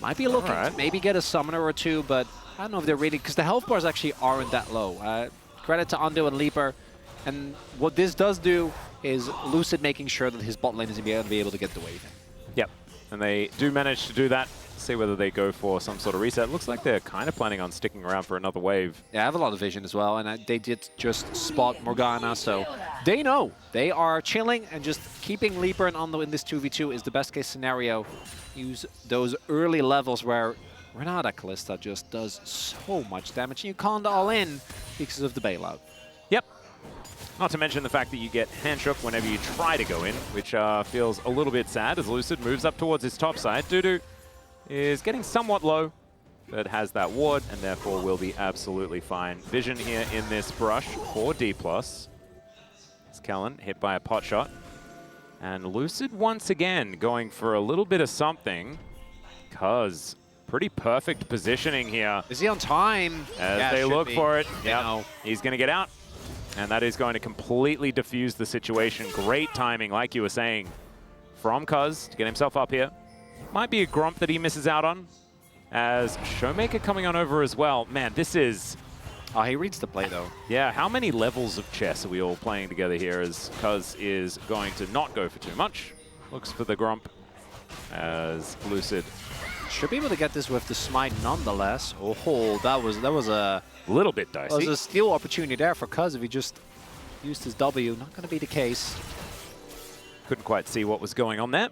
A: Might be looking to maybe get a summoner or two, but I don't know if they're really... Because the health bars actually aren't that low. Credit to Undo and Leaper. And what this does do is Lucid making sure that his bot lane is going to be able to get the wave in.
B: Yep. And they do manage to do that. See whether they go for some sort of reset. Looks like they're kind of planning on sticking around for another wave.
A: Yeah, I have a lot of vision as well, and they did just spot Morgana, so they know. They are chilling, and just keeping Leaper and Undo in this 2v2 is the best case scenario. Use those early levels where Renata Kalista just does so much damage, and you can't all in because of the bailout.
B: Yep. Not to mention the fact that you get handshook whenever you try to go in, which feels a little bit sad as Lucid moves up towards his top side. Dudu is getting somewhat low, but has that ward, and therefore will be absolutely fine. Vision here in this brush for D+. It's Kellen hit by a pot shot. And Lucid once again going for a little bit of something, because pretty perfect positioning here.
A: Is he on time?
B: As they look for it. Yeah, he's going to get out. And that is going to completely diffuse the situation. Great timing, like you were saying, from Cuz to get himself up here. Might be a Gromp that he misses out on, as Showmaker coming on over as well. Man, this is...
A: Oh, he reads the play, though.
B: Yeah, how many levels of chess are we all playing together here as Cuz is going to not go for too much. Looks for the Gromp. as Lucid
A: should be able to get this with the smite nonetheless. Oh, that was a
B: little bit dicey.
A: That was a steal opportunity there for Cuz if he just used his W. Not going to be the case.
B: Couldn't quite see what was going on there.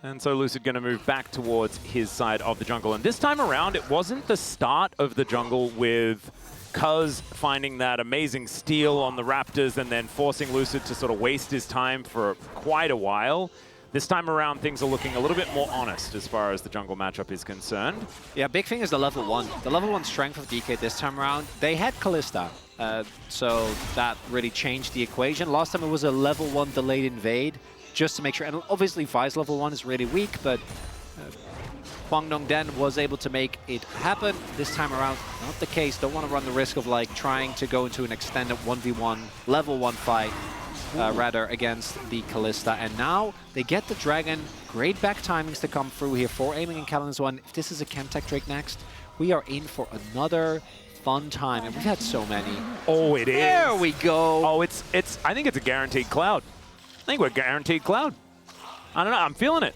B: And so Lucid going to move back towards his side of the jungle. And this time around, it wasn't the start of the jungle with Cuz finding that amazing steal on the Raptors and then forcing Lucid to sort of waste his time for quite a while. This time around, things are looking a little bit more honest as far as the jungle matchup is concerned.
A: Yeah, big thing is the level 1. The level 1 strength of DK this time around. They had Kalista, so that really changed the equation. Last time it was a level 1 delayed invade, just to make sure. And obviously Vi's level 1 is really weak, but Kwangdong Den was able to make it happen. This time around, not the case. Don't want to run the risk of like trying to go into an extended 1v1, level 1 fight. Rather against the Kalista, and now they get the Dragon. Great back timings to come through here for Aiming and Callan's one. If this is a Chemtech Drake next, we are in for another fun time, and we've had so many.
B: Oh, it is.
A: There we go.
B: Oh, it's. I think it's a guaranteed cloud. I think we're guaranteed cloud. I don't know. I'm feeling it.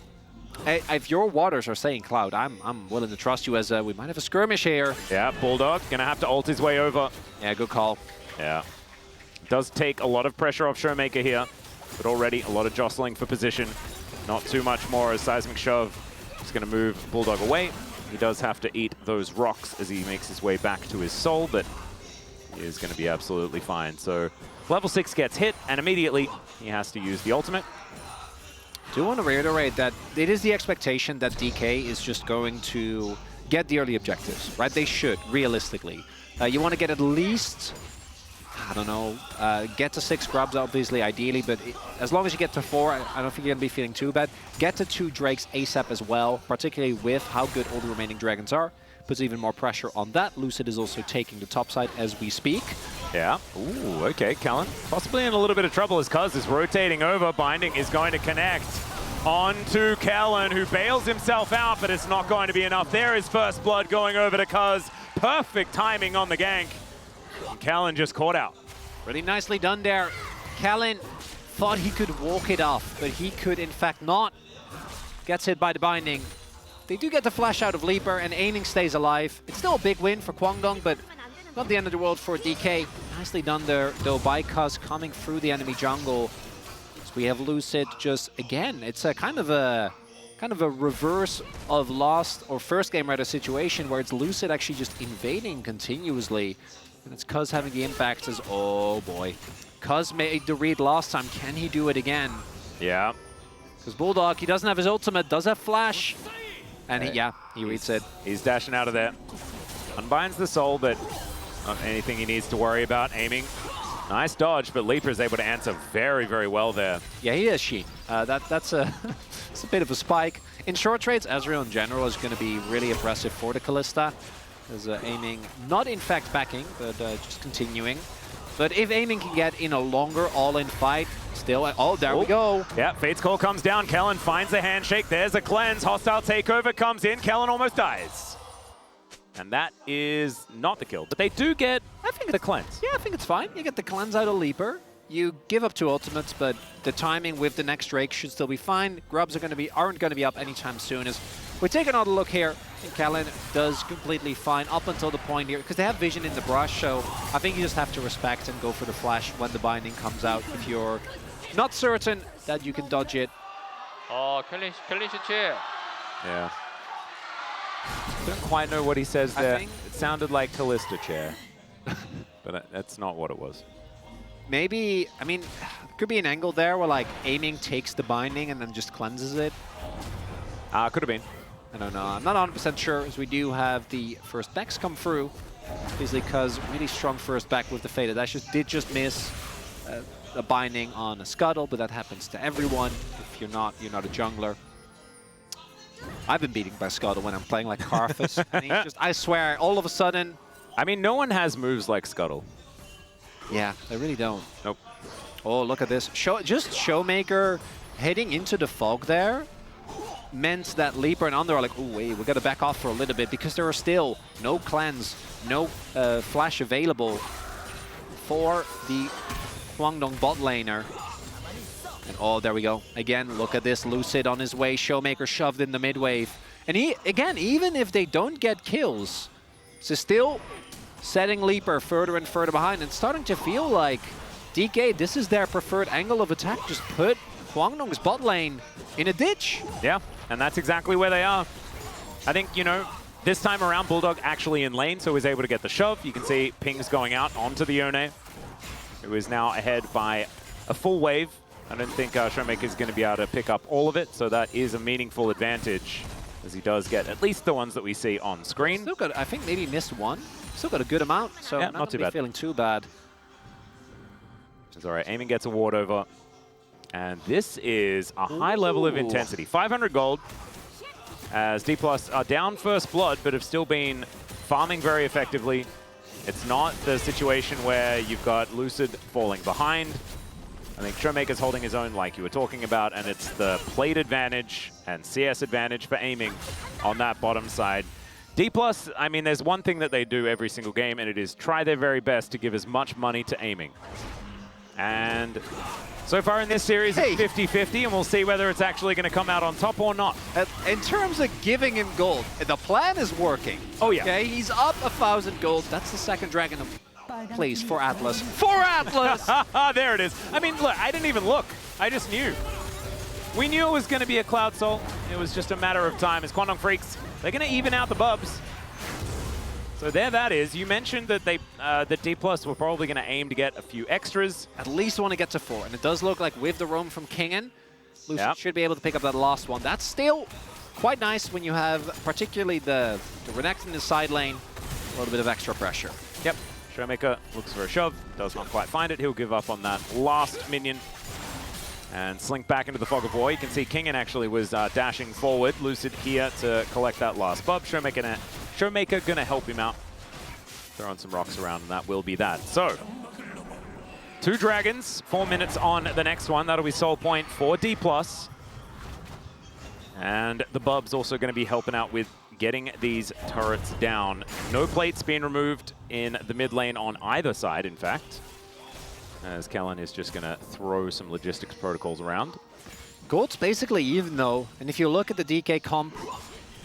A: Hey, if your waters are saying cloud, I'm willing to trust you as we might have a skirmish here.
B: Yeah, Bulldog gonna have to ult his way over.
A: Yeah, good call.
B: Yeah. Does take a lot of pressure off Showmaker here, but already a lot of jostling for position. Not too much more as Seismic Shove is going to move Bulldog away. He does have to eat those rocks as he makes his way back to his soul, but he is going to be absolutely fine. So level 6 gets hit, and immediately he has to use the ultimate.
A: Do want to reiterate that it is the expectation that DK is just going to get the early objectives, right? They should, realistically. You want to get at least, I don't know, get to 6 grubs, obviously, ideally, but as long as you get to 4, I don't think you're going to be feeling too bad. Get to 2 Drakes ASAP as well, particularly with how good all the remaining Dragons are. Puts even more pressure on that. Lucid is also taking the top side as we speak.
B: Yeah. Ooh, okay, Callan. Possibly in a little bit of trouble as Cuz is rotating over. Binding is going to connect onto Callan, who bails himself out, but it's not going to be enough. There is first blood going over to Cuz. Perfect timing on the gank. Callan just caught out.
A: Really nicely done there. Callan thought he could walk it off, but he could in fact not. Gets hit by the binding. They do get the flash out of Leaper, and Aiming stays alive. It's still a big win for Kwangdong, but not the end of the world for DK. Nicely done there, though, by Cuz coming through the enemy jungle. So we have Lucid just, again, it's a kind of a reverse of last, or first game rather, situation where it's Lucid actually just invading continuously. And it's Cuz having the impact as, oh boy. Cuz made the read last time, can he do it again?
B: Yeah.
A: Because Bulldog, he doesn't have his ultimate, does have flash. And he reads it.
B: He's dashing out of there. Unbinds the soul, but not anything he needs to worry about. Aiming. Nice dodge, but Leaper is able to answer very, very well there.
A: Yeah, he is Sheen. That's a, it's a bit of a spike. In short trades, Ezreal in general is going to be really impressive for the Kalista. As Aiming not in fact backing, but just continuing. But if Aiming can get in a longer all-in fight, still, oh, there we go.
B: Yeah, Fate's Call comes down. Callan finds the handshake. There's a cleanse. Hostile takeover comes in. Callan almost dies. And that is not the kill, but they do get, I think, the cleanse.
A: Yeah, I think it's fine. You get the cleanse out of Leaper. You give up 2 ultimates, but the timing with the next Drake should still be fine. Grubs aren't going to be up anytime soon. As we take another look here, and Callan does completely fine up until the point here, because they have vision in the brush, so I think you just have to respect and go for the flash when the binding comes out if you're not certain that you can dodge it.
C: Oh, 클린 슈츠.
B: Yeah. Don't quite know what he says there.
A: It
B: sounded like Kalista chair, but that's not what it was.
A: Maybe, I mean, could be an angle there where like Aiming takes the binding and then just cleanses it.
B: Could have been.
A: I don't know. I'm not 100% sure, as we do have the first backs come through. Basically, because really strong first back with the Faded. That did just miss a binding on a Scuttle, but that happens to everyone. If you're not a jungler. I've been beating by Scuttle when I'm playing like Karthus. And he's just, I swear, all of a sudden.
B: I mean, no one has moves like Scuttle.
A: Yeah, they really don't.
B: Nope.
A: Oh, look at this. Just Showmaker heading into the fog there meant that Leaper and Under are like, oh wait, we got to back off for a little bit, because there are still no cleanse, no flash available for the Kwangdong bot laner. And Oh, there we go. Again, look at this. Lucid on his way. Showmaker shoved in the mid wave. And again, even if they don't get kills, it's still setting Leaper further and further behind and starting to feel like DK, this is their preferred angle of attack. Just put Kwangdong's bot lane in a ditch.
B: Yeah, and that's exactly where they are. I think, you know, this time around, Bulldog actually in lane, so was able to get the shove. You can see pings going out onto the Yone, who is now ahead by a full wave. I don't think Showmaker is going to be able to pick up all of it, so that is a meaningful advantage, as he does get at least the ones that we see on screen.
A: Still got, I think maybe missed one. Still got a good amount, so
B: yeah, not too bad.
A: Feeling too bad.
B: It's all right. Aiming gets a ward over, and this is a high level of intensity. 500 gold, as D+ are down first blood, but have still been farming very effectively. It's not the situation where you've got Lucid falling behind. I think Showmaker's holding his own like you were talking about, and it's the plate advantage and CS advantage for aiming on that bottom side. D+, I mean, there's one thing that they do every single game, and it is try their very best to give as much money to aiming. And so far in this series, it's 50-50, and we'll see whether it's actually going to come out on top or not.
A: In terms of giving him gold, the plan is working.
B: Oh, yeah.
A: Okay, he's up 1,000 gold. That's the second dragon of place for Atlas. For Atlas!
B: There it is. I mean, look, I didn't even look. I just knew. We knew it was going to be a Cloud Soul. It was just a matter of time. As Kwangdong Freaks, they're going to even out the bubs. So there that is. You mentioned that that D+ were probably going to aim to get a few extras.
A: At least want to get to 4. And it does look like with the roam from Kingen, Lucid should be able to pick up that last one. That's still quite nice when you have particularly the Renekton in the side lane. A little bit of extra pressure.
B: Yep. Showmaker looks for a shove. Does not quite find it. He'll give up on that last minion and slink back into the fog of war. You can see Kingen actually was dashing forward. Lucid here to collect that last bub. Showmaker gonna help him out. Throwing some rocks around, and that will be that. So, 2 dragons, 4 minutes on the next one. That'll be soul point for D+. And the bub's also gonna be helping out with getting these turrets down. No plates being removed in the mid lane on either side, in fact, as Kellen is just gonna throw some logistics protocols around.
A: Gold's basically even though, and if you look at the DK comp,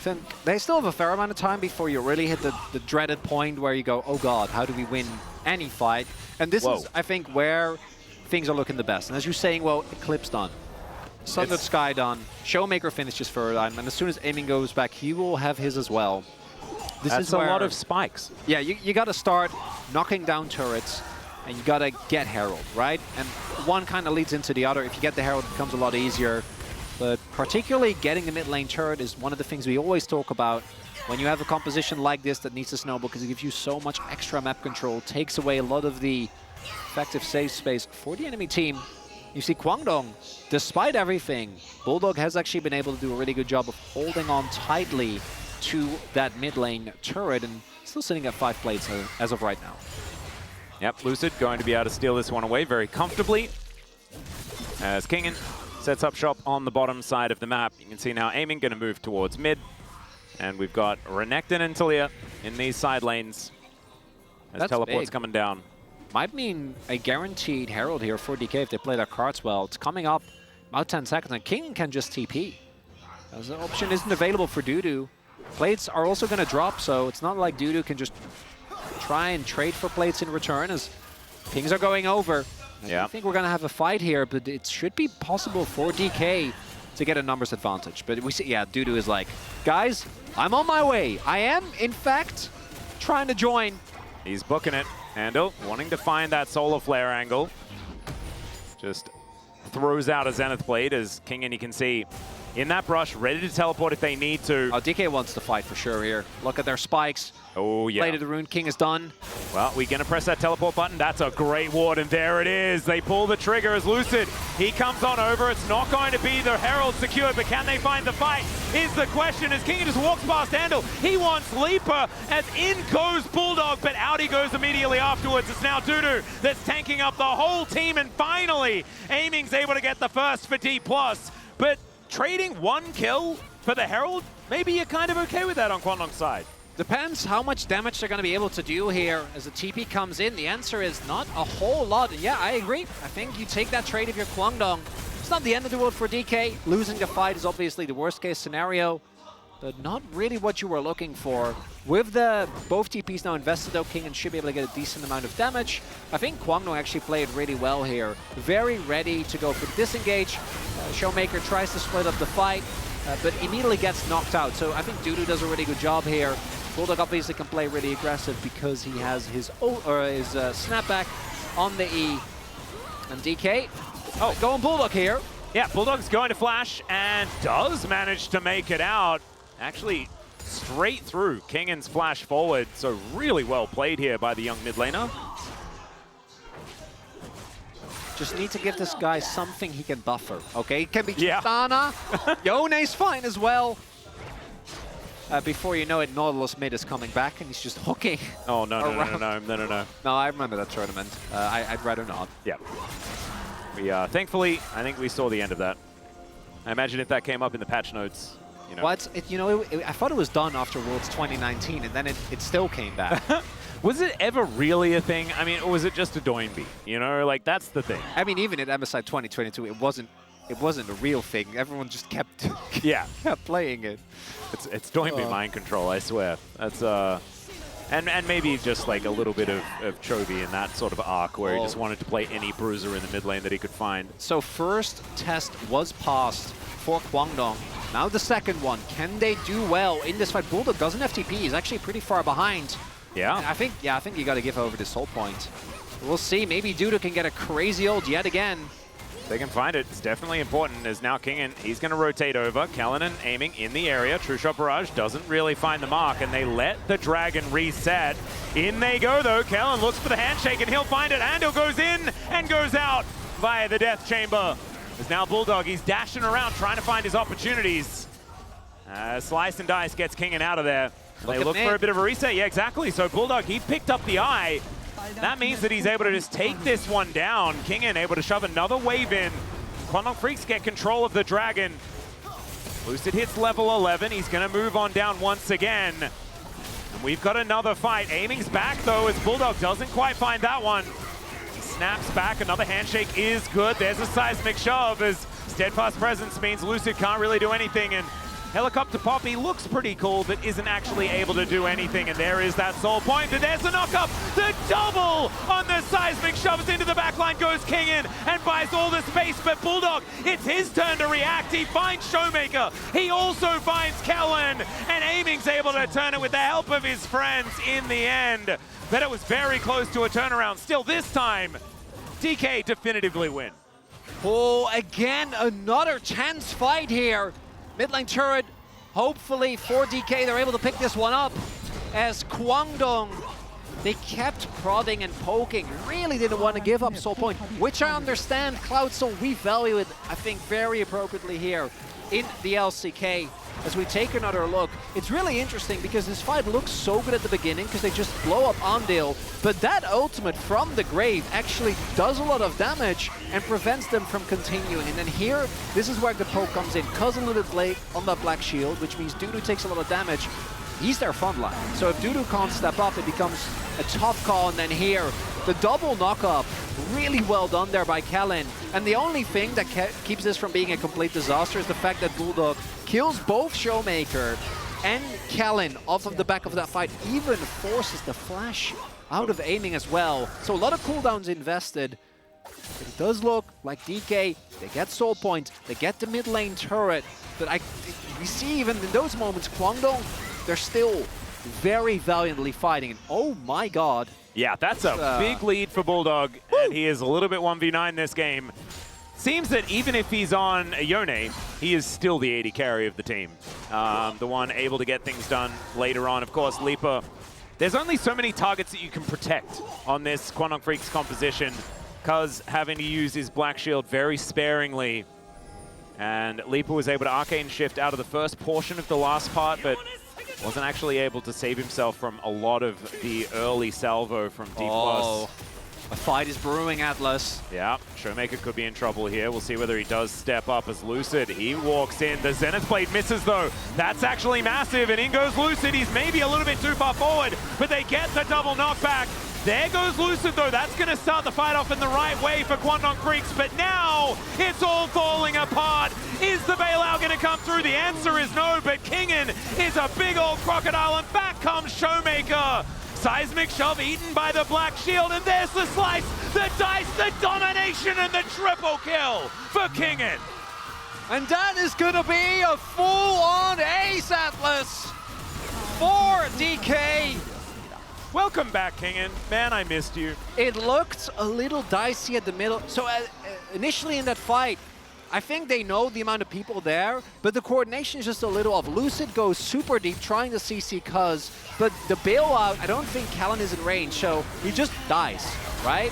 A: then they still have a fair amount of time before you really hit the dreaded point where you go, oh god, how do we win any fight? And this is, I think, where things are looking the best. And as you're saying, well, Eclipse done. Sundered Sky done. Showmaker finishes for time, and as soon as aiming goes back, he will have his as well.
B: That's a lot of spikes.
A: Yeah, you got to start knocking down turrets, and you got to get Herald, right? And one kind of leads into the other. If you get the Herald, it becomes a lot easier. But particularly getting the mid lane turret is one of the things we always talk about when you have a composition like this that needs to snowball, because it gives you so much extra map control, takes away a lot of the effective safe space for the enemy team. You see Kwangdong, despite everything, Bulldog has actually been able to do a really good job of holding on tightly to that mid lane turret and still sitting at 5 plates as of right now.
B: Yep, Lucid going to be able to steal this one away very comfortably, as Kingen sets up shop on the bottom side of the map. You can see now aiming going to move towards mid, and we've got Renekton and Talia in these side lanes as teleport's coming down.
A: Might mean a guaranteed Herald here for DK if they play their cards well. It's coming up about 10 seconds, and King can just TP. As the option isn't available for Dudu. Plates are also going to drop, so it's not like Dudu can just try and trade for plates in return as pings are going over. I think we're going to have a fight here, but it should be possible for DK to get a numbers advantage. But we see, Dudu is like, guys, I'm on my way. I am, in fact, trying to join.
B: He's booking it. Handle, wanting to find that solar flare angle. Just throws out a Zenith Blade as King, and you can see in that brush, ready to teleport if they need to.
A: Oh, DK wants to fight for sure here. Look at their spikes.
B: Oh, yeah.
A: Blade of the Rune King is done.
B: Well, we're going to press that teleport button. That's a great ward, and there it is. They pull the trigger as Lucid. He comes on over. It's not going to be the Herald secured, but can they find the fight is the question as King just walks past Handle. He wants Leaper as in goes Bulldog, but out he goes immediately afterwards. It's now Dudu that's tanking up the whole team, and finally, Aiming's able to get the first for D+. But trading 1 kill for the Herald, maybe you're kind of okay with that on Kwangdong's side.
A: Depends how much damage they're going to be able to do here as the TP comes in. The answer is not a whole lot. Yeah, I agree. I think you take that trade if you're Kwangdong. It's not the end of the world for DK. Losing the fight is obviously the worst case scenario, but not really what you were looking for. With the both TPs now invested though, King should be able to get a decent amount of damage. I think Kwangdong actually played really well here. Very ready to go for the disengage. Showmaker tries to split up the fight, but immediately gets knocked out. So I think Dudu does a really good job here. Bulldog obviously can play really aggressive because he has his snapback on the E. And DK, going Bulldog here.
B: Yeah, Bulldog's going to flash and does manage to make it out. Actually, straight through Kingan's flash forward. So really well played here by the young mid laner.
A: Just need to give this guy something he can buffer, okay? It can be Tristana. Yone's fine as well. Before you know it, Nautilus mid is coming back and he's just hooking.
B: Oh, no.
A: No, I remember that tournament. I'd rather not.
B: Yeah. We, thankfully, I think we saw the end of that. I imagine if that came up in the patch notes, you know.
A: Well, I thought it was done after Worlds 2019 and then it still came back.
B: Was it ever really a thing? I mean, or was it just a Doinby? You know, like that's the thing.
A: I mean, even at MSI 2022, it wasn't a real thing. Everyone just kept kept playing it.
B: It's Doinby mind control, I swear. That's and maybe just like a little bit of Chovy in that sort of arc where he just wanted to play any bruiser in the mid lane that he could find.
A: So first test was passed for Kwangdong. Now the second one. Can they do well in this fight? Bulldog doesn't have TP. He's actually pretty far behind.
B: Yeah.
A: I think you got to give over this soul point. We'll see. Maybe Dudu can get a crazy ult yet again.
B: They can find it. It's definitely important as now Kingan, he's going to rotate over. Callanan aiming in the area. True Shot Barrage doesn't really find the mark, and they let the Dragon reset. In they go, though. Callan looks for the handshake, and he'll find it. Andal goes in and goes out via the Death Chamber. There's now Bulldog. He's dashing around trying to find his opportunities. Slice and Dice gets Kingan out of there. They look for a bit of a reset. Yeah, exactly. So Bulldog, he picked up the eye. That means that he's able to just take this one down. Kingan able to shove another wave in. Kwangdong Freaks get control of the Dragon. Lucid hits level 11. He's going to move on down once again. And we've got another fight. Aiming's back, though, as Bulldog doesn't quite find that one. He snaps back. Another handshake is good. There's a seismic shove as Steadfast Presence means Lucid can't really do anything. And Helicopter Poppy looks pretty cool, but isn't actually able to do anything. And there is that soul point, and there's the knock-up. The double on the seismic shoves into the backline, goes Kingan and buys all the space. But Bulldog, it's his turn to react. He finds Showmaker. He also finds Kellen, and Aiming's able to turn it with the help of his friends in the end. But it was very close to a turnaround. Still, this time, DK definitively win.
A: Oh, again, another tense fight here. Mid lane turret, hopefully for DK, they're able to pick this one up. As Kwangdong, they kept prodding and poking, really didn't want to give up soul point, which I understand. Cloud Soul, we value it, I think, very appropriately here in the LCK. As we take another look, it's really interesting because this fight looks so good at the beginning because they just blow up Andil, but that ultimate from the grave actually does a lot of damage and prevents them from continuing. And then here, this is where the poke comes in, because a little bit late on that black shield, which means Dudu takes a lot of damage. He's their front line. So if Dudu can't step up, it becomes a tough call. And then here, the double knock-up, really well done there by Kellen. And the only thing that keeps this from being a complete disaster is the fact that Bulldog kills both Showmaker and Kellen off of the back of that fight, even forces the flash out of aiming as well. So a lot of cooldowns invested. But it does look like DK, they get soul point, they get the mid lane turret. But we see even in those moments, Kwangdong, they're still very valiantly fighting. And oh my god.
B: Yeah, that's a big lead for Bulldog, and he is a little bit 1v9 this game. Seems that even if he's on Yone, he is still the AD carry of the team. The one able to get things done later on. Of course, Leaper, there's only so many targets that you can protect on this Kwangdong Freaks composition, because having to use his Black Shield very sparingly. And Leaper was able to Arcane Shift out of the first portion of the last part, but wasn't actually able to save himself from a lot of the early salvo from D+.
A: Oh, a fight is brewing, Atlas.
B: Yeah, Showmaker could be in trouble here. We'll see whether he does step up as Lucid. He walks in. The Zenith Blade misses, though. That's actually massive, and in goes Lucid. He's maybe a little bit too far forward, but they get the double knockback. There goes Lucid, though. That's going to start the fight off in the right way for Quandong Freaks, but now it's all falling apart. Is the bailout going to come through? The answer is no, but Kingen is a big old crocodile, and back comes Showmaker. Seismic shove eaten by the Black Shield, and there's the slice, the dice, the domination, and the triple kill for Kingen.
A: And that is gonna be a full-on ace, Atlas, for DK.
B: Welcome back, Kingen. Man, I missed you.
A: It looked a little dicey at the middle. So initially in that fight, I think they know the amount of people there, but the coordination is just a little off. Lucid goes super deep trying to CC Cuz, but the bailout, I don't think Callan is in range, so he just dies, right?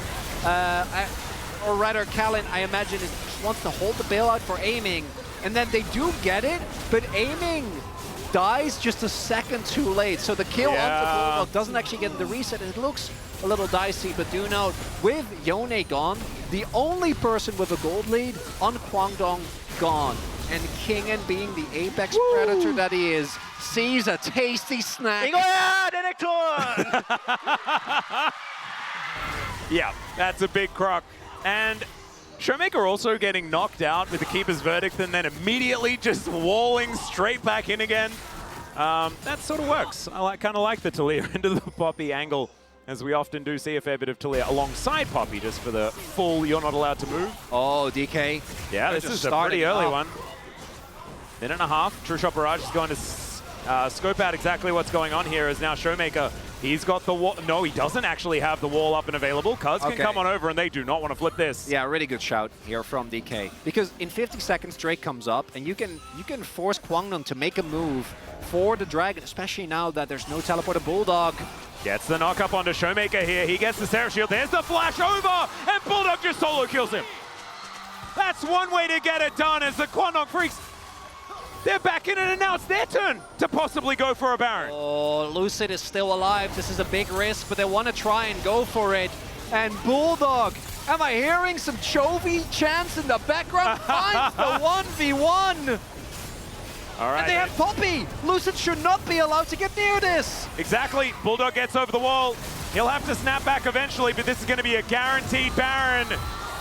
A: Or rather, Callan, I imagine, wants to hold the bailout for aiming, and then they do get it, but aiming dies just a second too late. So the kill onto Bulldog doesn't actually get the reset, and it looks a little dicey, but do note, with Yone gone, the only person with a gold lead on Kwangdong gone. And Kingen, being the apex predator that he is, sees a tasty snack.
C: 이거야, 레넥톤!
B: Yeah, that's a big croc. And Showmaker also getting knocked out with the Keeper's Verdict and then immediately just walling straight back in again. That sort of works. I kind of like the Talia into the Poppy angle, as we often do see a fair bit of Talia alongside Poppy just for the full you're not allowed to move.
A: Oh, DK.
B: Yeah, this is a pretty early one. Minute and a half. True Shot Barrage is going to scope out exactly what's going on here as now Showmaker, he's got the wall. No, he doesn't actually have the wall up and available. Cuz can come on over and they do not want to flip this.
A: Yeah, really good shout here from DK. Because in 50 seconds, Drake comes up and you can force Kwangdong to make a move for the Dragon, especially now that there's no teleporter. Bulldog
B: gets the knock up onto Showmaker here. He gets the Seraph Shield. There's the flash over and Bulldog just solo kills him. That's one way to get it done as the Quandong Freaks, they're back in it, and now it's their turn to possibly go for a Baron.
A: Oh, Lucid is still alive. This is a big risk, but they want to try and go for it. And Bulldog, am I hearing some Chovy chants in the background? Finds the 1v1.
B: All right.
A: And they have Poppy. Lucid should not be allowed to get near this.
B: Exactly. Bulldog gets over the wall. He'll have to snap back eventually, but this is going to be a guaranteed Baron.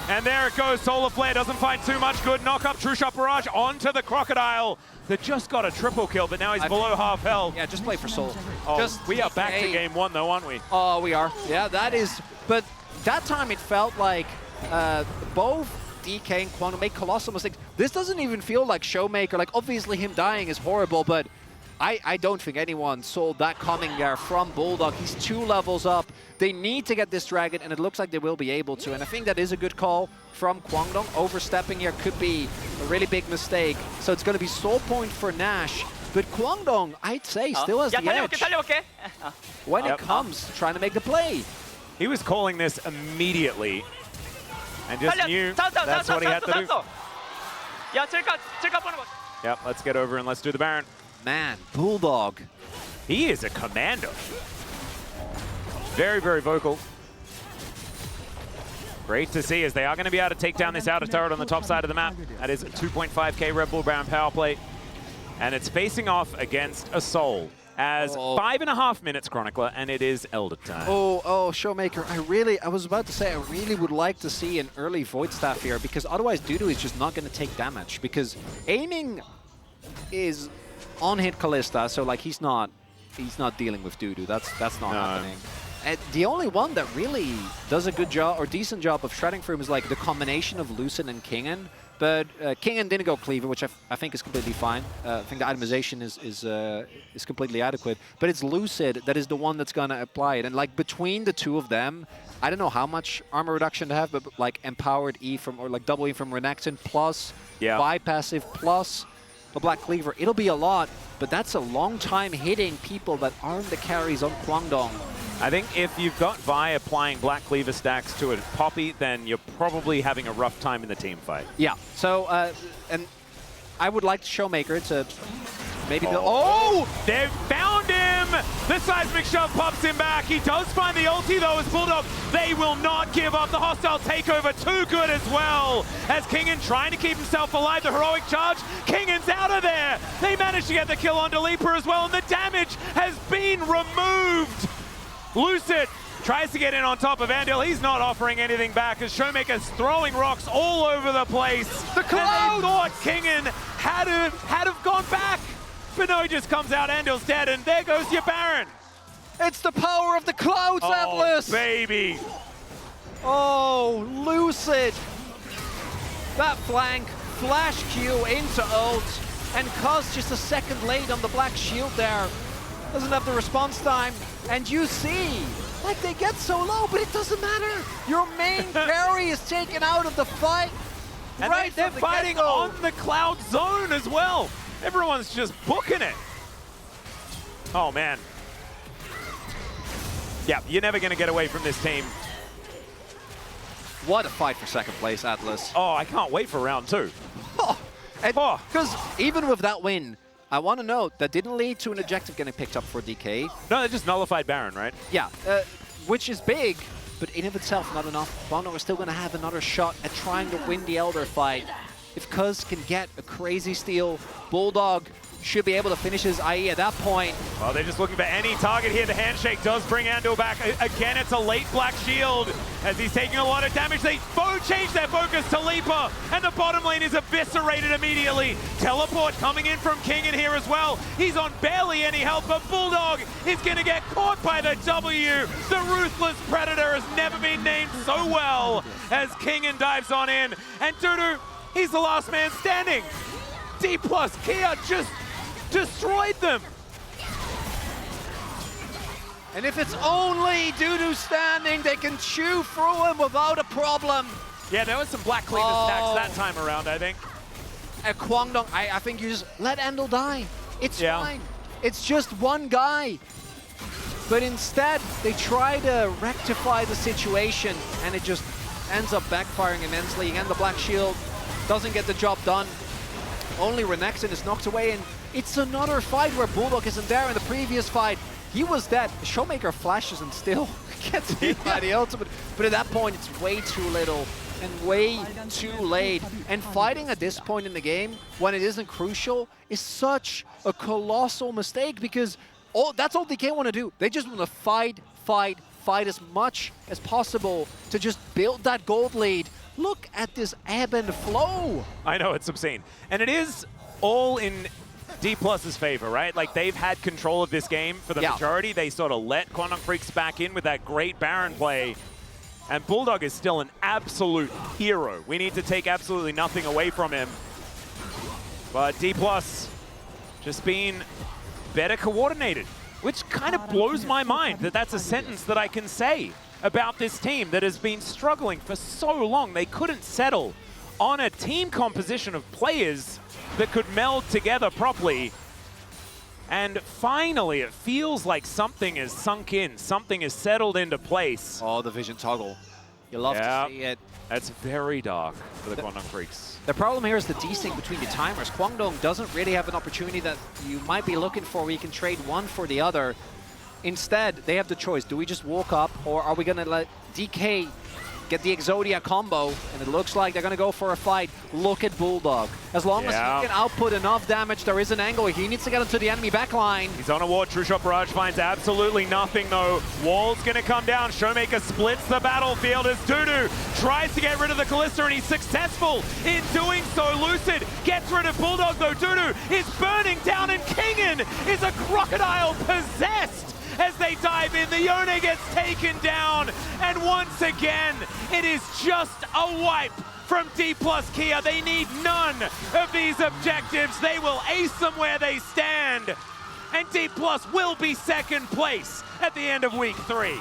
B: And there it goes. Solar Flare doesn't find too much good. Knock up True Shot Barrage onto the Crocodile that just got a triple kill, but now he's below half health.
A: Yeah, just play for Soul.
B: Oh, we are back to game one though, aren't we?
A: Oh, we are. Yeah, that is. But that time it felt like both DK and Kwangdong make colossal mistakes. This doesn't even feel like Showmaker. Like, obviously him dying is horrible, but I don't think anyone saw that coming there from Bulldog. He's 2 levels up. They need to get this Dragon, and it looks like they will be able to. And I think that is a good call from Kwangdong. Overstepping here could be a really big mistake. So it's going to be soul point for Nash. But Kwangdong, I'd say, still has the edge when it comes to trying to make the play.
B: He was calling this immediately and just knew that's what he had to do. Yep, let's get over and let's do the Baron.
A: Man, Bulldog.
B: He is a commando. Very, very vocal. Great to see as they are going to be able to take down this outer turret on the top side of the map. That is a 2.5k Red Bull Baron power play. And it's facing off against a Soul as 5.5 minutes, Chronicler, and it is Elder time.
A: Oh, Showmaker, I was about to say, I really would like to see an early Void Staff here, because otherwise Dudu is just not going to take damage, because aiming is on hit Kalista, so like he's not dealing with Dudu. That's not happening. And the only one that really does a good job or decent job of shredding for him is like the combination of Lucid and Kingen. But Kingen didn't go Cleaver, which I think is completely fine. I think the itemization is completely adequate. But it's Lucid that is the one that's gonna apply it. And like between the two of them, I don't know how much armor reduction to have, but like empowered E from, or like double E from Renekton plus bypassive plus a Black Cleaver, it'll be a lot, but that's a long time hitting people that aren't the carries on Kwangdong.
B: I think if you've got Vi applying Black Cleaver stacks to a Poppy, then you're probably having a rough time in the team fight.
A: Yeah, so, and I would like to Showmaker to maybe...
B: They've found him! The Seismic Shove pops him back. He does find the ulti, though, as Bulldog. They will not give up. The hostile takeover too good as well. As Kingen trying to keep himself alive. The heroic charge. Kingen's out of there. They managed to get the kill on Leaper as well, and the damage has been removed. Lucid Tries to get in on top of Andil. He's not offering anything back as Showmaker's throwing rocks all over the place.
A: The cloud!
B: And they thought Kingen had have gone back. But no, he just comes out, Andil's dead, and there goes your Baron.
A: It's the power of the clouds, Atlas!
B: Baby.
A: Oh, Lucid! That flank, flash Q into ult, and Cuz just a second late on the black shield there. Doesn't have the response time, and you see, like they get so low, but it doesn't matter. Your main carry is taken out of the fight.
B: And
A: right
B: they're fighting on the cloud zone as well. Everyone's just booking it. Oh, man. Yeah, you're never going to get away from this team.
A: What a fight for second place, Atlas.
B: Oh, I can't wait for round 2.
A: Because even with that win, I want to note that didn't lead to an objective getting picked up for DK.
B: No, they just nullified Baron, right?
A: Yeah, which is big, but in of itself not enough. Bono is still going to have another shot at trying to win the Elder fight. If Cuz can get a crazy steal, Bulldog should be able to finish his IE at that point.
B: Well, they're just looking for any target here. The handshake does bring Andil back. Again, it's a late black shield as he's taking a lot of damage. They change their focus to Leaper, and the bottom lane is eviscerated immediately. Teleport coming in from King in here as well. He's on barely any help, but Bulldog is going to get caught by the W. The Ruthless Predator has never been named so well as Kingen dives on in. And Dudu, he's the last man standing. D+ Kia just destroyed them.
A: And if it's only Dudu standing, they can chew through him without a problem.
B: Yeah, there was some black cleaner stacks that time around, I think.
A: At Kwangdong, I think you just let Andil die. It's fine. It's just one guy. But instead, they try to rectify the situation, and it just ends up backfiring immensely. Again, the black shield doesn't get the job done. Only Renekton is knocked away, and it's another fight where Bulldog isn't there. In the previous fight, he was dead. Showmaker flashes and still gets hit by the ultimate. But at that point, it's way too little and way too late. And fighting at this point in the game, when it isn't crucial, is such a colossal mistake because that's all DK want to do. They just want to fight as much as possible to just build that gold lead. Look at this ebb and flow.
B: I know, it's obscene. And it is all in D+'s favor, right? Like, they've had control of this game for the majority. They sort of let Quantum Freaks back in with that great Baron play. And Bulldog is still an absolute hero. We need to take absolutely nothing away from him. But D+ just being better coordinated, which kind of blows my mind that that's a sentence that I can say about this team that has been struggling for so long. They couldn't settle on a team composition of players that could meld together properly. And finally, it feels like something is sunk in, something is settled into place.
A: Oh, the vision toggle. You love to see it.
B: That's very dark for the Quantum Freaks.
A: The problem here is the desync between the timers. Kwangdong doesn't really have an opportunity that you might be looking for where you can trade one for the other. Instead, they have the choice. Do we just walk up, or are we going to let DK get the Exodia combo? And it looks like they're going to go for a fight. Look at Bulldog. As long as he can output enough damage, there is an angle. He needs to get into the enemy backline.
B: He's on a ward. True Shot Barrage finds absolutely nothing, though. Wall's going to come down. Showmaker splits the battlefield as Dudu tries to get rid of the Kalista, and he's successful in doing so. Lucid gets rid of Bulldog, though. Dudu is burning down, and Kingen is a crocodile possessed. As they dive in, the Yone gets taken down, and once again, it is just a wipe from D+ Kia. They need none of these objectives. They will ace them where they stand, and D+ will be second place at the end of week 3.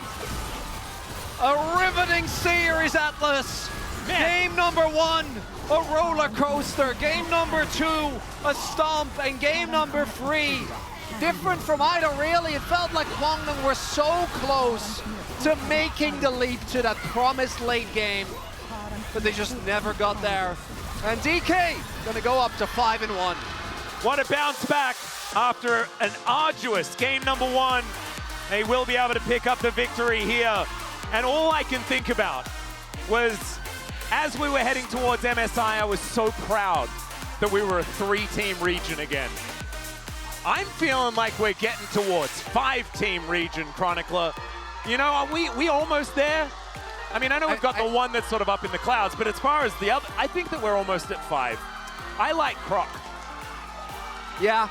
A: A riveting series, Atlas. Game number 1, a roller coaster. Game number 2, a stomp, and game number 3. Different from either, really. It felt like Kwangdong were so close to making the leap to that promised late game, but they just never got there. And DK gonna go up to 5-1.
B: What a bounce back after an arduous game number 1. They will be able to pick up the victory here. And all I can think about was, as we were heading towards MSI, I was so proud that we were a 3-team region again. I'm feeling like we're getting towards 5-team region, Chronicler. You know, are we almost there? I mean, I know we've got the one that's sort of up in the clouds, but as far as the other, I think that we're almost at 5. I like Croc.
A: Yeah,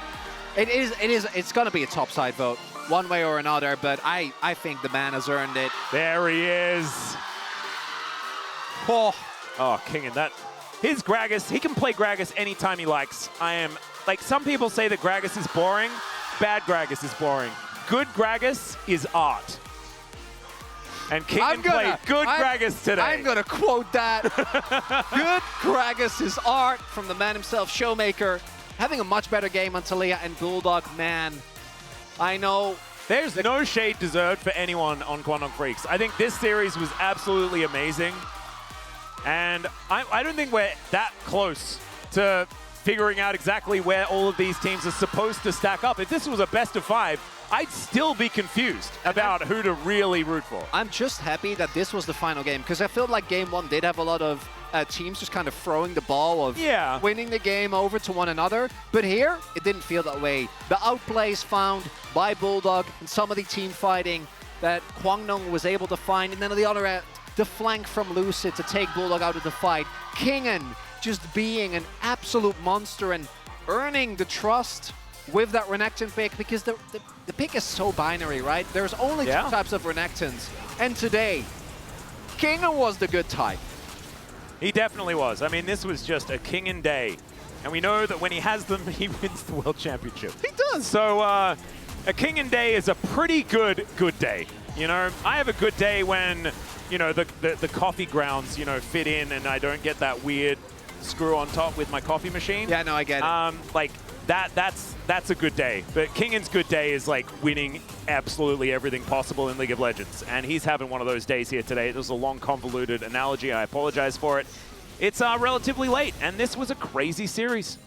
A: it's going to be a topside vote, one way or another, but I think the man has earned it.
B: There he is. Oh, King and that. His Gragas, he can play Gragas anytime he likes. Like, some people say that Gragas is boring. Bad Gragas is boring. Good Gragas is art. And King played good Gragas today.
A: I'm going to quote that. Good Gragas is art from the man himself, Showmaker. Having a much better game on Talia and Bulldog, man. I know.
B: There's no shade deserved for anyone on Kwangdong Freaks. I think this series was absolutely amazing. And I don't think we're that close to figuring out exactly where all of these teams are supposed to stack up. If this was a best of 5, I'd still be confused about who to really root for.
A: I'm just happy that this was the final game, because I felt like game 1 did have a lot of teams just kind of throwing the ball of winning the game over to one another. But here, it didn't feel that way. The outplays found by Bulldog and some of the team fighting that Kwangdong was able to find. And then on the other end, the flank from Lucid to take Bulldog out of the fight. Kingen just being an absolute monster and earning the trust with that Renekton pick, because the pick is so binary, right? There's only 2 types of Renektons. And today, Kingen was the good type.
B: He definitely was. I mean, this was just a Kingen day. And we know that when he has them, he wins the World Championship.
A: He does.
B: So a Kingen day is a pretty good day. You know, I have a good day when, you know, the coffee grounds, you know, fit in and I don't get that weird screw on top with my coffee machine.
A: Yeah, no, I get it.
B: Like, that's a good day. But Kingen's good day is like winning absolutely everything possible in League of Legends. And he's having one of those days here today. It was a long, convoluted analogy. I apologize for it. It's relatively late, and this was a crazy series.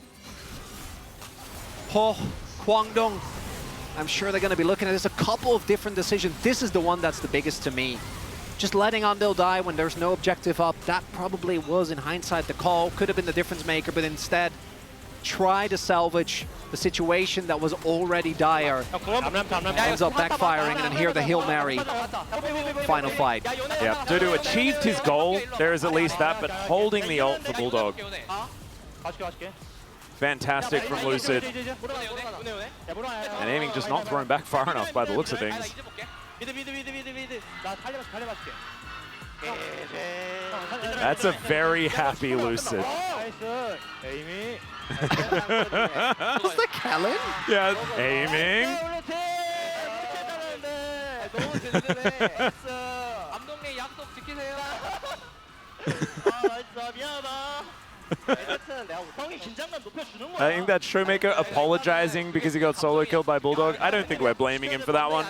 A: Oh, Kwangdong. I'm sure they're going to be looking at this. A couple of different decisions. This is the one that's the biggest to me. Just letting Andil die when there's no objective up, that probably was, in hindsight, the call. Could have been the difference maker, but instead, try to salvage the situation that was already dire. Ends up backfiring, and then here the Hail Mary. Final fight.
B: Yeah, Dudu achieved his goal. There is at least that, but holding the ult for Bulldog. Fantastic from Lucid. And aiming just not thrown back far enough by the looks of things. That's a very happy Lucid.
A: Was that Kellen?
B: Yeah, aiming. I think that's Showmaker apologizing because he got solo killed by Bulldog. I don't think we're blaming him for that one.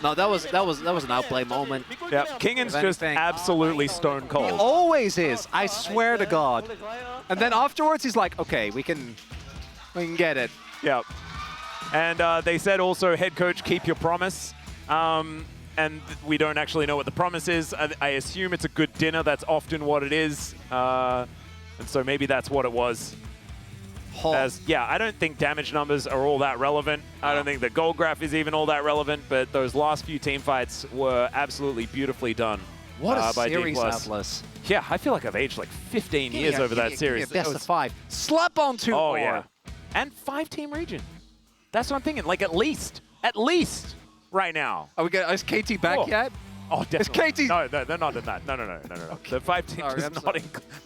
A: No, that was an outplay moment.
B: Yeah, Kingen's just absolutely stone cold.
A: He always is. I swear to God. And then afterwards, he's like, "Okay, we can get it."
B: Yeah. And they said also, head coach, keep your promise. And we don't actually know what the promise is. I assume it's a good dinner. That's often what it is. And so maybe that's what it was. Yeah, I don't think damage numbers are all that relevant. I don't think the gold graph is even all that relevant, but those last few team fights were absolutely beautifully done.
A: What a
B: by
A: series,
B: D+.
A: Atlas.
B: Yeah, I feel like I've aged like 15 years over that series.
A: Best of 5. Slap on 2 more.
B: Yeah. And 5-team region. That's what I'm thinking. Like at least right now.
A: Is KT back yet?
B: Oh, definitely.
A: Is KT?
B: No, they're not in that. No. Okay. The 5 teams is not.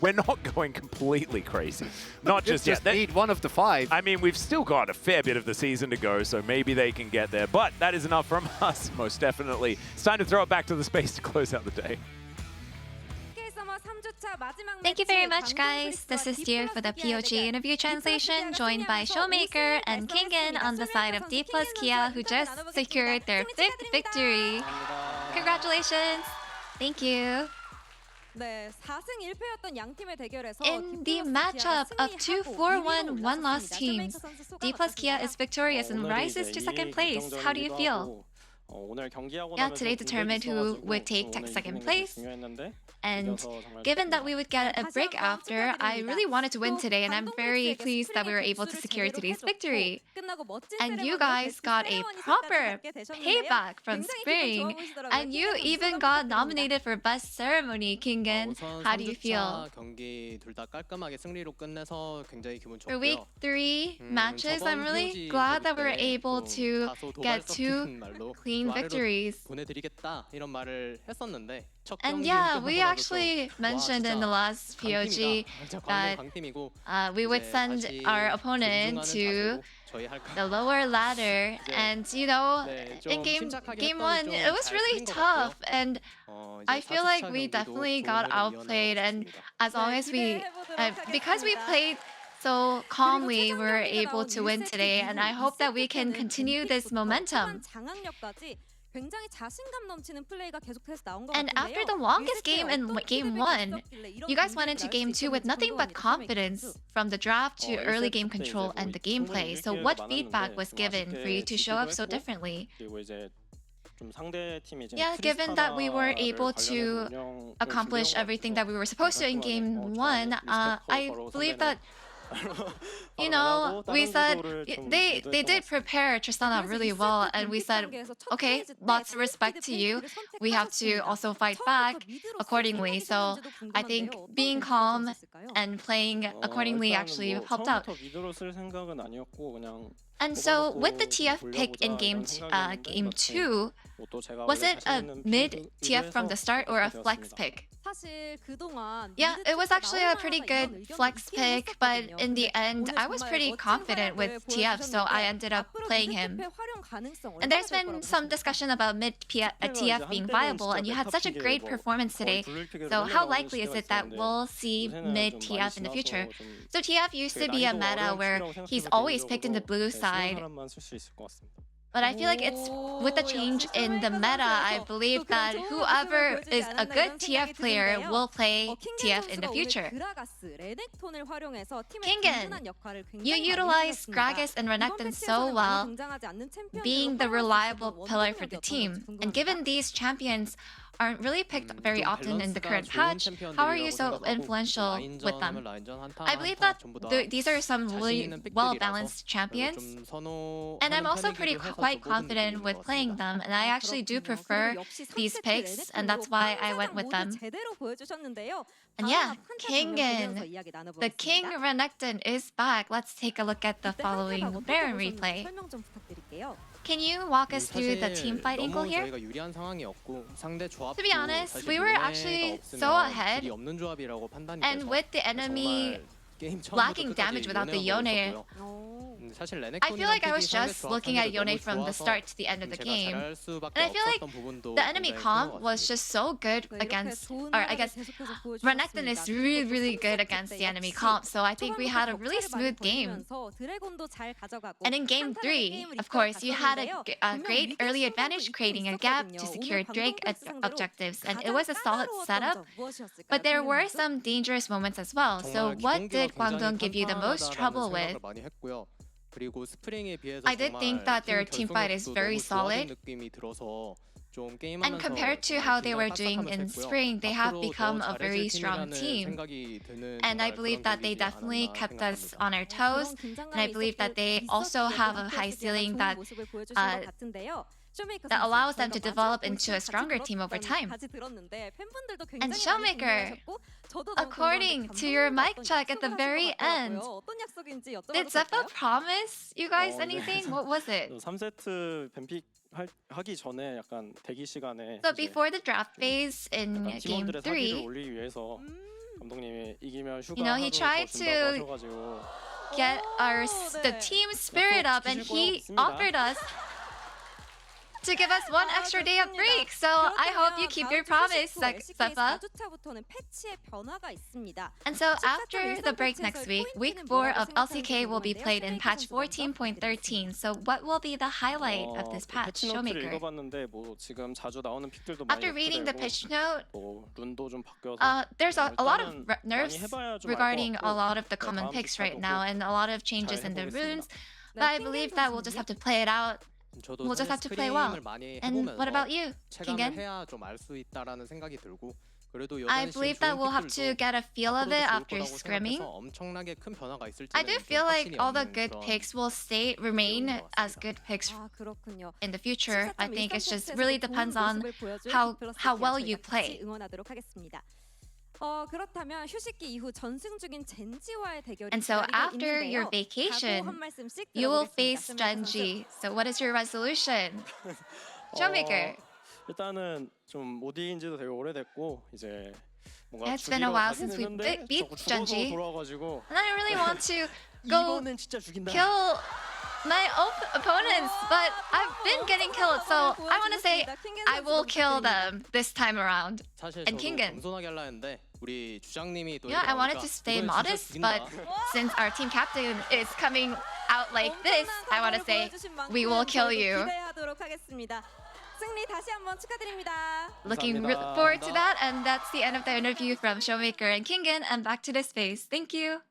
B: We're not going completely crazy. Not just yet.
A: They need one of the 5.
B: I mean, we've still got a fair bit of the season to go, so maybe they can get there. But that is enough from us, most definitely. It's time to throw it back to the space to close out the day.
D: Thank you very much, guys. This is Dear for the POG interview translation, joined by Showmaker and Kingen on the side of D+ Kia, who just secured their 5th victory. Congratulations! Thank you. In the matchup of 2-4-1 one-loss teams, D+ Kia is victorious and rises to 2nd place. How do you feel? Yeah, today determined who would take second place. And given that we would get a break after, I really wanted to win today, and I'm very pleased that we were able to secure today's victory. And you guys got a proper payback from Spring, and you even got nominated for Best Ceremony, Kingen. How do you feel? For week 3 matches, I'm really glad that we were able to get 2 clean victories. And yeah, we actually mentioned in the last POG that we would send our opponent to the lower ladder, and you know, in game 1 it was really tough, and I feel like we definitely got outplayed, and as long as we because we played so calmly, we were able to win today, and I hope that we can continue this momentum. And after the longest game in game 1, you guys went into game 2 with nothing but confidence from the draft to early game control and the gameplay. So what feedback was given for you to show up so differently? Yeah, given that we were able to accomplish everything that we were supposed to in game 1, I believe that you know, we said they did prepare Tristana really well, and we said, okay, lots of respect to you. We have to also fight back accordingly. So I think being calm and playing accordingly actually helped out. And so with the TF pick in game 2, was it a mid TF from the start or a flex pick? Yeah, it was actually a pretty good flex pick, but in the end, I was pretty confident with TF, so I ended up playing him. And there's been some discussion about mid TF being viable, and you had such a great performance today. So how likely is it that we'll see mid TF in the future? So TF used to be a meta where he's always picked in the blue side. But I feel like it's with the change in the meta, I believe that whoever is a good TF player will play TF in the future. Kingen, you utilize Gragas and Renekton so well, being the reliable pillar for the team. And given these champions aren't really picked very often in the current patch, how are you so influential with them? I believe that these are some really well-balanced champions, and I'm also quite confident with playing them, and I actually do prefer these picks, and that's why I went with them. And yeah, Kingen, the King Renekton is back. Let's take a look at the following Baron replay. Can you walk us through the team fight angle here? To be honest, we were actually so ahead, and with the enemy lacking damage without the Yone, I feel like I was just looking at Yone from the start to the end of the game. And I feel like the enemy comp was just so good against, or I guess Renekton is really good against the enemy comp, so I think we had a really smooth game. And in game 3, of course, you had a great early advantage, creating a gap to secure Drake objectives, and it was a solid setup, but there were some dangerous moments as well. So what did Gwangdong give you the most trouble with? I did think that their team fight is very solid, and compared to how they were doing in spring, they have become a very strong team. And I believe that they definitely kept us on our toes, and I believe that they also have a high ceiling that allows them to develop into a stronger team over time. And Showmaker, according to your mic check at the very end, did Zephyr promise you guys anything? What was it? So before the draft phase in game 3, you know, he tried to get the team spirit up, and he offered us to give us one extra day of break. So I hope you keep your promise, Sefa. And so after the break next week, week 4 of LCK will be played in patch 14.13. So what will be the highlight of this patch, Showmaker? After reading the pitch note, there's a lot of nerves regarding a lot of the common picks right now, and a lot of changes in the runes. But I believe that we'll just have to play it out
E: 저도
D: We'll just have
E: 사실
D: to play well.
E: 스크림을 많이
D: And what about
E: 해보면서
D: you,
E: 체감을
D: Kingen?
E: 해야 좀 알 수 있다라는 생각이 들고 그래도
D: I
E: 여전히 지금
D: believe
E: 좋은
D: that we'll have to
E: 픽들도
D: get a feel of
E: 앞으로도
D: it
E: 좋을
D: after
E: 거라고
D: scrimming.
E: 생각해서 엄청나게 큰 변화가 있을지는
D: I do
E: 좀
D: feel like
E: 확신이
D: all the
E: 없는
D: good
E: 그런
D: picks will remain
E: 것
D: as
E: 같습니다.
D: good picks
F: 아, 그렇군요.
D: in the future. I think it just
F: 14.13
D: really
F: 테스트에서도
D: depends
F: 좋은
D: on
F: 모습을 보여준
D: how
F: 디플러스
D: well
F: 기아
D: you
F: 저희가
D: play.
F: 같이 응원하도록 하겠습니다. 그렇다면 휴식기 이후 전승 중인 젠지와의 대결이
D: And so
F: 기다리고
D: after your
F: 있는데요. 각오
D: vacation,
F: 한 말씀씩
D: you will
F: 들어보겠습니다.
D: face
F: 쇼메이커 선수.
D: Genji. So what is your resolution? Showmaker.
G: 일단은 좀 모디인지도 되게 오래됐고 이제 뭔가
D: It's been a
G: 죽이러
D: while
G: 가긴
D: since we
G: 했는데
D: beat
G: 자꾸 죽어서
D: Genji.
G: 돌아가지고
D: And I really want to go
G: 이번엔 진짜 죽인다.
D: kill my opponents, but I've been getting killed, so I want to say I will kill them this time around.
E: 사실
D: And
E: 저도
D: Kingen.
E: 겸손하게 하려 했는데 우리 주장님이 또
D: Yeah, I wanted
E: 이러니까
D: to stay
E: 이번엔 진짜
D: modest,
E: 죽인다.
D: but since our team captain is coming out like this, I want to say we will kill you.
F: 기대하도록 하겠습니다. 승리 다시 한번 축하드립니다.
D: Looking forward to that, and that's the end of the interview from Showmaker and Kingen, and back to the space. Thank you.